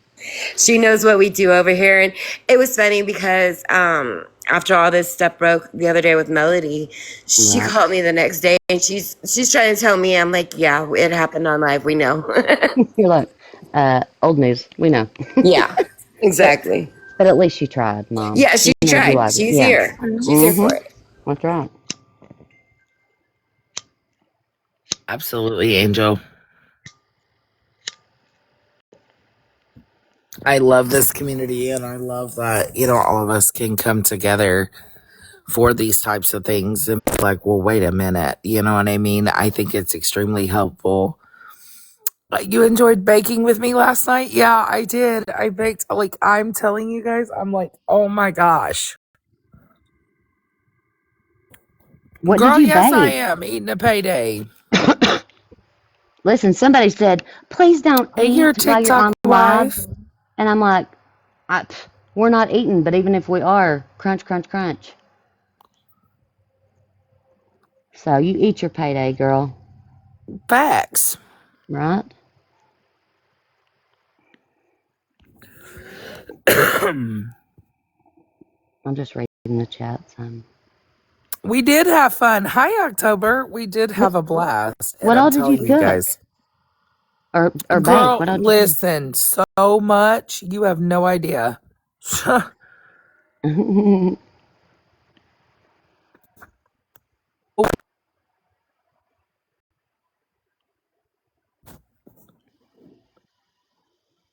She knows what we do over here. And it was funny because after all this stuff broke the other day with Melody, she Right. called me the next day and she's trying to tell me, I'm like, yeah, it happened on live. We know. You're like, Old news. We know. Yeah, but exactly. but at least she tried, Mom. Yeah, she You made you tried. like it. She's Yeah. here. She's here Mm-hmm. for it. That's right. Absolutely, Angel. I love this community, and I love that, all of us can come together for these types of things and be like, well, wait a minute. You know what I mean? I think it's extremely helpful. You enjoyed baking with me last night? Yeah, I did. I baked, I'm telling you guys, I'm like, oh my gosh. What did Girl, you yes, I bake? am eating a payday. Listen, somebody said, please don't Hey, your eat while you're TikTok on live. wife. And I'm like, we're not eating, but even if we are, crunch, crunch, crunch. So you eat your payday, girl. Facts. Right? I'm just reading the chats. We did have fun. Hi, October. We did have a blast. And What I'm all did you telling you cook? guys, Or bake? girl, What all did you listen, so much. You have no idea. do?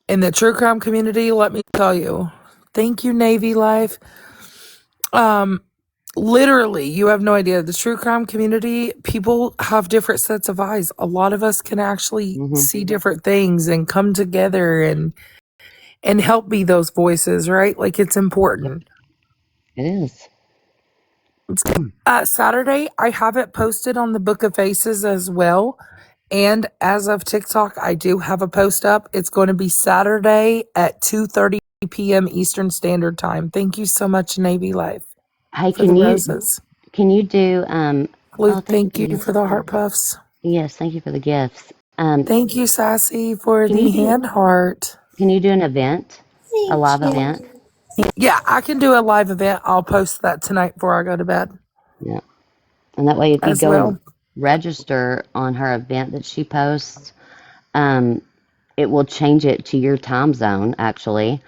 In the true crime community, let me tell you. Thank you, Navy Life. Literally, you have no idea. The true crime community, people have different sets of eyes. A lot of us can actually see different things and come together and help be those voices, right? Like, it's important. It is. Saturday, I have it posted on the Book of Faces as well. And as of TikTok, I do have a post up. It's going to be Saturday at 2:30 p.m. Eastern Standard Time. Thank you so much, Navy Life, Hey, for the roses. can you do Luke, thank you thank for the you for gifts. the heart puffs. Yes, thank you for the gifts. Thank you, Sassy, for Can you the do hand heart. an event? A live event? Yeah, I can do a live event. I'll post that tonight before I go to bed Yeah. And that way if you as go and well. register on her event that she posts, it will change it to your time zone, actually.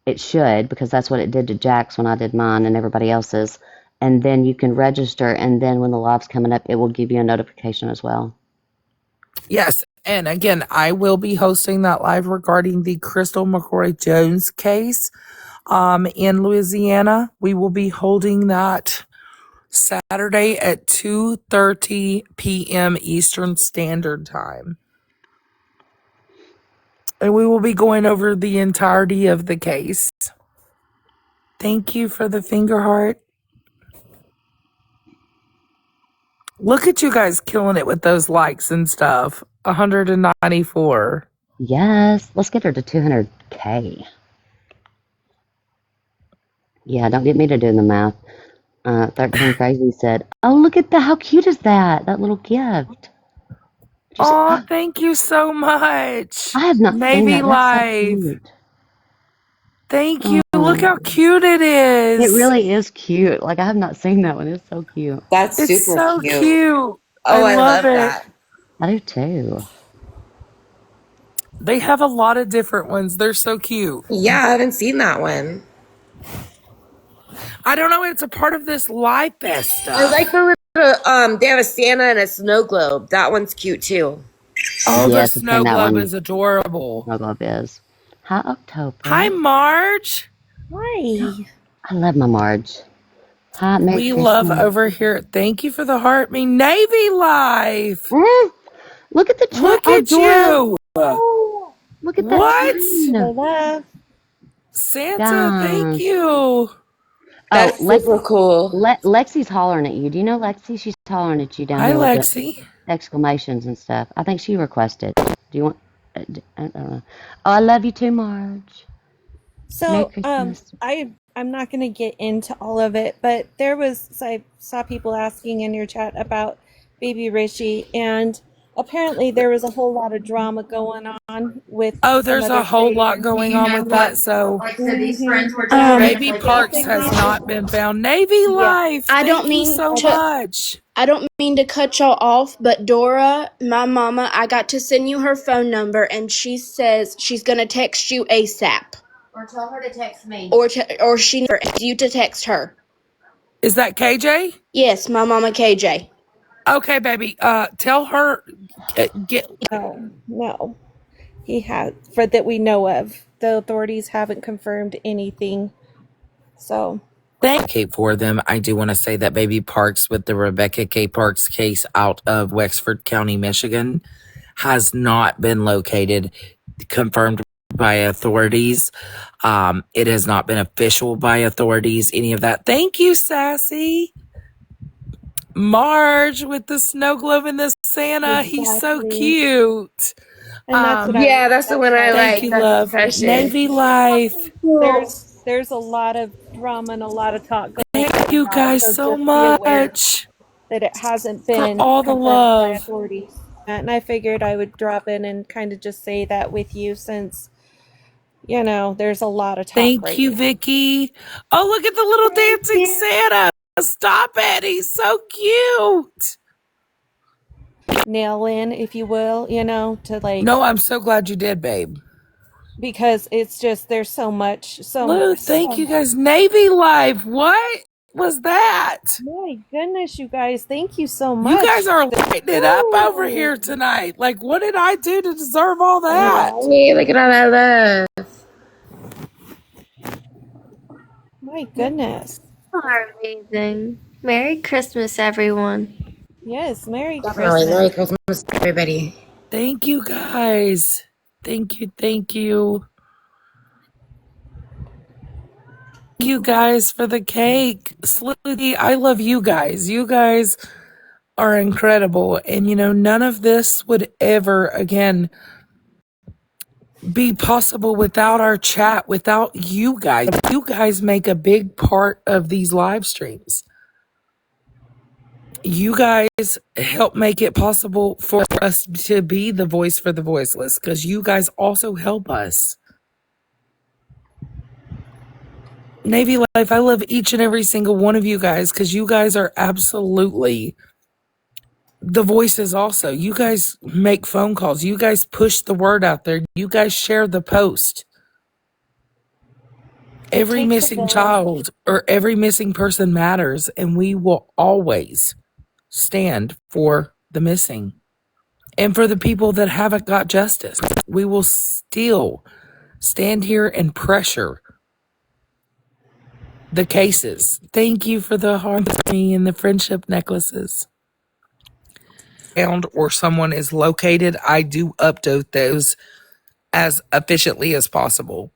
It should, because that's what it did to Jack's when I did mine and everybody else's. And then you can register, and then when the live's coming up, it will give you a notification as well. Yes. And again, I will be hosting that live regarding the Crystal McCoy Jones case in Louisiana. We will be holding that Saturday at 2:30 p.m. Eastern Standard Time. And we will be going over the entirety of the case. Thank you for the finger heart. Look at you guys killing it with those likes and stuff. 194. Yes, let's get her to 200K. Yeah, don't get me to do the math. 13 Crazy said, oh, look at that. How cute is that? That little gift. Oh, thank you so much. I have not seen Navy that. That's so Life. cute. Thank you. Look how cute it It is. really is cute. Like, I have not seen that one. It's so cute. That's It's super so cute. cute. I Oh, I love love it. that. I do too. They have a lot of different ones. They're so cute. Yeah, I haven't seen that one. I don't know. It's a part of this Life Fest stuff. I like the little, they have a Santa and a snow globe. That one's cute too. Oh, the Yes, I've snow seen that globe one. is adorable. Snow globe is. Hi, October. Hi, Marge. Hi. I love my Marge. Hi, Merry We Christmas. love over here. Thank you for the heart. Me Navy Life. Look at the train. Look at you. Oh, Look at that What? train. love. Santa, thank you. That's Oh, super cool. Lexi's hollering at you. Do you know Lexi? She's hollering at you down Hi, here with the Lexi. exclamations and stuff. I think she requested. Do you want? I don't know. Oh, I love you too, Marge. Merry So, Christmas. I'm not going to get into all of it, but I saw people asking in your chat about baby Richie, and apparently there was a whole lot of drama going on with Oh, some there's other a whole lot things. going on with that. So, Um, Baby Parks has basically, not been found. Navy yeah. Life, I don't thank you mean so to. much. I don't mean to cut y'all off, but Dora, my mama, I got to send you her phone number, and she says she's gonna text you ASAP. Or tell her to text me. Or she needs you to text her. Is that KJ? Yes, my mama KJ. Okay, baby. Tell her get. No. He has, for that we know of. The authorities haven't confirmed anything. So Thank you for them. I do want to say that Baby Parks with the Rebecca K. Parks case out of Wexford County, Michigan, has not been located, confirmed by authorities. It has not been official by authorities, any of that. Thank you, Sassy. Marge with the snow globe and the Santa. He's so cute. And that's what Yeah, that's the one I Thank like. you, That's love. precious. Navy Life. there's a lot of drama and a lot of talk going Thank you on. guys So so just be aware much that it hasn't for been all the confirmed by love. authorities. And I figured I would drop in and kind of just say that with you since, there's a lot of talk Thank right you, now. Vicky. Oh, look at the little dancing Santa. Stop it. He's so cute. Nail in, if you will, to like. No, I'm so glad you did, babe. Because it's just, there's so much. Thank you guys. Navy Life. What was that? My goodness, you guys. Thank you so much. You guys are lighting it up over here tonight. Like, what did I do to deserve all that? Hey, look at all that love. My goodness. You are amazing. Merry Christmas, everyone. Yes, Merry Definitely. Christmas. Merry Christmas, everybody. Thank you guys. Thank you. Thank you. Thank you guys for the cake. Sleuthie, I love you guys. You guys are incredible. And, none of this would ever, again, be possible without our chat, without you guys. You guys make a big part of these live streams. You guys help make it possible for us to be the voice for the voiceless, because you guys also help us. Navy Life, I love each and every single one of you guys, because you guys are absolutely the voices also. You guys make phone calls. You guys push the word out there. You guys share the post. Every missing child or every missing person matters, and we will always stand for the missing and for the people that haven't got justice. We will still stand here and pressure the cases. Thank you for the harmony and the friendship necklaces. Or someone is located, I do update those as efficiently as possible.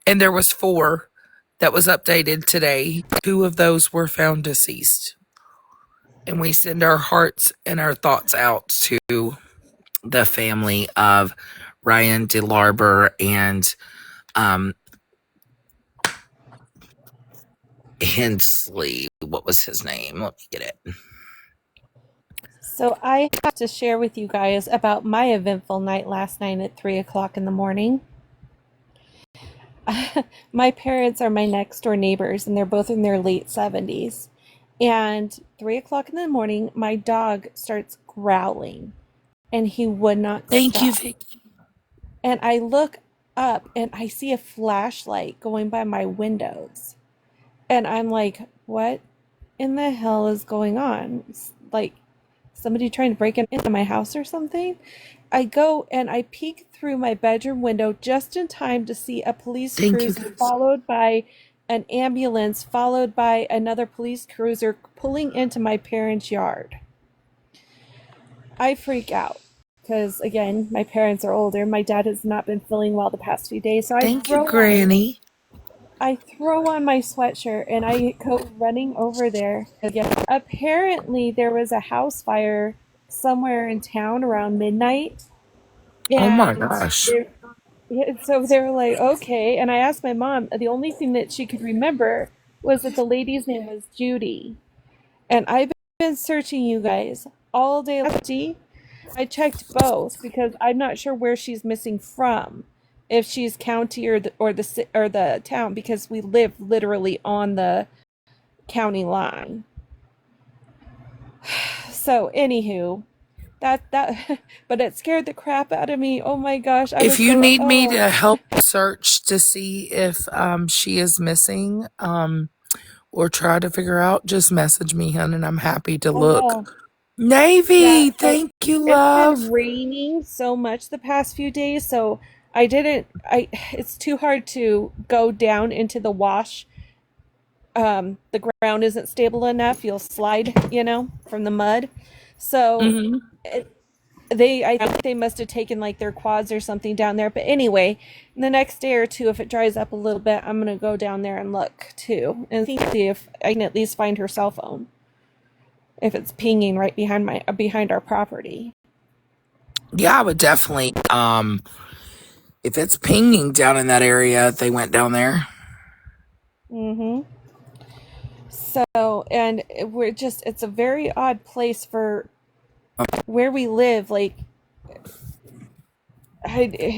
And there was 4 that was updated today. 2 of those were found deceased. And we send our hearts and our thoughts out to the family of Ryan DeLarber and Hensley. What was his name? Let me get it. So I have to share with you guys about my eventful night last night at 3 o'clock in the morning. My parents are my next door neighbors, and they're both in their late 70s. And 3 o'clock in the morning, my dog starts growling, and he would not stop. Thank you, Vicky. And I look up, and I see a flashlight going by my windows. And I'm like, what in the hell is going on? Like, somebody trying to break into my house or something? I go and I peek through my bedroom window just in time to see a police cruiser followed by an ambulance, followed by another police cruiser pulling into my parents' yard. I freak out because, again, my parents are older. My dad has not been feeling well the past few days. So Thank you, Granny. I throw on my sweatshirt and I go running over there. Apparently, there was a house fire somewhere in town around midnight. Oh my gosh. So they were like, okay. And I asked my mom, the only thing that she could remember was that the lady's name was Judy. And I've been searching you guys all day. I checked both because I'm not sure where she's missing from. if she's county or the town, because we live literally on the county line. So anywho, that but it scared the crap out of me. Oh my gosh, I If was you so need me to help search to see if she is missing or try to figure out, just message me, hun, and I'm happy to I look. will. Yeah, Navy, thank you, it's love. been raining so much the past few days, so it's too hard to go down into the wash. The ground isn't stable enough. You'll slide, from the mud. So Mm-hmm. I think they must have taken like their quads or something down there. But anyway, the next day or two, if it dries up a little bit, I'm gonna go down there and look too, and see if I can at least find her cell phone, if it's pinging right behind our property. Yeah, I would definitely. If it's pinging down in that area, they went down there. Mm-hmm. So, and it's a very odd place for where we live. Like,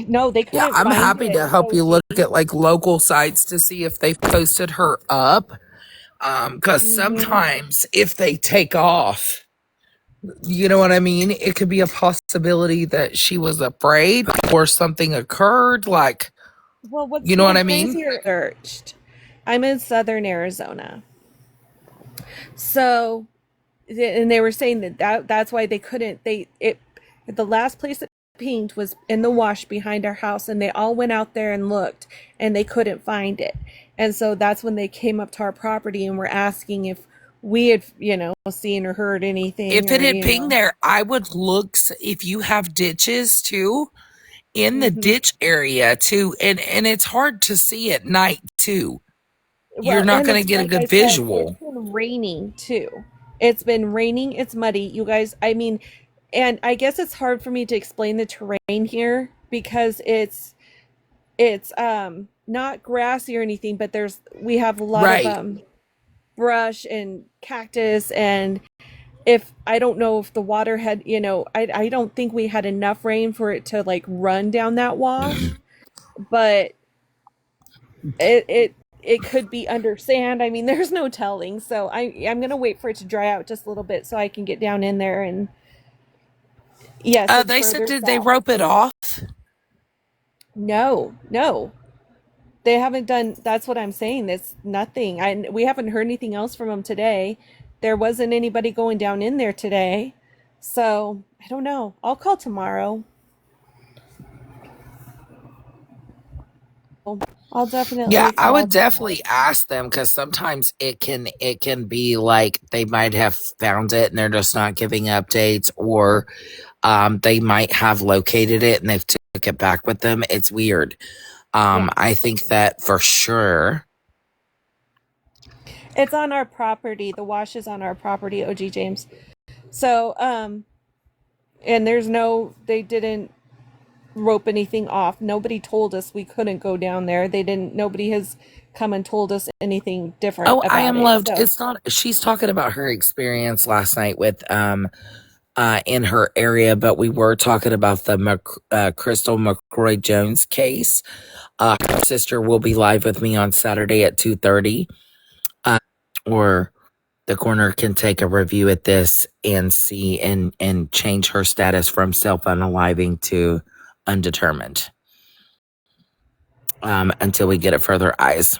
no, they Yeah, couldn't I'm find happy to it. help you look at like local sites to see if they posted her up. Because Mm-hmm. sometimes if they take off, you know what I mean? It could be a possibility that she was afraid or something occurred. Like, Well, you what's know what more I mean? crazier? Searched. I'm in southern Arizona, so and they were saying that's why they couldn't. The last place it pinged was in the wash behind our house, and they all went out there and looked, and they couldn't find it. And so that's when they came up to our property and were asking if we had, seen or heard anything, If it or had pinged there, I would look if you have ditches too in the Mm-hmm. ditch area too, and it's hard to see at night too. You're Well, not and going to it's get a like I good said, it's visual. been raining too. It's been raining. It's muddy, you guys. I mean, and I guess it's hard for me to explain the terrain here because it's not grassy or anything, but we have a lot of Right. brush and cactus, and if I don't know if the water had, I don't think we had enough rain for it to like run down that wash, but it could be under sand. I mean, there's no telling. So I'm gonna wait for it to dry out just a little bit so I can get down in there. And yes, it's They said, further did they south. rope it off? No, they haven't done. That's what I'm saying. It's nothing. We haven't heard anything else from them today. There wasn't anybody going down in there today, so I don't know. I'll call tomorrow. I'll Yeah, definitely I call would tomorrow. definitely ask them because sometimes it can be like they might have found it and they're just not giving updates, or they might have located it and they've took it back with them. It's weird. Yeah, I think that for sure. it's on our property. The wash is on our property, OG James. So, and they didn't rope anything off. Nobody told us we couldn't go down there. Nobody has come and told us anything different Oh, I about am it. loved. So, It's not. She's talking about her experience last night with in her area, but we were talking about the Crystal McCroy Jones case. Her sister will be live with me on Saturday at 2:30. Or the coroner can take a review at this and see and change her status from self-unaliving to undetermined until we get it further eyes.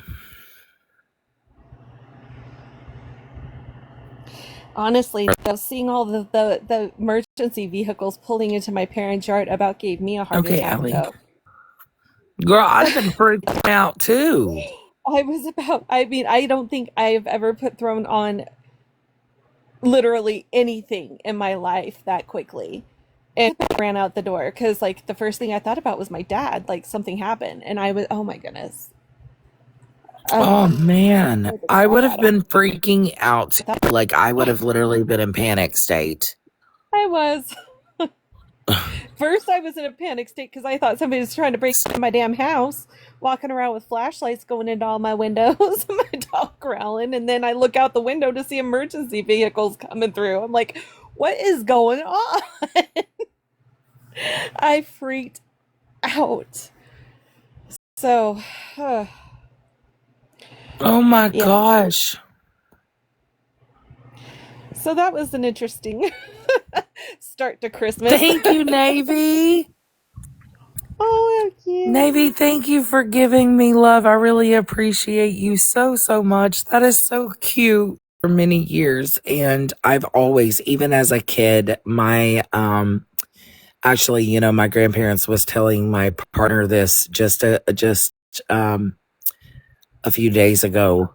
honestly, though, seeing all the emergency vehicles pulling into my parents' yard about gave me a heart Okay, attack, Ellie. though. Girl, I'd have been freaking out too. I mean, I don't think I've ever thrown on literally anything in my life that quickly. And I ran out the door because, like, the first thing I thought about was my dad. Like, something happened, and oh my goodness. Oh That man, scared the I crap would have out of been freaking out too. me. Like I would have literally been in panic state. I was. First, I was in a panic state because I thought somebody was trying to break into my damn house, walking around with flashlights going into all my windows, my dog growling, and then I look out the window to see emergency vehicles coming through. I'm like, what is going on? I freaked out. So, Oh my yeah. gosh. So that was an interesting start to Christmas. Thank you, Navy. Oh, yeah. Navy, thank you for giving me love. I really appreciate you so, so much. That is so cute for many years. And I've always, even as a kid, actually, my grandparents was telling my partner this um, a few days ago.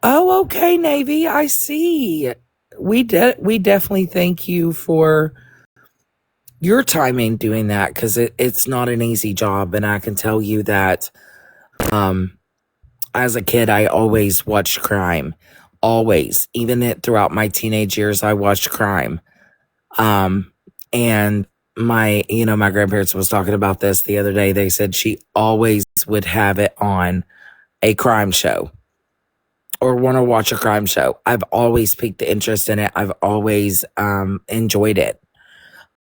Oh, okay, Navy, I see. We definitely thank you for your timing doing that, because it's not an easy job. And I can tell you that as a kid, I always watched crime. Always. Even throughout my teenage years, I watched crime. And my grandparents was talking about this the other day. They said she always would have it on a crime show or want to watch a crime show. I've always piqued the interest in it. I've always enjoyed it.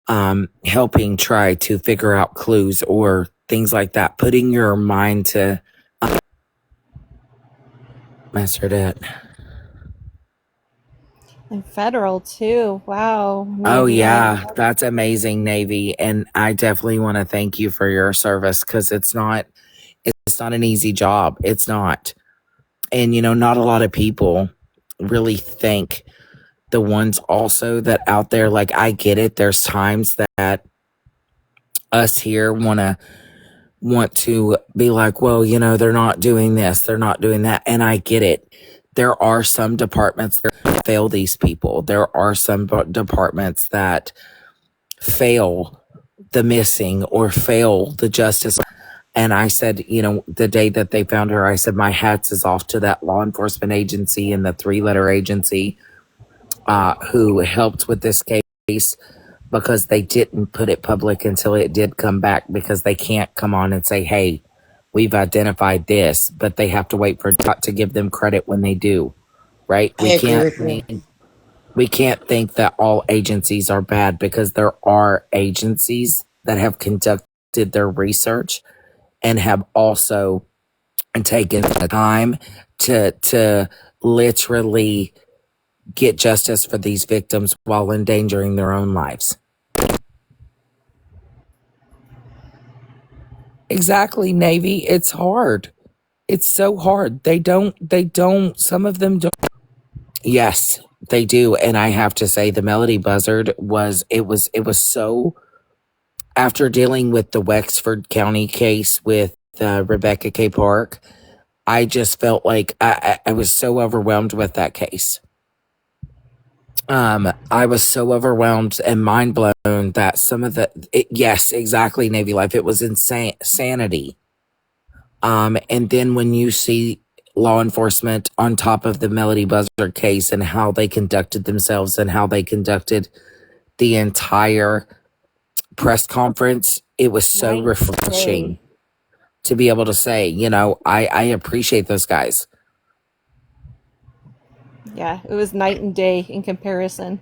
Helping try to figure out clues or things like that. Putting your mind to mastered it. And federal too. Wow, Oh Navy. yeah, that's amazing, Navy. And I definitely want to thank you for your service, because it's not an easy job. It's not. And not a lot of people really think the ones also that out there, like, I get it. There's times that us here want to be like, well, they're not doing this, they're not doing that. And I get it. There are some departments that fail these people. There are some departments that fail the missing or fail the justice. And I said, the day that they found her, I said, my hats is off to that law enforcement agency and the 3-letter agency who helped with this case, because they didn't put it public until it did come back, because they can't come on and say, hey, we've identified this, but they have to wait for DOT to give them credit when they do, right? I agree with you. We can't think that all agencies are bad, because there are agencies that have conducted their research and have also taken the time to literally get justice for these victims while endangering their own lives. Exactly, Navy. It's hard. It's so hard. Some of them don't. Yes, they do. And I have to say, the Melody Buzzard was so, after dealing with the Wexford County case with Rebecca K. Park, I just felt like I was so overwhelmed with that case. I was so overwhelmed and mind blown that some of yes, exactly, Navy Life. It was insanity. And then when you see law enforcement on top of the Melody Buzzard case and how they conducted themselves and how they conducted the entire press conference, it was so refreshing to be able to say, I appreciate those guys. Yeah, it was night and day in comparison.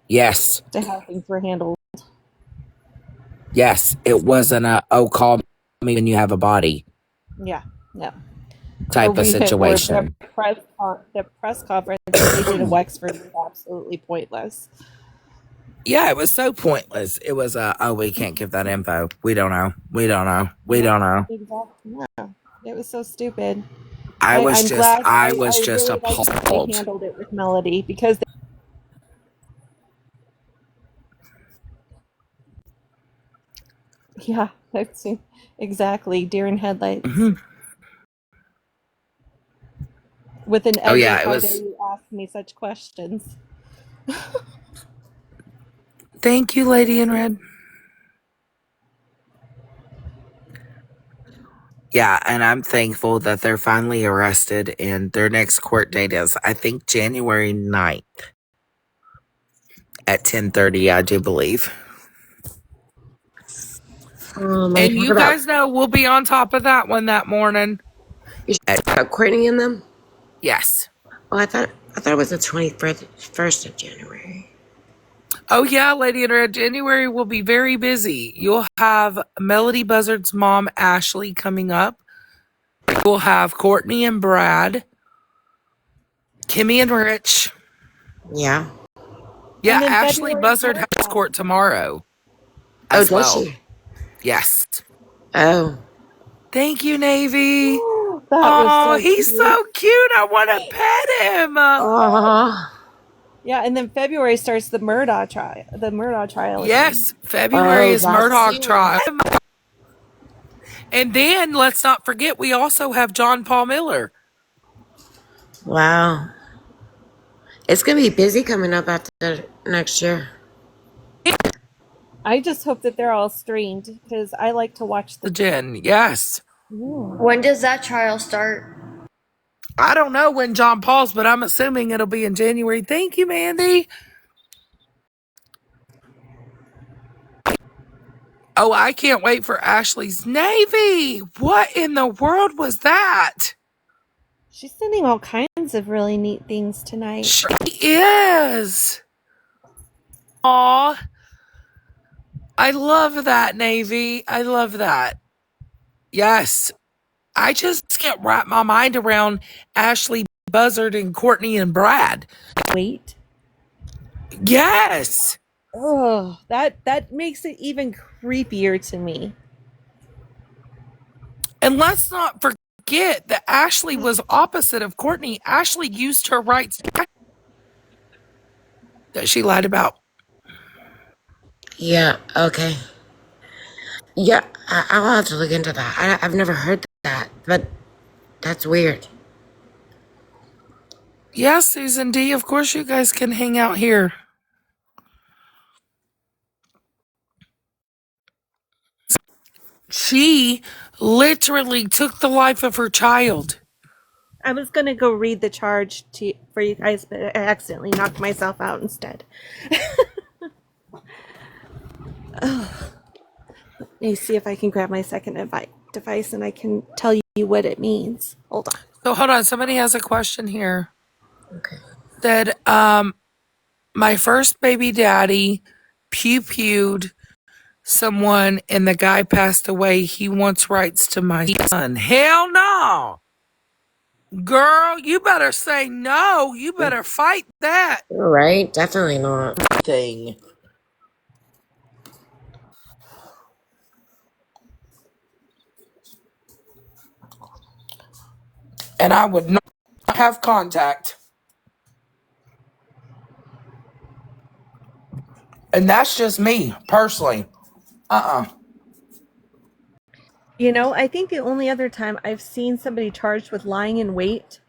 Yes. To how things were handled. Yes, it wasn't call me when you have a body. Yeah, no. Type of situation. The press conference that they did in Wexford was absolutely pointless. Yeah, it was so pointless. It was we can't give that info. We don't know. Exactly. Yeah, it was so stupid. I was I'm just glad. I was I just really liked how they appalled. handled it with Melody, because yeah, that's exactly deer in headlights. Mm-hmm. With an Oh edit, yeah, it how was. dare you ask me such questions? Thank you, Lady in Red. Yeah, and I'm thankful that they're finally arrested, and their next court date is, I think, January 9th at 10:30, I do believe. And you guys know we'll be on top of that one that morning. You about Courtney and them? Yes. Oh, I thought it was the 21st of January. Oh, yeah, Lady in Red. January will be very busy. You'll have Melody Buzzard's mom, Ashley, coming up. You'll have Courtney and Brad, Kimmy and Rich. Yeah. Yeah, Ashley February Buzzard has court tomorrow Oh, as does well. she? Yes. Oh. Thank you, Navy. That was Oh, so he's cute. so cute. I want to pet him. Yeah, and then February starts the Murdaugh trial. The Murdaugh trial again. Yes, February Oh, is that's Murdoch trial. it. And then let's not forget, we also have John Paul Miller. Wow. It's going to be busy coming up after next year. I just hope that they're all streamed because I like to watch the. Jen, yes. When does that trial start? I don't know when John Paul's, but I'm assuming it'll be in January. Thank you, Mandy. Oh, I can't wait for Ashley's Navy. What in the world was that? She's sending all kinds of really neat things tonight. She is. Aw. I love that, Navy. I love that. Yes. I just can't wrap my mind around Ashley Buzzard and Courtney and Brad. Wait. Yes. Oh, that makes it even creepier to me. And let's not forget that Ashley was opposite of Courtney. Ashley used her rights that she lied about. Yeah, okay. Yeah, I'll have to look into that. I've never heard that, but that's weird. Yeah, Susan D, of course you guys can hang out here. She literally took the life of her child. I was gonna go read the charge for you guys, but I accidentally knocked myself out instead. Oh. Let me see if I can grab my second device and I can tell you what it means. Hold on. So hold on, somebody has a question here. Okay. Said, my first baby daddy pew-pewed someone and the guy passed away. He wants rights to my son. Hell no. Girl, you better say no. You better fight that Right? Definitely not. thing. And I would not have contact. And that's just me, personally. You know, I think the only other time I've seen somebody charged with lying in wait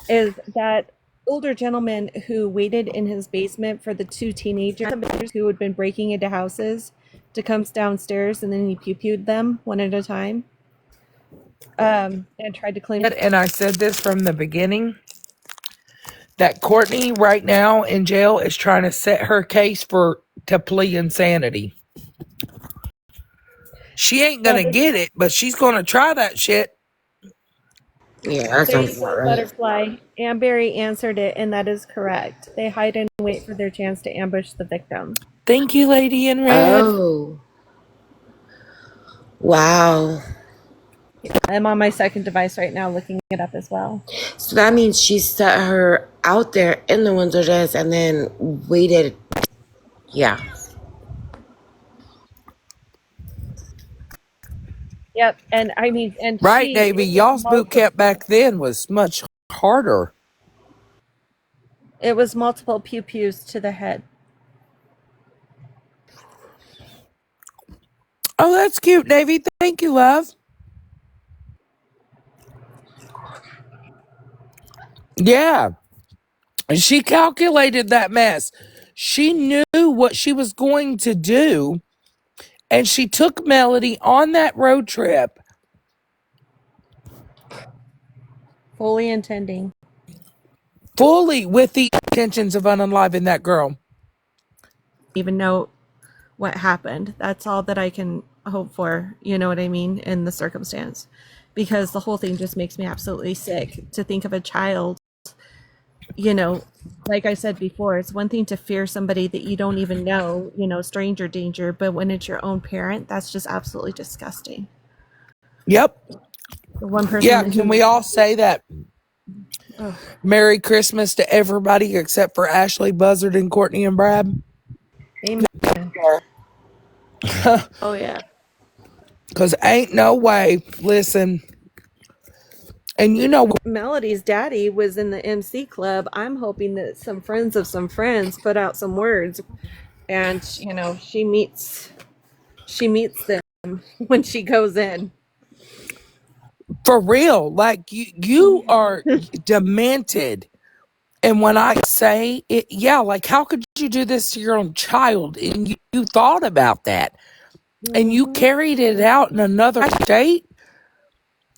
is that older gentleman who waited in his basement for the two teenagers who had been breaking into houses to come downstairs, and then he pew-pewed them one at a time. And tried to claim. And I said this from the beginning, that Courtney right now in jail is trying to set her case to plea insanity. She ain't gonna get it, but she's gonna try that shit. Yeah, that sounds about right. Butterfly. Amberry answered it, and that is correct. They hide and wait for their chance to ambush the victim. Thank you, Lady in Red. Oh. Wow. I'm on my second device right now looking it up as well. So that means she set her out there in the Windsor dress and then waited. Yeah. Yep, and I mean, and Right, Navy. Y'all's boot camp back then was much harder. It was multiple pew-pews to the head. Oh, that's cute, Navy. Thank you, love. Yeah. She calculated that mess. She knew what she was going to do, and she took Melody on that road trip. Fully intending. Fully with the intentions of unaliving that girl. Even know what happened. That's all that I can hope for, you know what I mean, in the circumstance. Because the whole thing just makes me absolutely sick to think of a child you know, like I said before, it's one thing to fear somebody that you don't even know, stranger danger, but when it's your own parent, that's just absolutely disgusting. Yep. The one person Yeah, that can we all say that? ugh. Merry Christmas to everybody except for Ashley, Buzzard, and Courtney and Brad. Amen. Oh yeah. Because ain't no way, listen, and Melody's daddy was in the MC club. I'm hoping that some friends of some friends put out some words, and she meets them when she goes in. for real, like you are demented. And when I say it, yeah, like how could you do this to your own child? And you thought about that and you Mm-hmm. carried it out in another state.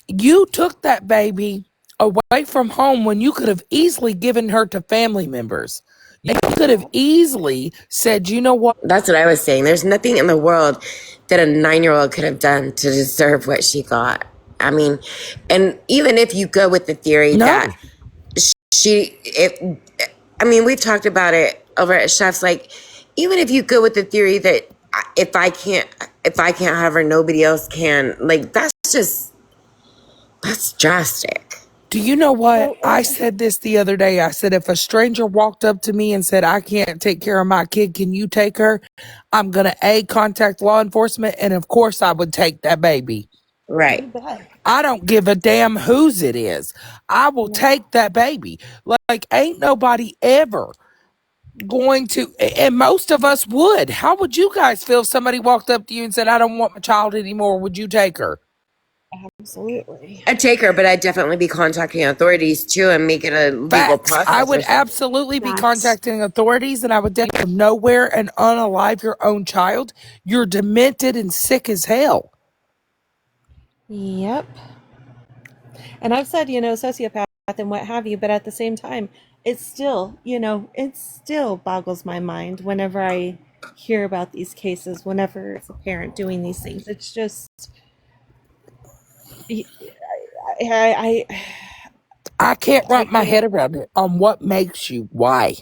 You took that baby away from home when you could have easily given her to family members. You could have easily said, you know what? That's what I was saying. There's nothing in the world that a 9-year-old could have done to deserve what she got. I mean, and even if you go with the theory No. that I mean, we've talked about it over at Chef's. Like, even if you go with the theory that if I can't have her, nobody else can. Like, that's drastic. Do you know what? Well, I said this the other day. I said, if a stranger walked up to me and said, I can't take care of my kid, can you take her? I'm going to contact law enforcement. And of course, I would take that baby. Right. you bet. I don't give a damn whose it is. I will Yeah. take that baby. Like, ain't nobody ever going to, and most of us would. How would you guys feel if somebody walked up to you and said, I don't want my child anymore? Would you take her? Absolutely. I'd take her, but I'd definitely be contacting authorities too and make it a legal Facts. I process or would something. absolutely be Facts. contacting authorities, and I would definitely nowhere and unalive your own child. You're demented and sick as hell. Yep. And I've said, sociopath and what have you, but at the same time, it still boggles my mind whenever I hear about these cases, whenever it's a parent doing these things. It's just, I I can't I wrap my head can't. around it on what makes you why.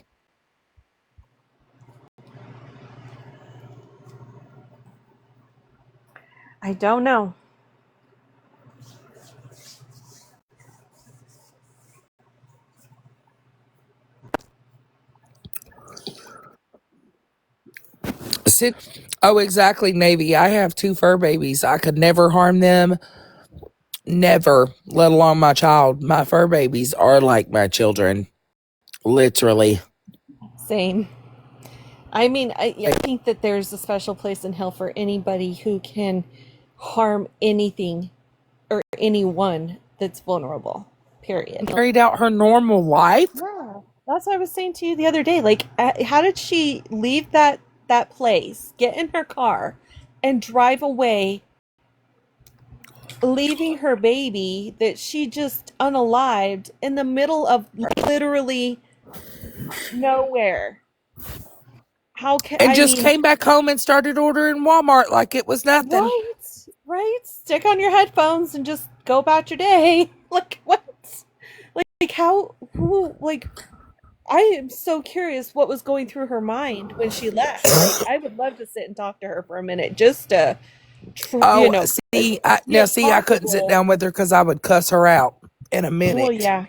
I don't know. Oh, exactly, Navy. I have 2 fur babies. I could never harm them. Never, let alone my child. My fur babies are like my children. Literally. Same. I mean, I think that there's a special place in hell for anybody who can harm anything or anyone that's vulnerable. Period. Carried out her normal life. Yeah, that's what I was saying to you the other day. Like, how did she leave that place, get in her car, and drive away, leaving her baby that she just unalived in the middle of literally nowhere? How can And I just mean? came back home and started ordering Walmart like it was nothing. Right, right. Stick on your headphones and just go about your day. Like what? Like how? Who? Like I am so curious what was going through her mind when she left. Like, I would love to sit and talk to her for a minute just to, Oh, if I couldn't sit possible. down with her because I would cuss her out in a Well, minute. yeah,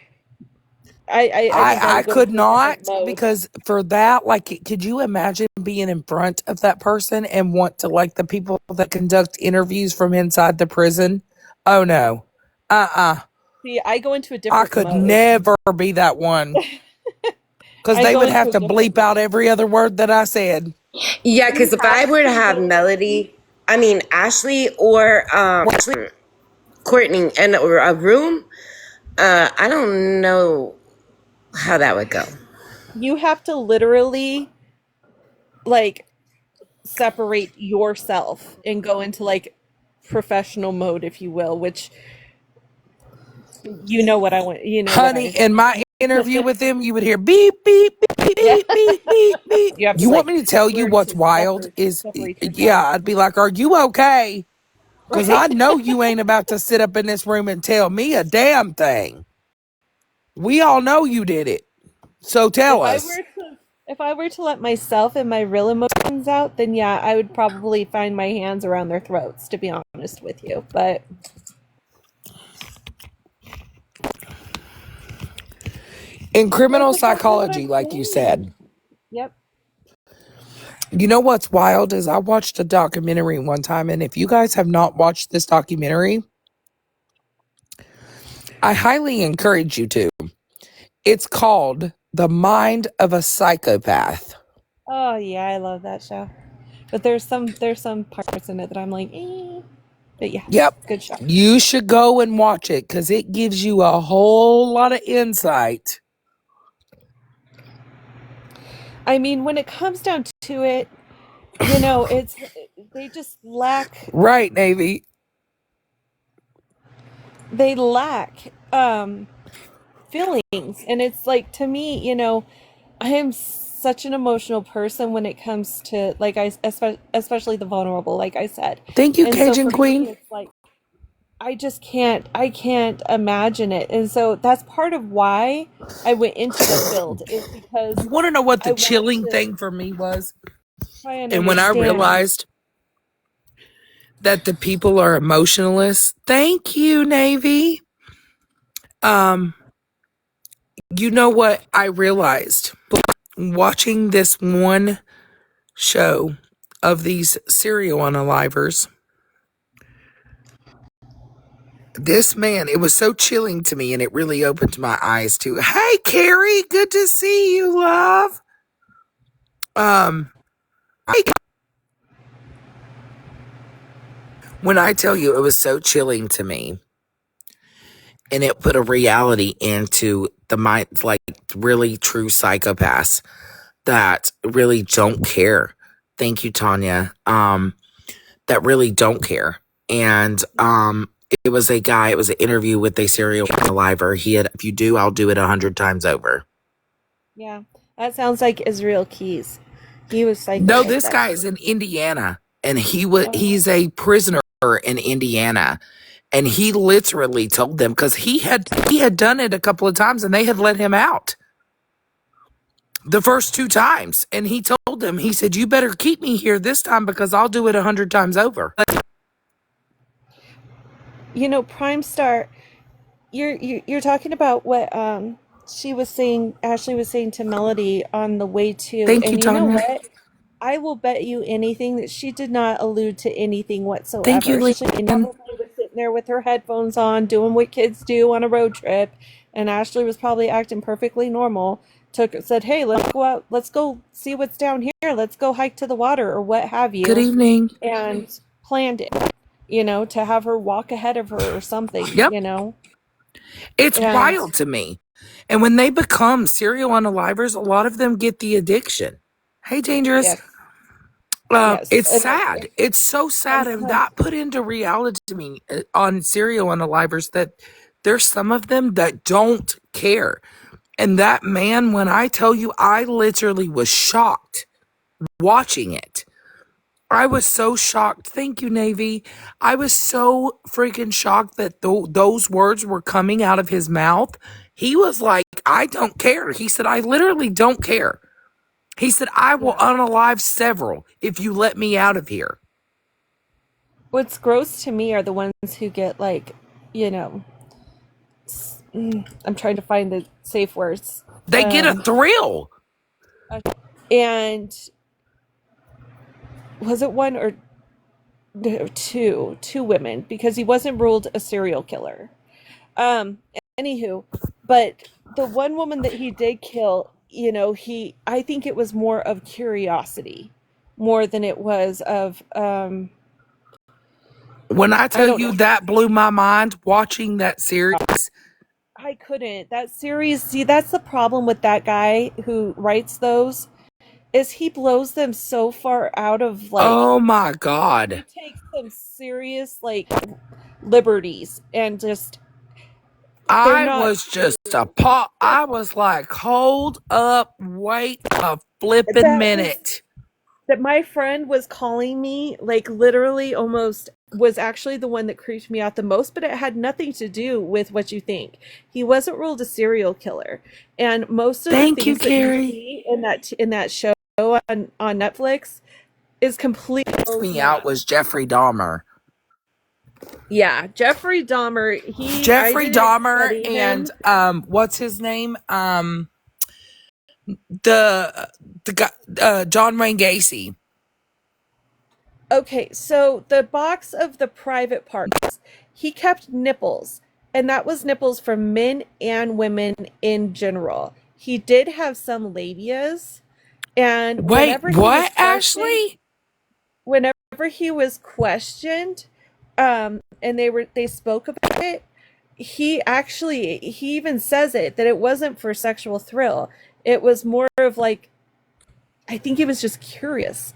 I think I I would go could into a different not mode. because for that, like, could you imagine being in front of that person and want to, like, the people that conduct interviews from inside the prison? Oh no, See, I go into a I different could mode. never be that one because I they go would into have a to different bleep out mode. every other word that I said. Yeah, You because if I have were to to have though. Ashley or Courtney in a room, I don't know how that would go. You have to literally like separate yourself and go into like professional mode, if you will, which you know what I want. You know what Honey, I. in my interview with him, you would hear beep, beep, beep, Yeah, beep, beep, beep, beep. you have to You want like me to tell you learn what's to wild? separate Yeah, yourself. I'd be like, are you okay? Because I Right. know you ain't about to sit up in this room and tell me a damn thing. We all know you did it. So tell us. If I were to let myself and my real emotions out, then yeah, I would probably find my hands around their throats, to be honest with you. But In criminal but that's what psychology, I'm like you saying. said, Yep. you know what's wild is I watched a documentary one time, and if you guys have not watched this documentary, I highly encourage you to. It's called The Mind of a Psychopath. Oh yeah, I love that show. But there's some parts in it that I'm like, but yeah, Yep. good show. You should go and watch it because it gives you a whole lot of insight. I mean, when it comes down to it, it's they just lack Right, Navy. they lack feelings, and it's like, to me, I am such an emotional person when it comes to, like, especially the vulnerable, like I said. Thank you, And so Cajun for me, Queen. it's like I can't imagine it. And so that's part of why I went into the field, is because You want to know what the I want chilling to thing for me was? try and And when I understand. realized that the people are emotionless, thank you, Navy. Um, you know what I realized watching this one show of these serial unalivers? This man, it was so chilling to me, and it really opened my eyes to. Hey, Carrie, good to see you, love. When I tell you it was so chilling to me, and it put a reality into the mind, like really true psychopaths that really don't care. Thank you, Tanya. That really don't care. And it was a guy, it was an interview with a serial unaliver. He had, if you do, I'll do it 100 times over. Yeah, that sounds like Israel Keys. He was psycho No, like this that guy too. is in Indiana, and Oh, he's a prisoner in Indiana. And he literally told them, because he had done it a couple of times and they had let him out the first 2 times. And he told them, he said, you better keep me here this time because I'll do it 100 times over. Prime Star, you're talking about what she was saying, Ashley was saying to Melody on the way to, Thank you, and you know Tanya. what? I will bet you anything that she did not allude to anything Thank you, whatsoever. She Leanne. probably was sitting there with her headphones on, doing what kids do on a road trip, and Ashley was probably acting perfectly normal. Said, "Hey, let's go out. Let's go see what's down here. Let's go hike to the water or what have Good you," evening. and planned it. To have her walk ahead of her or something. Yep. It's And wild to me. And when they become serial unalivers, a lot of them get the addiction. Hey, Dangerous. yes, yes, It's sad. It's so sad. And sometimes. that put into reality to me on serial unalivers that there's some of them that don't care. And that man, when I tell you, I literally was shocked watching it. I was so shocked. Thank you, Navy. I was so freaking shocked that those words were coming out of his mouth. He was like, I don't care. He said, I literally don't care. He said, I will Yeah. unalive several if you let me out of here. What's gross to me are the ones who get, like, you know, I'm trying to find the safe words. They get a thrill. And was it one or two women? Because he wasn't ruled a serial killer. Um, Anywho, but the one woman that he did kill, I think it was more of curiosity, more than it was of, When I I tell don't you know. that blew my mind watching that series. I couldn't. That series, see, that's the problem with that guy who writes those, is he blows them so far out of, like, Oh my he God. takes some serious, like, liberties, and just, they're I not was just appalled. I was like, hold up, wait a flipping that was minute. that my friend was calling me, like, literally almost was actually the one that creeped me out the most, but it had nothing to do with what you think. He wasn't ruled a serial killer, and most of the Thank you, things that you Carrie. see in that show on Netflix is completely Me out was Jeffrey Dahmer. Yeah, Jeffrey Dahmer. I Jeffrey didn't Dahmer study and him. what's his name? The guy, John Wayne Gacy. Okay, so the box of the private parts, he kept nipples, and that was nipples for men and women in general. He did have some labias, and Wait, what, Ashley? whenever he was questioned, and they spoke about it, he even says it that it wasn't for sexual thrill. It was more of like, I think he was just curious.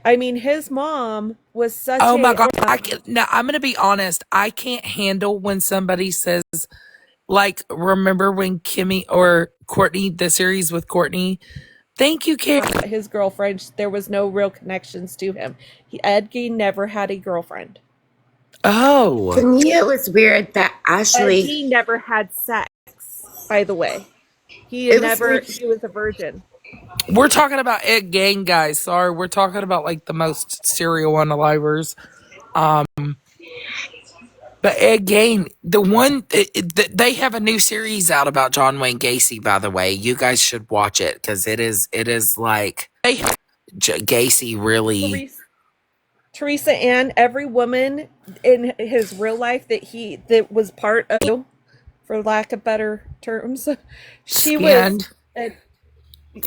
I mean, his mom was such Oh my a god! Now I'm gonna be honest. I can't handle when somebody says, like, remember when Kimmy or Courtney, the series with Courtney? Thank you, Carrie. his girlfriend. There was no real connections to him. Ed Gein never had a girlfriend. Oh, To me, it was weird that Ed Ashley. Gein never had sex. By the way, It was weird. he was a virgin. we're talking about Ed Gein, guys. Sorry, we're talking about like the most serial unalivers. But Ed Gein, the one they have a new series out about John Wayne Gacy. By the way, you guys should watch it because it is like Gacy really. Teresa Ann, every woman in his real life that was part of, for lack of better terms, she was. Skinned.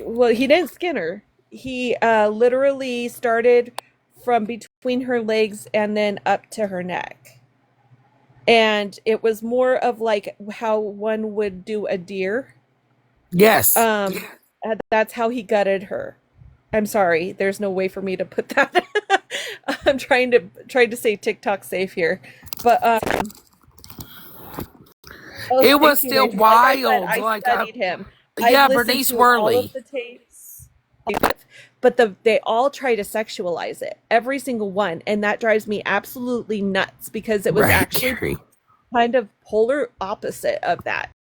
Well, he didn't skin her. He literally started from between her legs and then up to her neck. And it was more of like how one would do a deer. Yes. That's how he gutted her. I'm sorry, there's no way for me to put that. I'm trying to say TikTok safe here, but it was still anyways, wild. I studied him. Yeah, I listened Bernice to all of Worley. the tapes, but they all try to sexualize it, every single one, and that drives me absolutely nuts because it was actually Carrie. kind of polar opposite of that.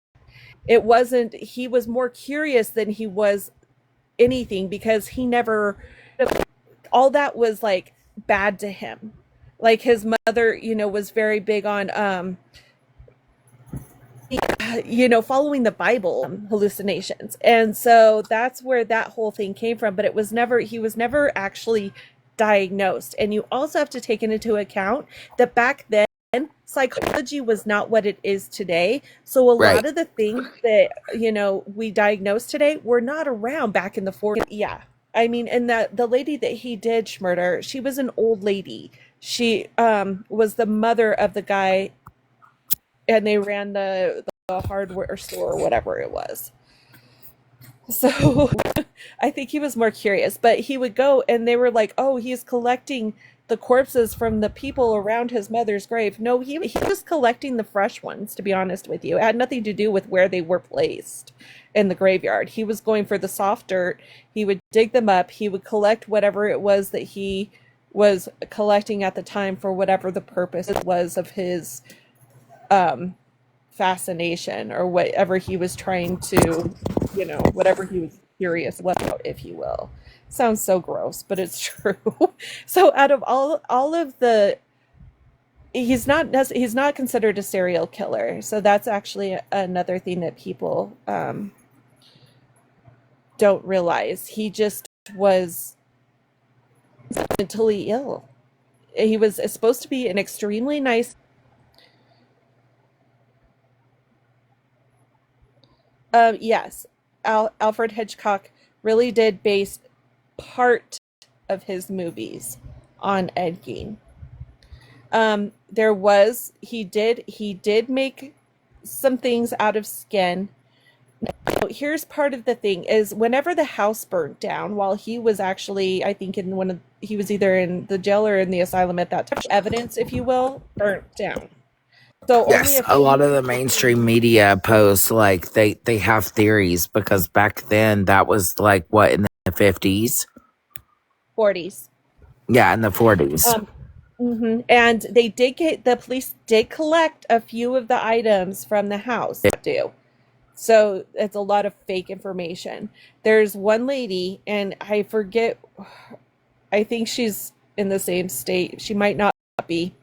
It wasn't. He was more curious than he was anything because he never. All that was like bad to him. Like his mother, was very big on following the Bible, hallucinations. And so that's where that whole thing came from. But he was never actually diagnosed. And you also have to take into account that back then, psychology was not what it is today. So a lot of the things that, we diagnose today were not around back in the 40s. Yeah. I mean, and the lady that he did murder, she was an old lady. She was the mother of the guy, and they ran the hardware store or whatever it was. So I think he was more curious, but he would go and they were like, oh, he's collecting the corpses from the people around his mother's grave. No, he was collecting the fresh ones, to be honest with you. It had nothing to do with where they were placed in the graveyard. He was going for the soft dirt. He would dig them up. He would collect whatever it was that he was collecting at the time for whatever the purpose was of his fascination or whatever he was trying to, whatever he was curious about, if you will. Sounds so gross, but it's true. So out of all of the, he's not considered a serial killer. So that's actually another thing that people don't realize. He just was mentally ill. He was supposed to be an extremely nice. Yes, Alfred Hitchcock really did base part of his movies on Ed Gein. He did make some things out of skin. Now, here's part of the thing is whenever the house burnt down while he was actually, I think he was either in the jail or in the asylum at that time, evidence, if you will, burnt down. So yes, a lot of the mainstream media posts like they have theories because back then that was like what, in the 50s, 40s. Yeah, in the 40s. And the police did collect a few of the items from the house. Do so it's a lot of fake information. There's one lady, and I forget. I think she's in the same state. She might not be.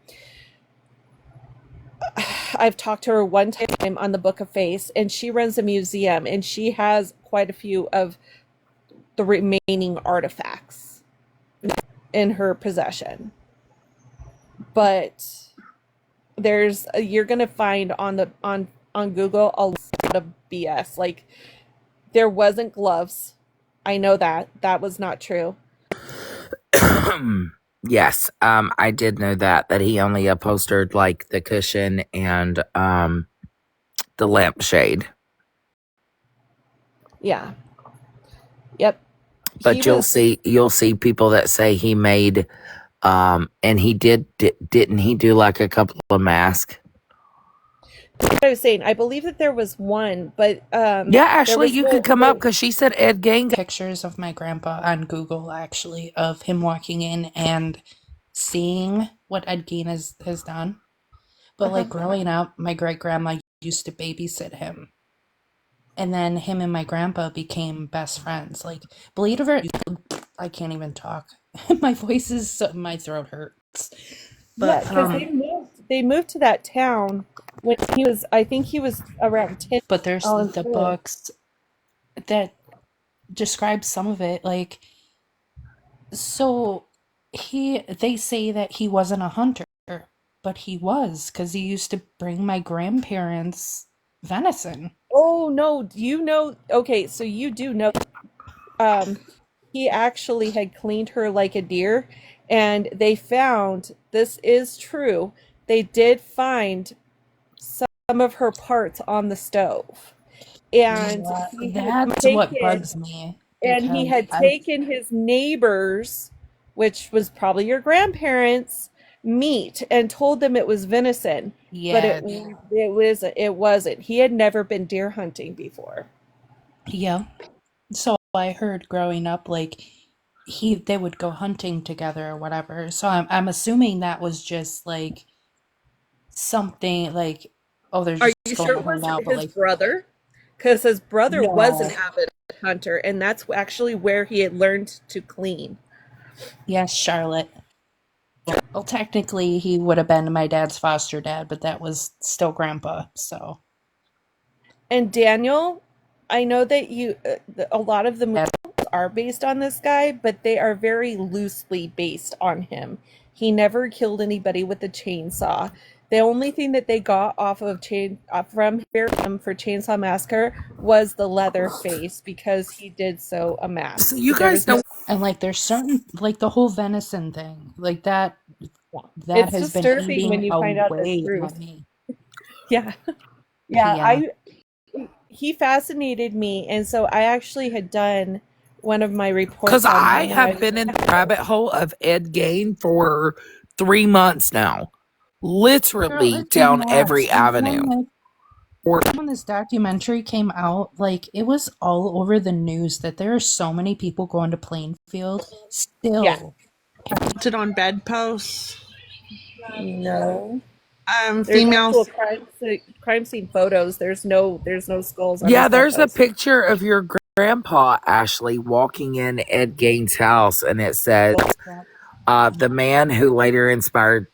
I've talked to her one time on the Book of Face, and she runs a museum, and she has quite a few of the remaining artifacts in her possession. But you're gonna find on Google a lot of BS. Like, there wasn't gloves. I know that was not true. Yes, I did know that he only upholstered like the cushion and the lampshade. Yeah. Yep. But you'll see people that say he made and he didn't he do like a couple of masks? That's what I was saying. I believe that there was one, but yeah, actually you could come up because she said Ed Gain. Pictures of my grandpa on Google, actually, of him walking in and seeing what Ed Gein has done. But like growing up, my great grandma used to babysit him. And then him and my grandpa became best friends. Like, believe it or not, I can't even talk. My voice is my throat hurts. But because they moved to that town when I think he was around 10. But there's the books that describe some of it. Like, so they say that he wasn't a hunter, but he was, because he used to bring my grandparents venison. Oh no, okay, so you do know he actually had cleaned her like a deer, and they found, this is true, they did find some of her parts on the stove. And that's what bugs me. And he had taken his neighbors, which was probably your grandparents, meat, and told them it was venison. Yeah. But it wasn't. He had never been deer hunting before. Yeah. So I heard growing up, like, they would go hunting together or whatever. So I'm assuming that was just like something like, oh, there's just. Are you sure it wasn't his brother? Because his brother was an avid hunter, and that's actually where he had learned to clean. Yes, Charlotte. Well, technically, he would have been my dad's foster dad, but that was still grandpa, so. And Daniel, I know that a lot of the movies are based on this guy, but they are very loosely based on him. He never killed anybody with a chainsaw. The only thing that they got from him for Chainsaw Massacre was the leather face, because he did sew a mask. So you guys know, and like there's certain, like the whole venison thing, like that it's has been disturbing eating when you find out the truth. Yeah. He fascinated me, and so I actually had done one of my reports because I have been in the rabbit hole of Ed Gain for 3 months now, literally down every avenue. When this documentary came out, like, it was all over the news that there are so many people going to Plainfield still. Yeah. Put it on bedposts. No. Females. Crime scene photos. There's no skulls. Yeah, there's a picture of your grandpa, Ashley, walking in Ed Gain's house, and it says, the man who later inspired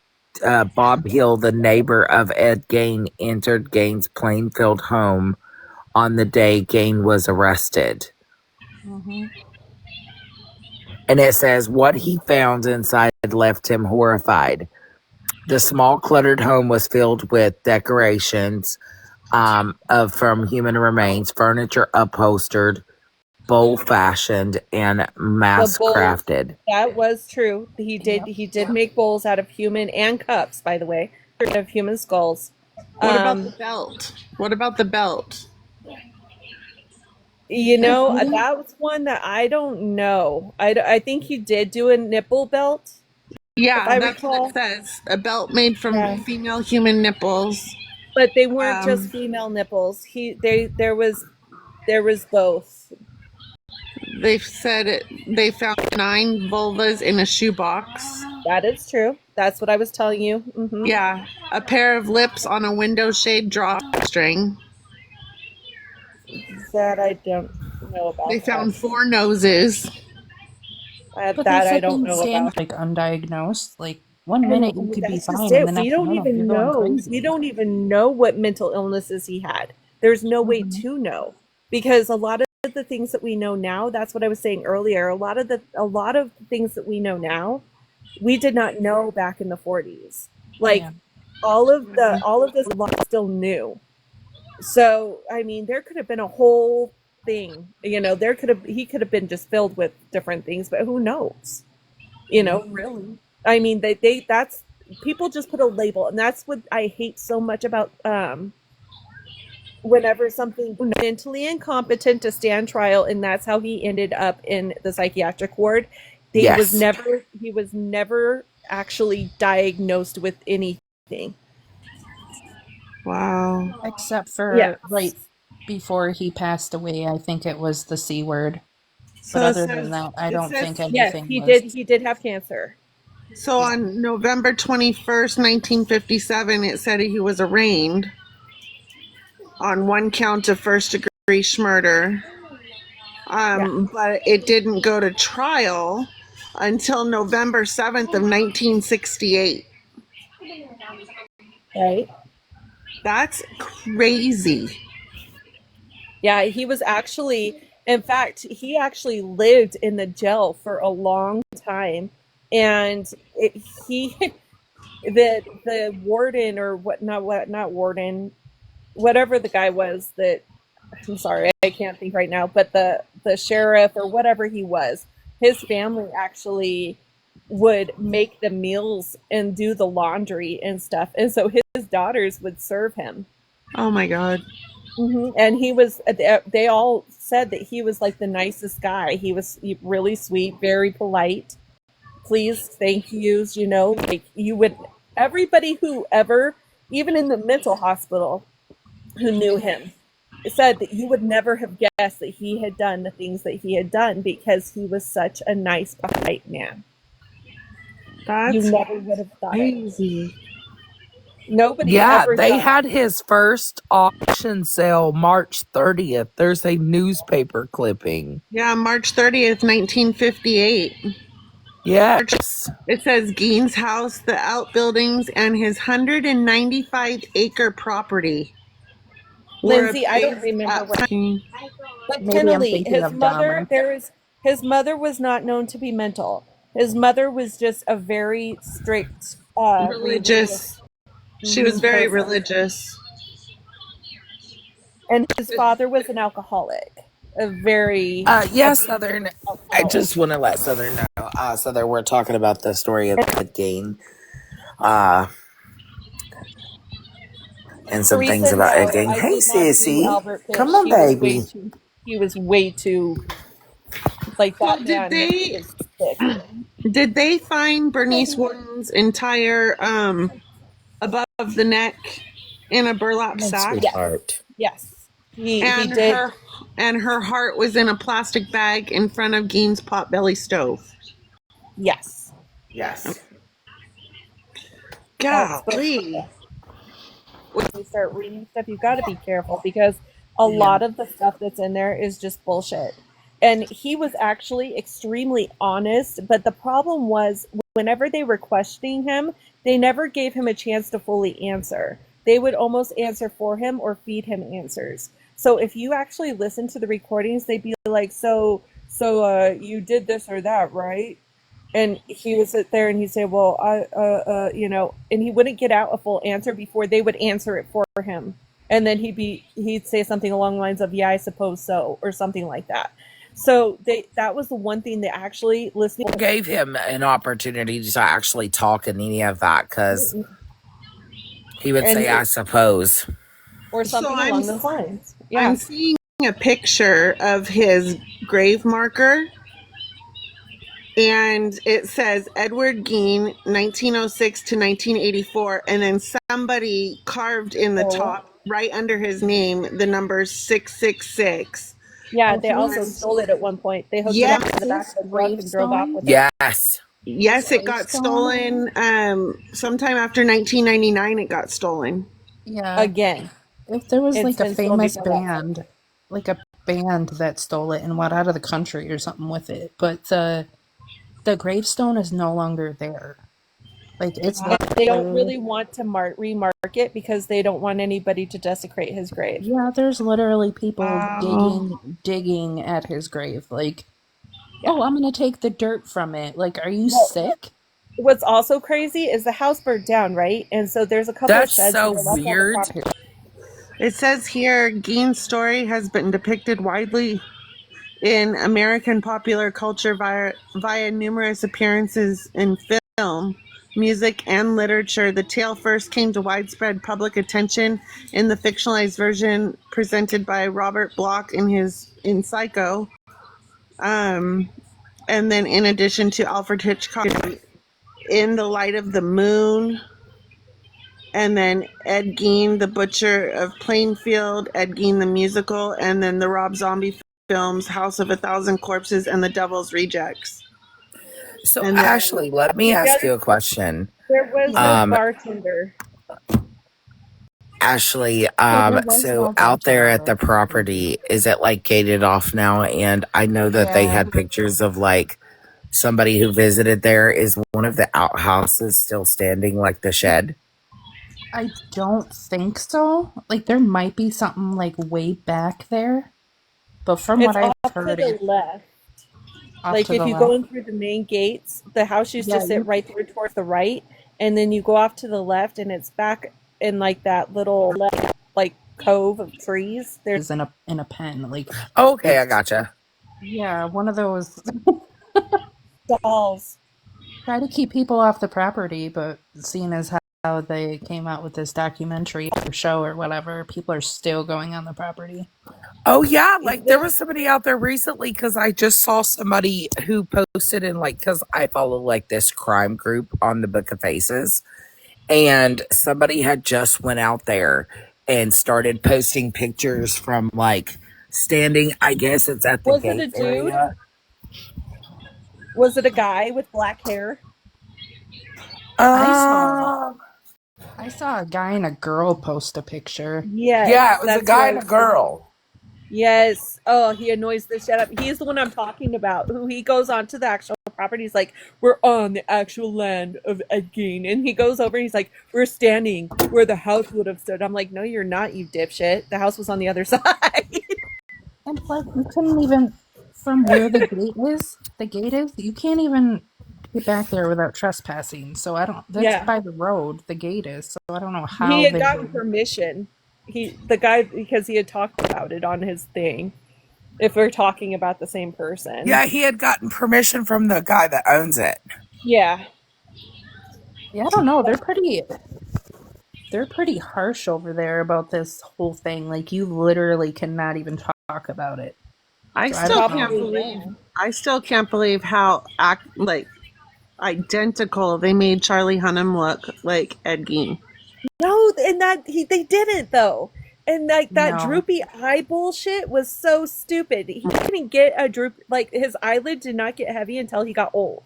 Bob Hill, the neighbor of Ed Gain, entered Gain's Plainfield home on the day Gain was arrested. And it says, what he found inside left him horrified. The small, cluttered home was filled with decorations from human remains, furniture upholstered, bowl fashioned, and mask crafted. That was true. He did make bowls out of human, and cups, by the way, out of human skulls. What about the belt? What about the belt? That was one that I don't know. I think he did do a nipple belt. Yeah, that's what it says. A belt made from female human nipples. But they weren't just female nipples. There was both. They said they found 9 vulvas in a shoebox. That is true. That's what I was telling you. Yeah, a pair of lips on a window shade drawstring. That I don't know They about that. found 4 noses. But they That I said don't they'd know stand about. like undiagnosed. Like one And minute you could be that's just fine, and the it. We next don't minute you're even going know. We crazy. don't even know what mental illnesses he had. There's no way Hmm. to know because a lot of the things that we know now, that's what I was saying earlier. A lot of things that we know now, we did not know back in the 40s. Like Yeah. all of this law is still new. So, I mean, there could have been a whole thing, he could have been just filled with different things, but who knows? Really. I mean, that's people just put a label, and that's what I hate so much about whenever something mentally incompetent to stand trial, and that's how he ended up in the psychiatric ward. Yes. He was never actually diagnosed with anything. Wow. Except for Yes. right before he passed away, I think it was the C word. But So other than that, I it don't says think Yes, anything he was. did. He did have cancer. so on November 21st, 1957, it said he was arraigned on 1 count of first degree murder. Yeah. But it didn't go to trial until November 7th of 1968. Right. That's crazy. Yeah, he was actually, in fact, he actually lived in the jail for a long time, and he, the warden or not warden, whatever the guy was that, I'm sorry, I can't think right now, but the sheriff or whatever he was, his family actually would make the meals and do the laundry and stuff, and so his daughters would serve him. Oh my God. And he was, they all said that he was like the nicest guy. He was really sweet, very polite. Please, thank yous, like you would, everybody who ever, even in the mental hospital, who knew him, said that you would never have guessed that he had done the things that he had done because he was such a nice, polite man. You That's never would have thought it. crazy. Nobody Yeah, ever they thought. had his first auction sale March 30th. There's a newspaper clipping. Yeah, March 30th, 1958. Yes. It says Gein's house, the outbuildings, and his 195-acre property were Lindsay, I don't appraised remember at what. But Maybe I'm Kennedy, thinking of Dahmer. his mother was not known to be mental. His mother was just a very strict, religious religious. She was very person, religious. and his father was an alcoholic, a very Yes, abusive Southern. I alcoholic. just want to let Southern know. Southern, we're talking about the story of Ed Gein. Uh, and some things Teresa, about Ed no, Gein. I Hey, would not do sissy. Albert Come Fish. on, baby. He was way too, like So that man is sick. did they find Bernice Wooden's entire above the neck in a burlap Come on, sack? Yes, sweetheart. yes, he And did. her heart was in a plastic bag in front of Gein's potbelly stove. Yes, Yes. but Golly. you start reading stuff, you got to be careful because a Yeah. lot of the stuff that's in there is just bullshit. And he was actually extremely honest, but the problem was whenever they were questioning him, they never gave him a chance to fully answer. They would almost answer for him or feed him answers. So if you actually listen to the recordings, they'd be like, you did this or that, right? And he would sit there and he'd say, well, and he wouldn't get out a full answer before they would answer it for him. And then he'd say something along the lines of, yeah, I suppose so, or something like that. So that was the one thing that actually listening Gave him an opportunity to actually talk in any of that because he would and say, I suppose. or So something along those lines. I'm Yeah. seeing a picture of his grave marker, and it says Edward Gein, 1906 to 1984, and then somebody carved in the Oh, top right under his name the number 666. Yeah, Oh, they also his stole it at one point. They hooked it Yeah, up to the back of the truck and drove off gravestone. with it. Yes. His yes, it got gravestone. stolen. Sometime after 1999, it got stolen. Yeah. Again. If there was It's like a been stolen famous before that too. band, like a band that stole it and went out of the country or something with it, but the gravestone is no longer there. Like it's They don't literally, really want to remark it because they don't want anybody to desecrate his grave. yeah, there's literally people Wow. digging at his grave. Like, oh, I'm gonna take the dirt from it. Like, are you Well, sick? what's also crazy is the house burnt down, right? And so there's a couple of That's sheds that so are left on the weird. property. It says here Gein's story has been depicted widely in American popular culture via numerous appearances in film, music, and literature. The tale first came to widespread public attention in the fictionalized version presented by Robert Bloch in Psycho. And then in addition to Alfred Hitchcock in The Light of the Moon, and then Ed Gein, the Butcher of Plainfield, Ed Gein the musical, and then the Rob Zombie films House of a Thousand Corpses and The Devil's Rejects. So, And then Ashley, let me ask you a question. There was no Yeah. Um, bartender. Ashley, So there was so no out there at bartender. the property, is it like gated off now? And I know that they Yeah. had pictures of like somebody who visited there. Is one of the outhouses still standing, like the shed? I don't think so. Like there might be something like way back there, but from what It's I've off to heard, the it's left. off Like to if the you go left. in through the main gates, the house used to Yeah, sit you right there towards the right, and then you go off to the left, and it's back in like that little like cove of trees. There's is in a pen. Like Okay, I it's gotcha. yeah, one of those dolls. try to keep people off the property, but seeing as how they came out with this documentary or show or whatever, people are still going on the property. Oh yeah, like there was somebody out there recently because I just saw somebody who posted in like because I follow like this crime group on the Book of Faces, and somebody had just went out there and started posting pictures from like standing. I guess it's at the Was it a gate dude? area. Was it a guy with black hair? I saw Um, I saw a guy and a girl post a picture. yeah, it Yes, was a that's who guy I and a was thinking. girl. Yes. Oh, he annoys the shit up. He's the one I'm talking about. Who he goes onto the actual property. He's like, "We're on the actual land of Edgine," and he goes over. And he's like, "We're standing where the house would have stood." I'm like, "No, you're not, you dipshit. The house was on the other side." And plus, you couldn't even, from where the gate is, you can't even get back there without trespassing. So I don't, that's Yeah, by the road, the gate is. So I don't know he how had they gotten would. permission. The guy, because he had talked about it on his thing. If we're talking about the same person, Yeah, he had gotten permission from the guy that owns it. yeah. Yeah, I don't know. They're pretty harsh over there about this whole thing. Like, you literally cannot even talk about it. I So I still don't can't know. Probably believe wrong. I still can't believe how identical they made Charlie Hunnam look like Ed Gein. No, and they didn't though. And like that No. droopy eye bullshit was so stupid. He didn't get a droop like his eyelid did not get heavy until he got old.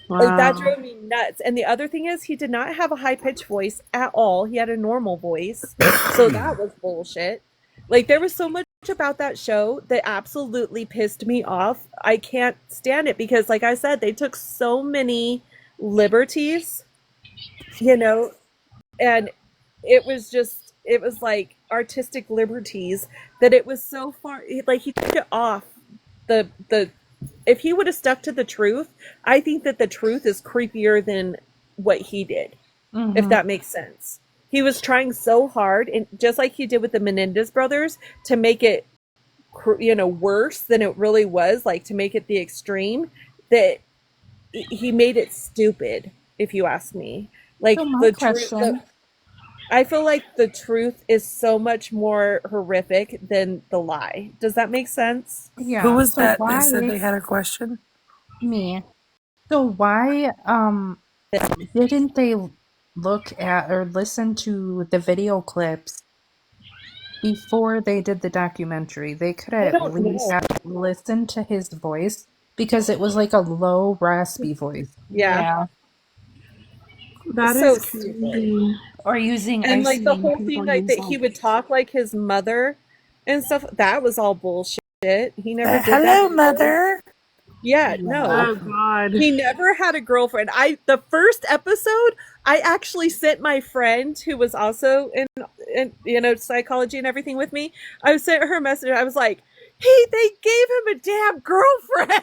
That Wow. drove me nuts. And the other thing is he did not have a high pitched voice at all. He had a normal voice. So that was bullshit. Like there was so much about that show that absolutely pissed me off. I can't stand it because like I said, they took so many liberties, you know, and it was like artistic liberties that it was so far like he took it off the if he would have stuck to the truth, I think that the truth is creepier than what he did, if Mm-hmm. that makes sense. He was trying so hard, and just like he did with the Menendez brothers, to make it worse than it really was, like to make it the extreme, that he made it stupid, if you ask me. So Like my the truth, question, I feel like the truth is so much more horrific than the lie. Does that make sense? Who yeah. was So that that why said they had a question? me? So why didn't they look at or listen to the video clips before they did the documentary, they could I at don't least know. listen to his voice because it was like a low, raspy voice. Yeah. Yeah. That So is stupid. crazy. Or using, And I've like the seen whole thing people like use that he like, would talk like his mother and stuff, that was all bullshit. He never did that Hello, before. mother. Yeah, yeah. no. Oh God. He never had a girlfriend. The first episode, I actually sent my friend who was also in psychology and everything with me. I sent her a message. I was like, "Hey, they gave him a damn girlfriend."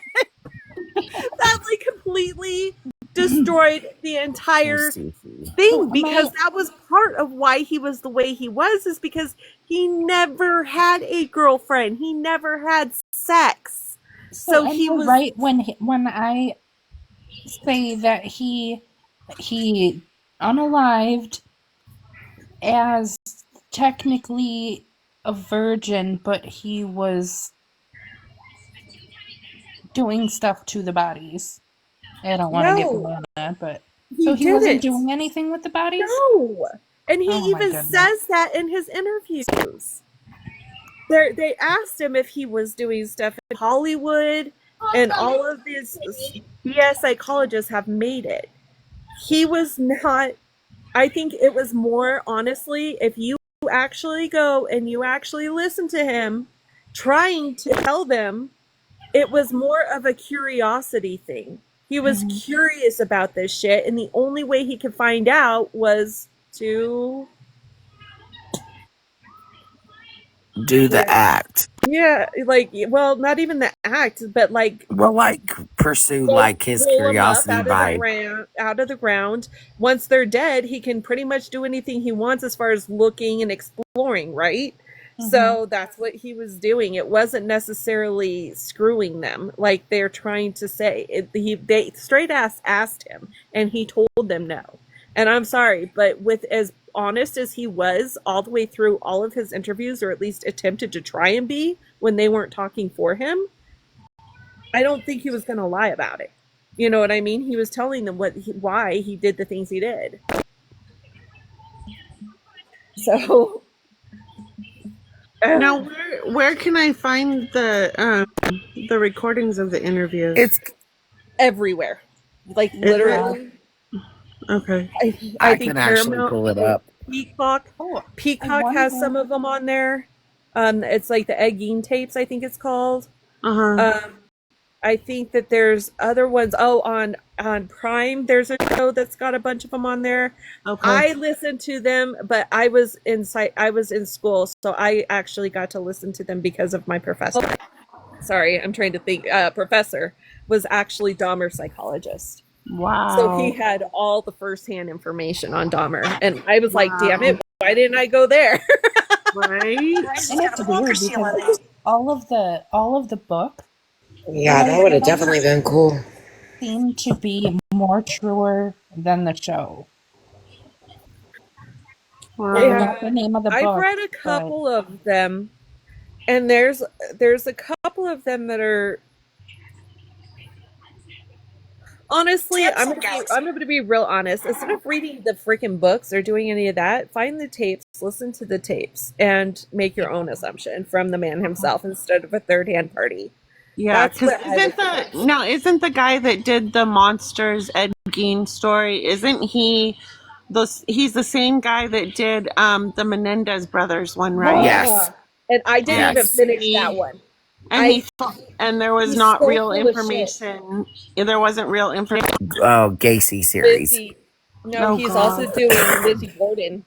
That like completely destroyed the entire thing My because that was part of why he was the way he was, is because he never had a girlfriend. He never had sex. so So and he you're was right when I say that he unalived as technically a virgin, but he was doing stuff to the bodies. I don't want to get no, more on that, but so he he wasn't didn't. doing anything with the bodies? No. And he Oh my even goodness. says that in his interviews. They asked him if he was doing stuff in Hollywood, and all of these BS psychologists have made it. He was not. I think it was more, honestly, if you actually go and you actually listen to him trying to tell them, it was more of a curiosity thing. He was Hmm. curious about this shit, and the only way he could find out was to, Do the yeah, act. yeah, like, well, not even the act, but like Well, like, pursue, like, his pull them up curiosity by. out of the ground. Once they're dead, he can pretty much do anything he wants as far as looking and exploring, right? Hmm. So that's what he was doing. It wasn't necessarily screwing them like they're trying to say. They straight asked him, and he told them no. And I'm sorry, but with as honest as he was all the way through all of his interviews, or at least attempted to try and be when they weren't talking for him, I don't think he was going to lie about it. You know what I mean? He was telling them why he did the things he did. So Now, where can I find the recordings of the interviews? It's. everywhere, like Is it literally, okay? I I think can actually Paramount pull it or up. Peacock, Oh, I Peacock has wonder. some of them on there. It's like the Ed Gein tapes, I think it's called. Uh huh. Um, I think that there's other ones. Oh, on Prime, there's a show that's got a bunch of them on there. Okay. I listened to them, but I was I was in school, so I actually got to listen to them because of my professor. Sorry, I'm trying to think. Professor was actually Dahmer's psychologist, so he Wow. had all the firsthand information on Dahmer, and I was like, "Damn Wow. it, why didn't I go there?" Right. And it's weird because all of the book Yeah, that would have definitely been cool. seemed to be more truer than the show. I Wow. forgot the Yeah, name of the I've book, read a but couple of them, and there's a couple of them that are, honestly, I'm gonna be real honest. Instead of reading the freaking books or doing any of that, find the tapes, listen to the tapes, and make your own assumption from the man himself instead of a third hand party. Yeah, That's because what I would suggest. isn't the guy that did the monsters Ed Gein story? Isn't he? He's the same guy that did the Menendez brothers one, right? Yes. Yeah, and I didn't And even Yes. finish that he one. and I he thought, and there was He's not so real full of shit. information. There wasn't real information. Oh, Gacy series. Lizzie. No, Oh he's also God, doing Lizzie Borden.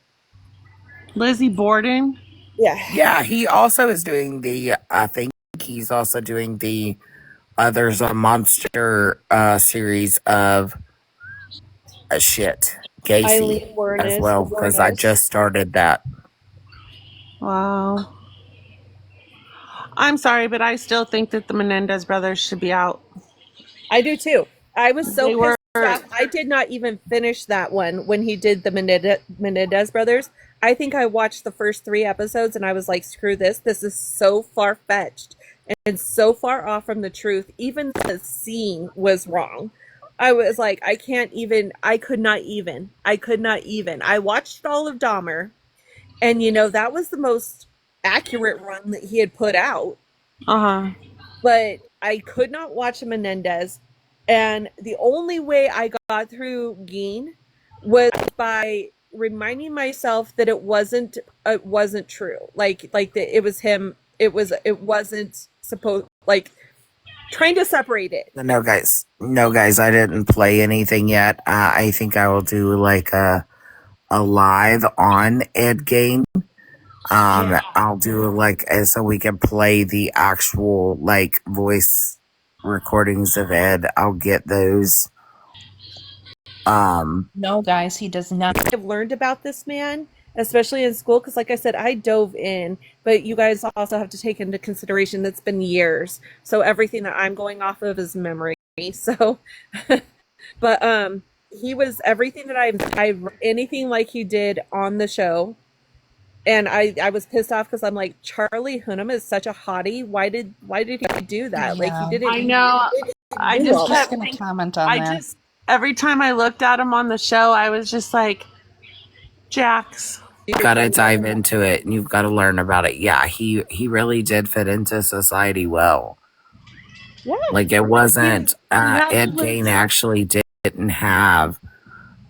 Lizzie Borden. Yeah. Yeah, he also is doing the. I think he's also doing the. There's a monster series of shit Gacy Eileen as well because I Warnes. just started that. Wow. I'm sorry, but I still think that the Menendez brothers should be out. I do too. I was so They were. pissed off. I did not even finish that one when he did the Menendez brothers. I think I watched the first 3 episodes and I was like, screw this. This is so far fetched and so far off from the truth. Even the scene was wrong. I was like, I can't even, I could not even. I could not even. I watched all of Dahmer, and that was the most accurate run that he had put out. Uh-huh. But I could not watch Menendez, and the only way I got through Geen was by reminding myself that it wasn't true. Like that it was him. It wasn't supposed, like, trying to separate it. No, guys. No, guys. I didn't play anything yet. I think I will do like a live on Ed Gain. Yeah. I'll do like so we can play the actual like voice recordings of Ed. I'll get those. No, guys, he does not. I've learned about this man, especially in school, because like I said, I dove in, but you guys also have to take into consideration that's been years. So everything that I'm going off of is memory. So but he was everything that I've anything like he did on the show. And I was pissed off because I'm like, Charlie Hunnam is such a hottie. Why did he do that? Like, he Yeah. didn't I know. I do just all Just that. kept gonna thinking, comment on that. every time I looked at him on the show, I was just like, Jax. Gotta dive into it, and you've got to learn about it. Yeah, he really did fit into society well. Yeah. Like it wasn't. Ed Gain actually didn't have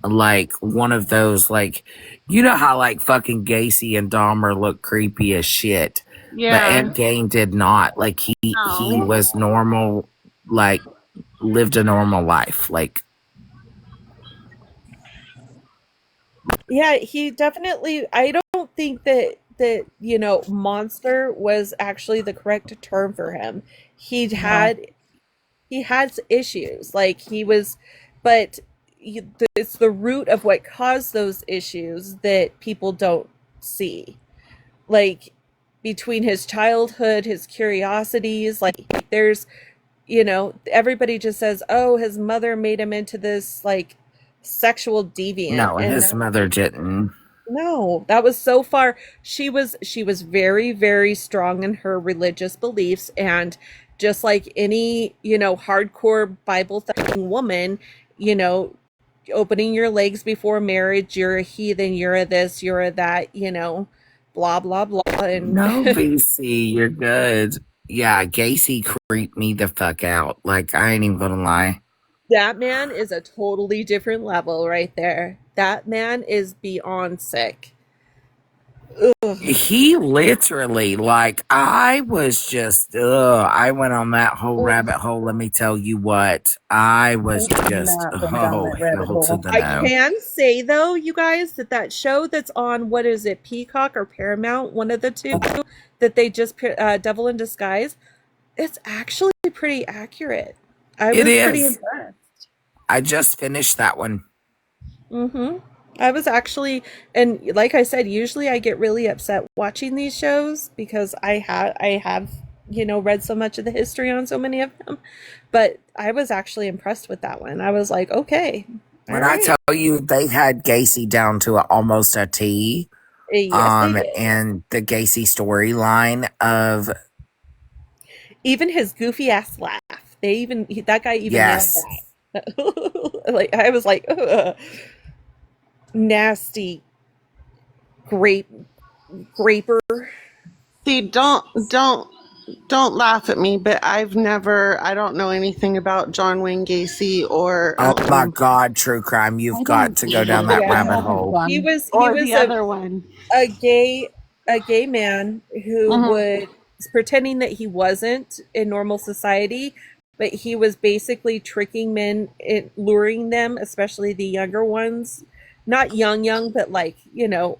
like one of those, like, you know how like fucking Gacy and Dahmer look creepy as shit, but Ed Gain did not. Like he was normal, like lived a normal life. Like, Yeah, he definitely, I don't think that monster was actually the correct term for him. He No. had he had issues. Like, he was, but it's the root of what caused those issues that people don't see. Like, between his childhood, his curiosities, like, there's, everybody just says, "Oh, his mother made him into this, like, sexual deviant," no, and his mother didn't. no, that was so far. She was very, very strong in her religious beliefs, and just like any, hardcore Bible thumping woman, you know, opening your legs before marriage, you're a heathen, you're a this, you're a that, blah blah blah, and No, VC, you're good. Yeah, Gacy creeped me the fuck out. Like, I ain't even gonna lie. that man is a totally different level right there. That man is beyond sick. Ugh. He literally, like, I was just, I went on that whole rabbit hole. Let me tell you what, I was just, Not going down that rabbit hell to hole. the I no. can say though, you guys, that show that's on, what is it, Peacock or Paramount, one of the two, that they just Devil in Disguise, it's actually pretty accurate. I It was pretty is. impressed. I just finished that one. Mm-hmm. I was actually, and like I said, usually I get really upset watching these shows because I have read so much of the history on so many of them, but I was actually impressed with that one. I was like, okay, all When I right. tell you they had Gacy down to almost a T, Yes, they did. and the Gacy storyline of, Even his goofy ass laugh. That guy even nailed yes, that. Like, I was like, ugh, nasty graper. See, don't laugh at me, but I don't know anything about John Wayne Gacy or oh my God, true crime, you've I got don't to go either, down but that I Yeah, rabbit haven't hole. he gone. was he or was the other one. a gay a gay man who Mhm. would pretending that he wasn't in normal society, but he was basically tricking men, luring them, especially the younger ones, not young, but like,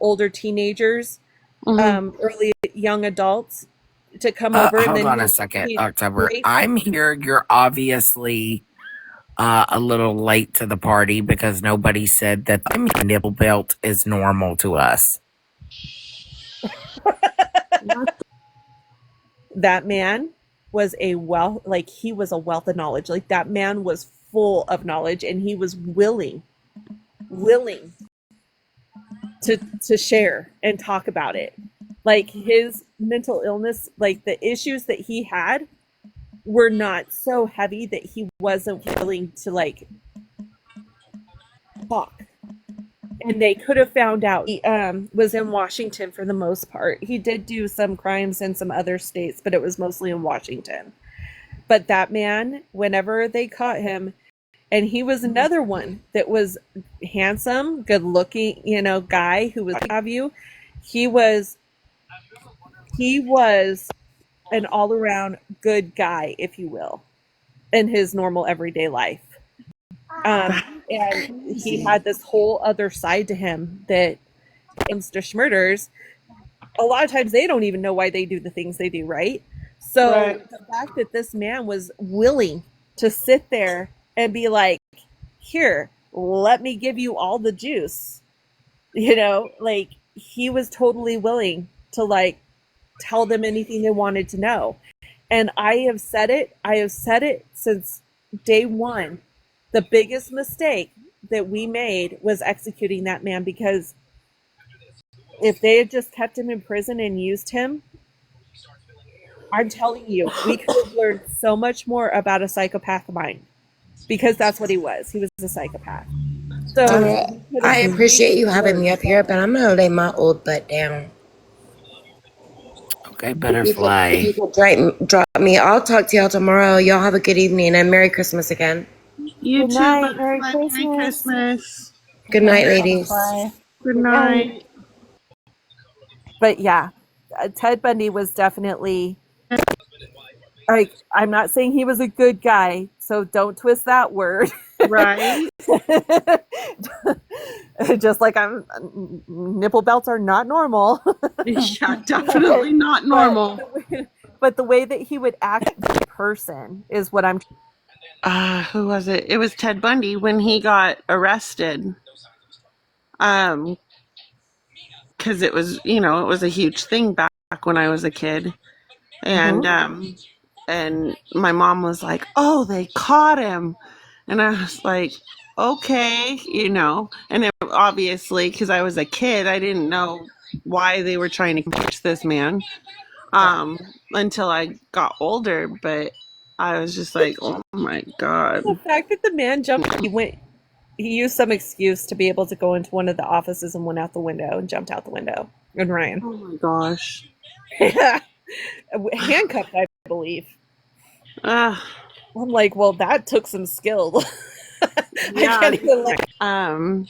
older teenagers, Mhm. early young adults, to come over, and Hold then on a second, he'd October. rape. I'm here. You're obviously a little late to the party because nobody said that the nipple belt is normal to us. That man was he was a wealth of knowledge. Like, that man was full of knowledge, and he was willing to share and talk about it. Like, his mental illness, like the issues that he had, were not so heavy that he wasn't willing to, like, talk. and they could have found out. He was in Washington for the most part. He did do some crimes in some other states, but it was mostly in Washington. But that man, whenever they caught him, and he was another one that was handsome, good looking, guy who was have you. He was an all around good guy, if you will, in his normal everyday life. That's And he crazy. had this whole other side to him that comes to schmurders. A lot of times they don't even know why they do the things they do, right? So Right. the fact that this man was willing to sit there and be like, here, let me give you all the juice, like he was totally willing to like tell them anything they wanted to know. And I have said it since day one. The biggest mistake that we made was executing that man, because if they had just kept him in prison and used him, I'm telling you, we could have learned so much more about a psychopath mind, because that's what he was. He was a psychopath. So Dora, we could I have made appreciate you it having me worse. up here, but I'm gonna lay my old butt down. Okay, If butterfly. you could drop me, I'll talk to y'all tomorrow. Y'all have a good evening and Merry Christmas again. You Good too, night. Merry Butterfly. Merry Christmas. Christmas. Good Good night, night, ladies. butterfly. Good Good night. night. But yeah, Ted Bundy was definitely like, I'm not saying he was a good guy, so don't twist that word. Right? Just like nipple belts are not normal. Yeah, definitely not but normal. the way that he would act as a person is what I'm. Who was it? It was Ted Bundy when he got arrested. Um, because it was a huge thing back when I was a kid. And Mhm. and my mom was like, "Oh, they caught him." And I was like, "Okay, And it, obviously, because I was a kid, I didn't know why they were trying to catch this man Yeah. until I got older. But I was just like, "Oh my god." The fact that the man jumped, he used some excuse to be able to go into one of the offices and went out the window and jumped out the window. And Ryan. Oh my gosh. Handcuffed, I believe. Uh, I'm like, well, that took some skill. I yeah. can't even like.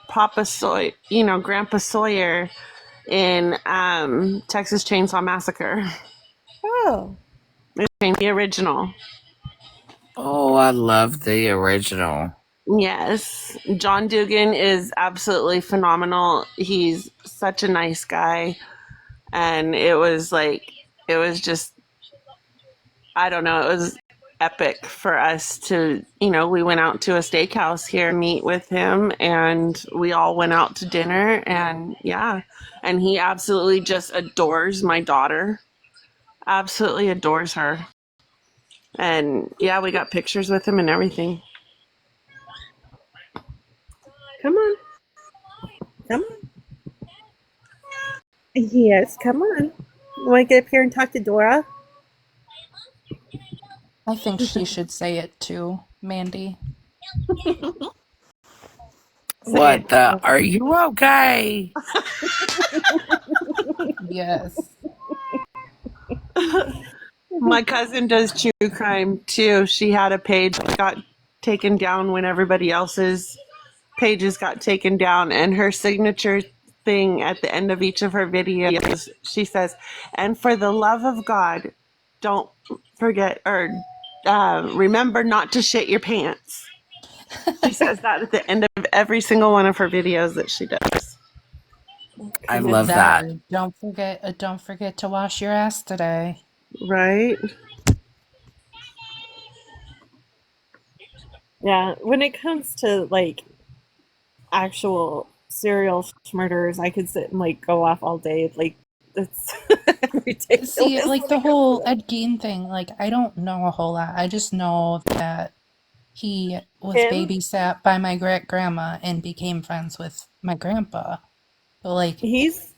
Papa Sawyer, Grandpa Sawyer in Texas Chainsaw Massacre. Oh, The original. Oh, I love the original. Yes. John Dugan is absolutely phenomenal. He's such a nice guy. And it was just, I don't know, it was epic for us to, we went out to a steakhouse here, meet with him, and we all went out to dinner. And yeah. And he absolutely just adores my daughter, absolutely adores her. And yeah, we got pictures with him and everything. come on. Come on. Yes, come on. You want to get up here and talk to Dora? I think she should say it too, Mandy. Say it. What the? Are you okay? Yes. My cousin does true crime too. She had a page that got taken down when everybody else's pages got taken down, and her signature thing at the end of each of her videos, she says, "And for the love of God, don't forget or remember not to shit your pants." She says that at the end of every single one of her videos that she does. I Okay. love That that. or don't forget to wash your ass today. Right? Yeah, when it comes to like actual serial murderers, I could sit and like go off all day. Like, it's See, ridiculous like when the it comes to whole them. Ed Gein thing, like I don't know a whole lot. I just know that he was Him, babysat by my great grandma and became friends with my grandpa. But like, he's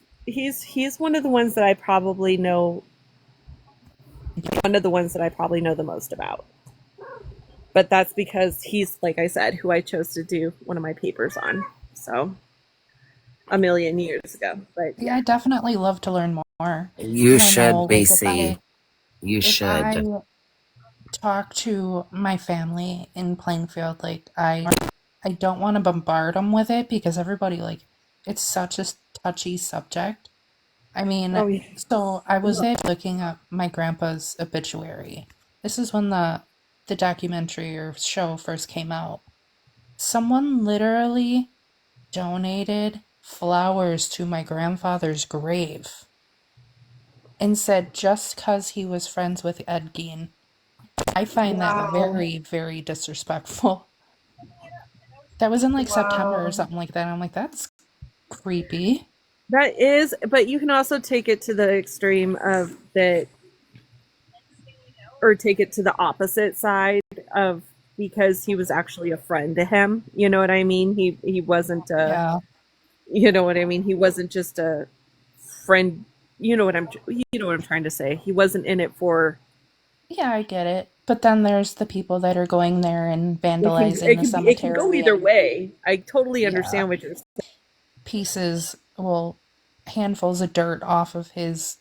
one of the ones that I probably know. One of the ones that I probably know the most about. But that's because he's, like I said, who I chose to do one of my papers on. So a million years ago. But Yeah, I definitely love to learn more. You I should, know, like BC. You if I should. talk to my family in Plainfield, like I don't want to bombard them with it because everybody like it's such a touchy subject. I mean, oh yeah. so I was there looking up my grandpa's obituary. This is when the documentary or show first came out. Someone literally donated flowers to my grandfather's grave and said just because he was friends with Ed Gein. I find that Wow. very, very disrespectful. That was in like September or Wow. something like that. I'm like, that's creepy. That is, but you can also take it to the extreme of that, or take it to the opposite side of because he was actually a friend to him. You know what I mean? He wasn't a, Yeah. you know what I mean? He wasn't just a friend. You know what I'm trying to say. He wasn't in it for. Yeah, I get it. But then there's the people that are going there and It can vandalizing it the can be it can go cemetery either and way. I totally yeah, understand what you're saying. pieces, well, handfuls of dirt off of his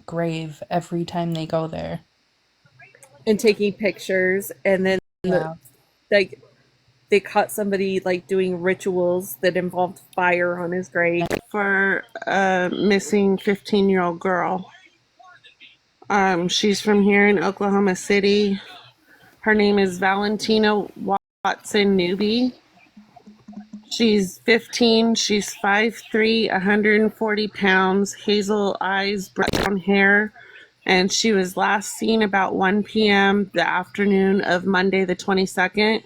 grave every time they go there. And taking pictures, and then Yeah. like they caught somebody like doing rituals that involved fire on his grave. For a missing 15-year-old girl. She's from here in Oklahoma City. Her name is Valentina Watson Newby. She's 15. She's 5'3", 140 pounds, hazel eyes, brown hair. And she was last seen about 1 p.m. the afternoon of Monday the 22nd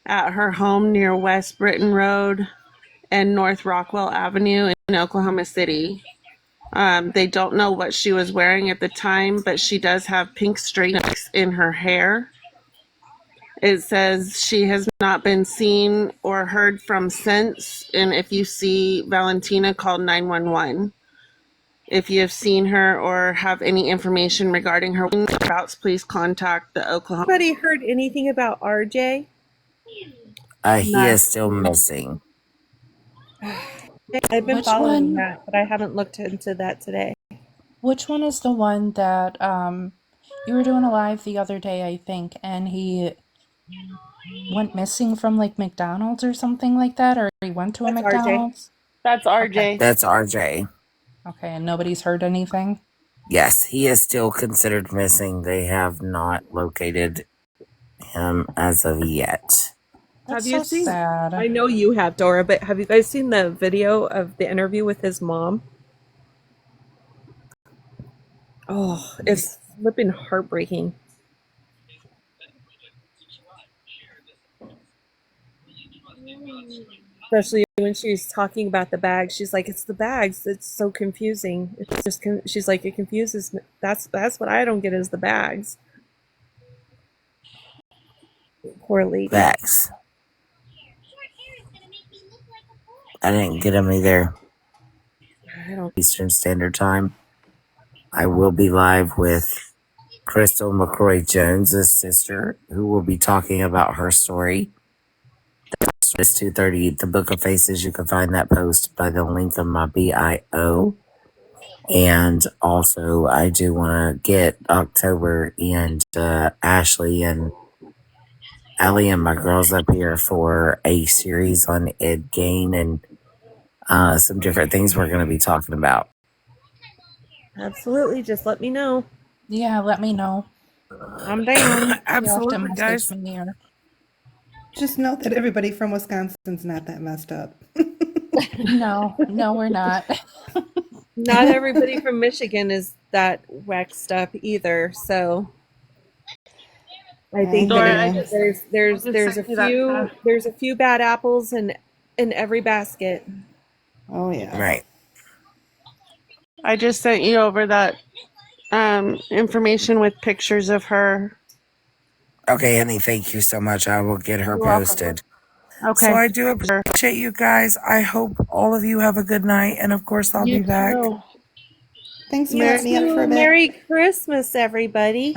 at her home near West Britton Road and North Rockwell Avenue in Oklahoma City. They don't know what she was wearing at the time, but she does have pink streaks in her hair. It says she has not been seen or heard from since. And if you see Valentina, call 911. If you have seen her or have any information regarding her whereabouts, please contact the Oklahoma. Anybody heard anything about RJ? He No. is still missing. I've been Which following one? that, but I haven't looked into that today. Which one is the one that you were doing a live the other day, I think, and he went missing from like McDonald's or something like that, or he went to a That's RJ. McDonald's? That's Okay. RJ. That's RJ. Okay, and nobody's heard anything? Yes, he is still considered missing. They have not located him as of yet. That's Have you so seen? sad. I know you have, Dora, but have you guys seen the video of the interview with his mom? Oh, it's flipping heartbreaking. Especially when she's talking about the bags. She's like, "It's the bags. It's so confusing. It's just." She's like, "It confuses me. That's what I don't get is the bags." Poor lady. Facts. I didn't get him either. I don't. Eastern Standard Time. I will be live with Crystal McCrory Jones' sister, who will be talking about her story. It's 2:30. The Book of Faces. You can find that post by the link of my bio. And also, I do want to get October and Ashley and Allie and my girls up here for a series on Ed Gain and some different things we're going to be talking about. Absolutely. Just let me know. Yeah, let me know. I'm down. Absolutely, guys. message me or Just note that everybody from Wisconsin's not that messed up. no, we're not. Not everybody from Michigan is that waxed up either. So I think Dora, there's a few bad apples in every basket. Oh yeah. Right. I just sent you over that information with pictures of her. Okay, honey, thank you so much. I will get her You're welcome. posted. Okay. So I do appreciate you guys. I hope all of you have a good night. And of course, I'll be back. Too. Thanks for Merry- letting me up for a bit. Merry Christmas, everybody.